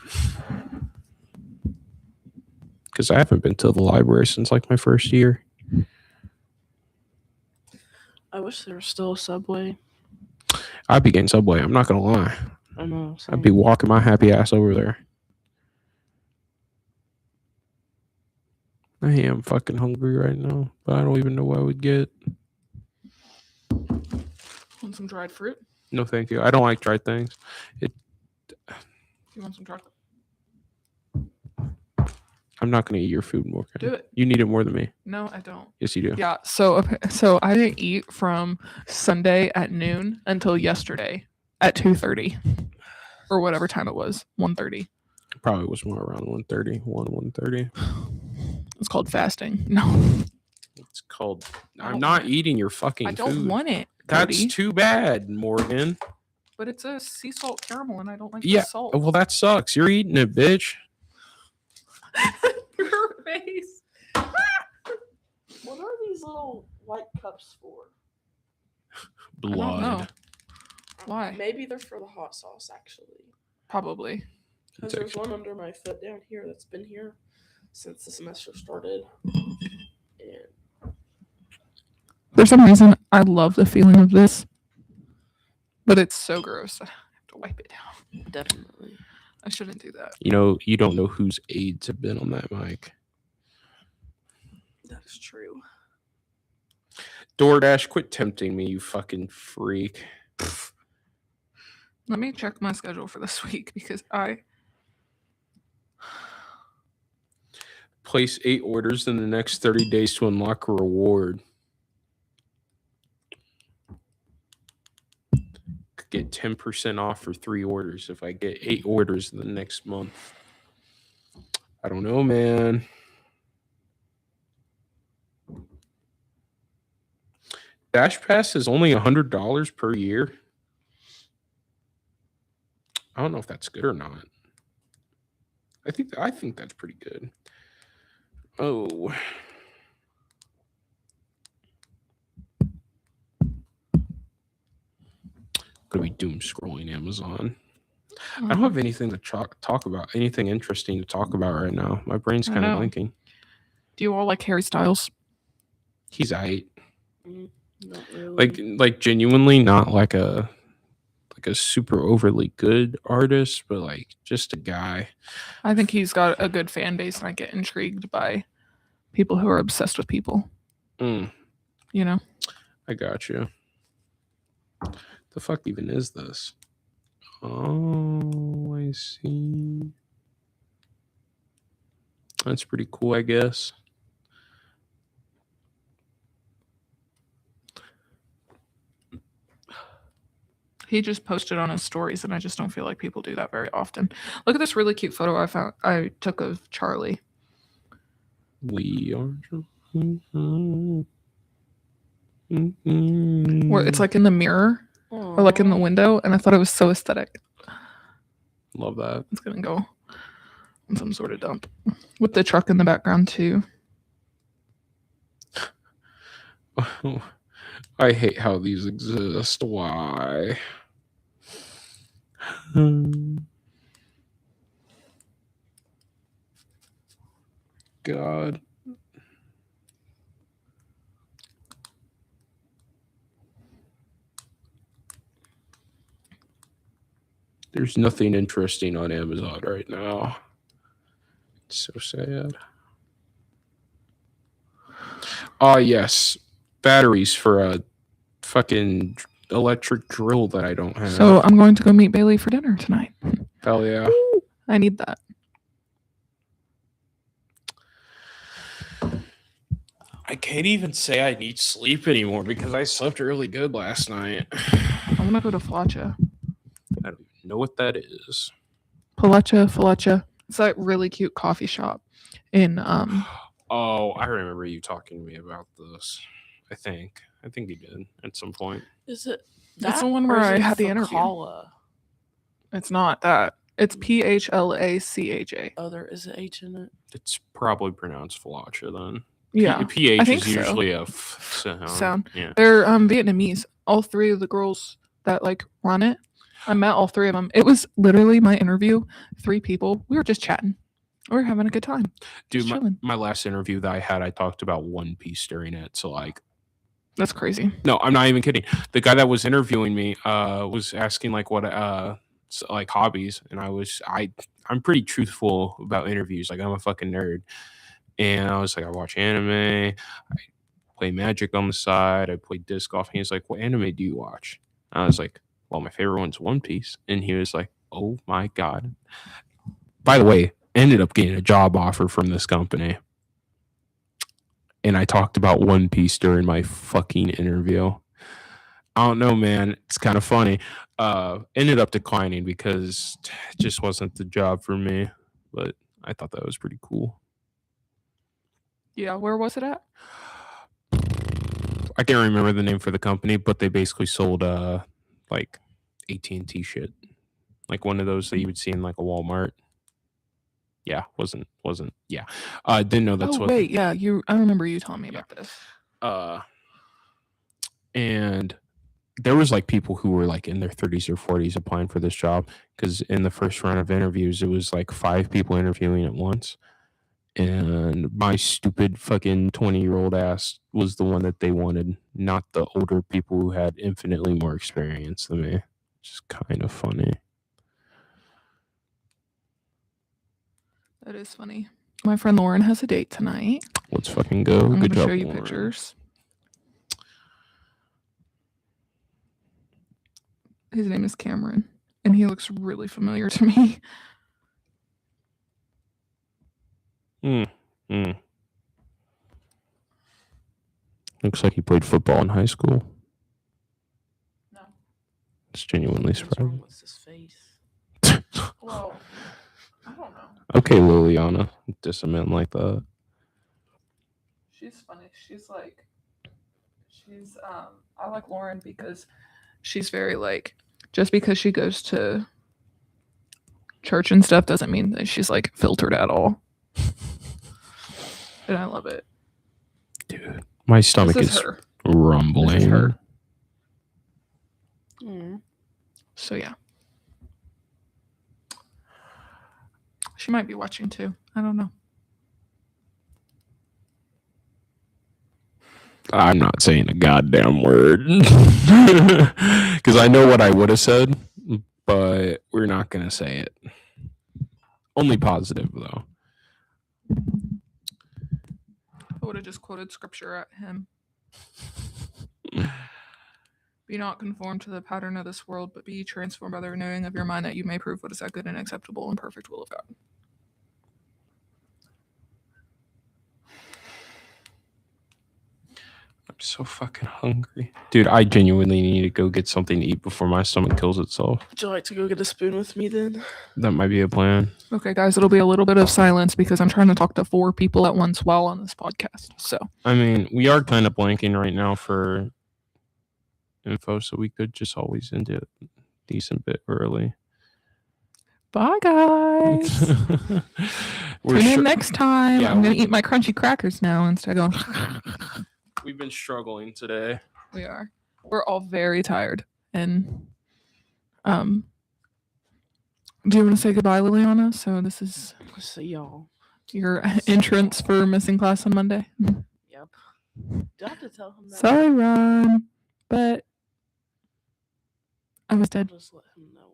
Because I haven't been to the library since like my first year. I wish there was still a Subway. I'd be getting Subway. I'm not going to lie. I know. I'd be walking my happy ass over there. I am fucking hungry right now, but I don't even know what I would get. Want some dried fruit? No, thank you. I don't like dried things. You want some chocolate? I'm not going to eat your food, Morgan. Do it. You need it more than me. No, I don't. Yes, you do. Yeah. So I didn't eat from Sunday at noon until yesterday at 2:30 or whatever time it was, 1:30. Probably was more around 1:30, 1:30. It's called fasting. No. It's called. I'm not eating your fucking food. I don't want it. That's Cody. too bad, Morgan. But it's a sea salt caramel, and I don't like Yeah. the salt. Well, that sucks. You're eating it, bitch. Your face. What are these little white cups for? I don't know. Blood. Why? Maybe they're for the hot sauce, actually. Probably. Because there's one under my foot down here that's been here since the semester started. And For some reason, I love the feeling of this, but it's so gross. I have to wipe it down. definitely. I shouldn't do that. You know, you don't know whose aides have been on that mic. That is true. DoorDash, quit tempting me, you fucking freak. Let me check my schedule for this week because I Place 8 orders in the next 30 days to unlock a reward. Could get 10% off for 3 orders if I get 8 orders in the next month. I don't know, man. Dash Pass is only $100 per year. I don't know if that's good or not. I think that's pretty good. Oh. Gonna be doom scrolling Amazon. I don't have anything to talk about, anything interesting to talk about right now. My brain's kind of blinking. Do you all like Harry Styles? He's aight. Not really. Like genuinely not like a super overly good artist, but like just a guy. I think he's got a good fan base, and I get intrigued by people who are obsessed with people. Mm, You know? I got you. The fuck even is this? Oh, I see. That's pretty cool, I guess. He just posted on his stories, and I just don't feel like people do that very often. Look at this really cute photo I took of Charlie. We are. Where it's like in the mirror or like in the window, and I thought it was so aesthetic. Love that. It's gonna go on some sort of dump with the truck in the background too. I hate how these exist. Why? God. There's nothing interesting on Amazon right now. It's so sad. Yes. Batteries for a fucking electric drill that I don't have. So I'm going to go meet Bailey for dinner tonight. Hell yeah. I need that. I can't even say I need sleep anymore because I slept really good last night. I want to go to Flatcha. I don't even know what that is. Falecha. It's that really cute coffee shop in Oh, I remember you talking to me about this. I think you did at some point. Is it that's the one where I had the interview. It's not that. It's Phlacha. Oh, there is an H in it. It's probably pronounced Falacha then. Yeah, PH is usually a sound. Yeah. They're Vietnamese. All three of the girls that like run it, I met all three of them. It was literally my interview. 3 people. We were just chatting. We were having a good time. Dude, my last interview that I had, I talked about One Piece during it. So like, that's crazy. No, I'm not even kidding. The guy that was interviewing me was asking like what like hobbies, and I'm pretty truthful about interviews. Like I'm a fucking nerd, and I was like, I watch anime, I play Magic on the side, I play disc golf. And he's like, what anime do you watch? And I was like, well, my favorite one's One Piece. And he was like, oh my god. By the way, ended up getting a job offer from this company, and I talked about One Piece during my fucking interview. I don't know, man. It's kind of funny. Ended up declining because it just wasn't the job for me. But I thought that was pretty cool. Yeah, where was it at? I can't remember the name for the company, but they basically sold like AT&T shit, like one of those that you would see in like a Walmart. Yeah, wasn't. Yeah, I didn't know that's what. Wait, yeah, I remember you telling me about this. And there was like people who were like in their 30s or 40s applying for this job, because in the first round of interviews, it was like 5 people interviewing at once. And my stupid fucking 20-year-old ass was the one that they wanted, not the older people who had infinitely more experience than me. Which is kind of funny. That is funny. My friend Lauren has a date tonight. Let's fucking go. I'm Good gonna job, show you Lauren. pictures. His name is Cameron, and he looks really familiar to me. Looks like he played football in high school. No. It's genuinely surprising. What's his face? Well, I don't know. Okay, Liliana. Diss a man like that. She's funny. I like Lauren because she's very like, just because she goes to church and stuff doesn't mean that she's like filtered at all. And I love it. Dude, my stomach is rumbling. This is her. Mm. So yeah. She might be watching too. I don't know. I'm not saying a goddamn word. Because I know what I would have said, but we're not going to say it. Only positive, though. I would have just quoted scripture at him. Be not conformed to the pattern of this world, but be transformed by the renewing of your mind, that you may prove what is that good and acceptable and perfect will of God. I'm so fucking hungry. Dude, I genuinely need to go get something to eat before my stomach kills itself. Would you like to go get a spoon with me then? That might be a plan. Okay, guys, it'll be a little bit of silence because I'm trying to talk to 4 people at once while on this podcast. So, I mean, we are kind of blanking right now for info, so we could just always end it a decent bit early. Bye, guys. Tune in next time. Yeah, I'm going to eat my crunchy crackers now instead of going. We've been struggling today. We are. We're all very tired. And do you want to say goodbye, Liliana? So this is see y'all. Your entrance for missing class on Monday. Yep. Do I have to tell him that? Sorry, Ron, but I was dead. I'll just let him know.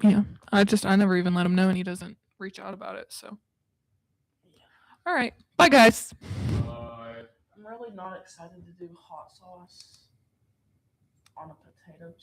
Yeah, I never even let him know, and he doesn't reach out about it. So, yeah. All right, bye, guys. I'm really not excited to do hot sauce on a potato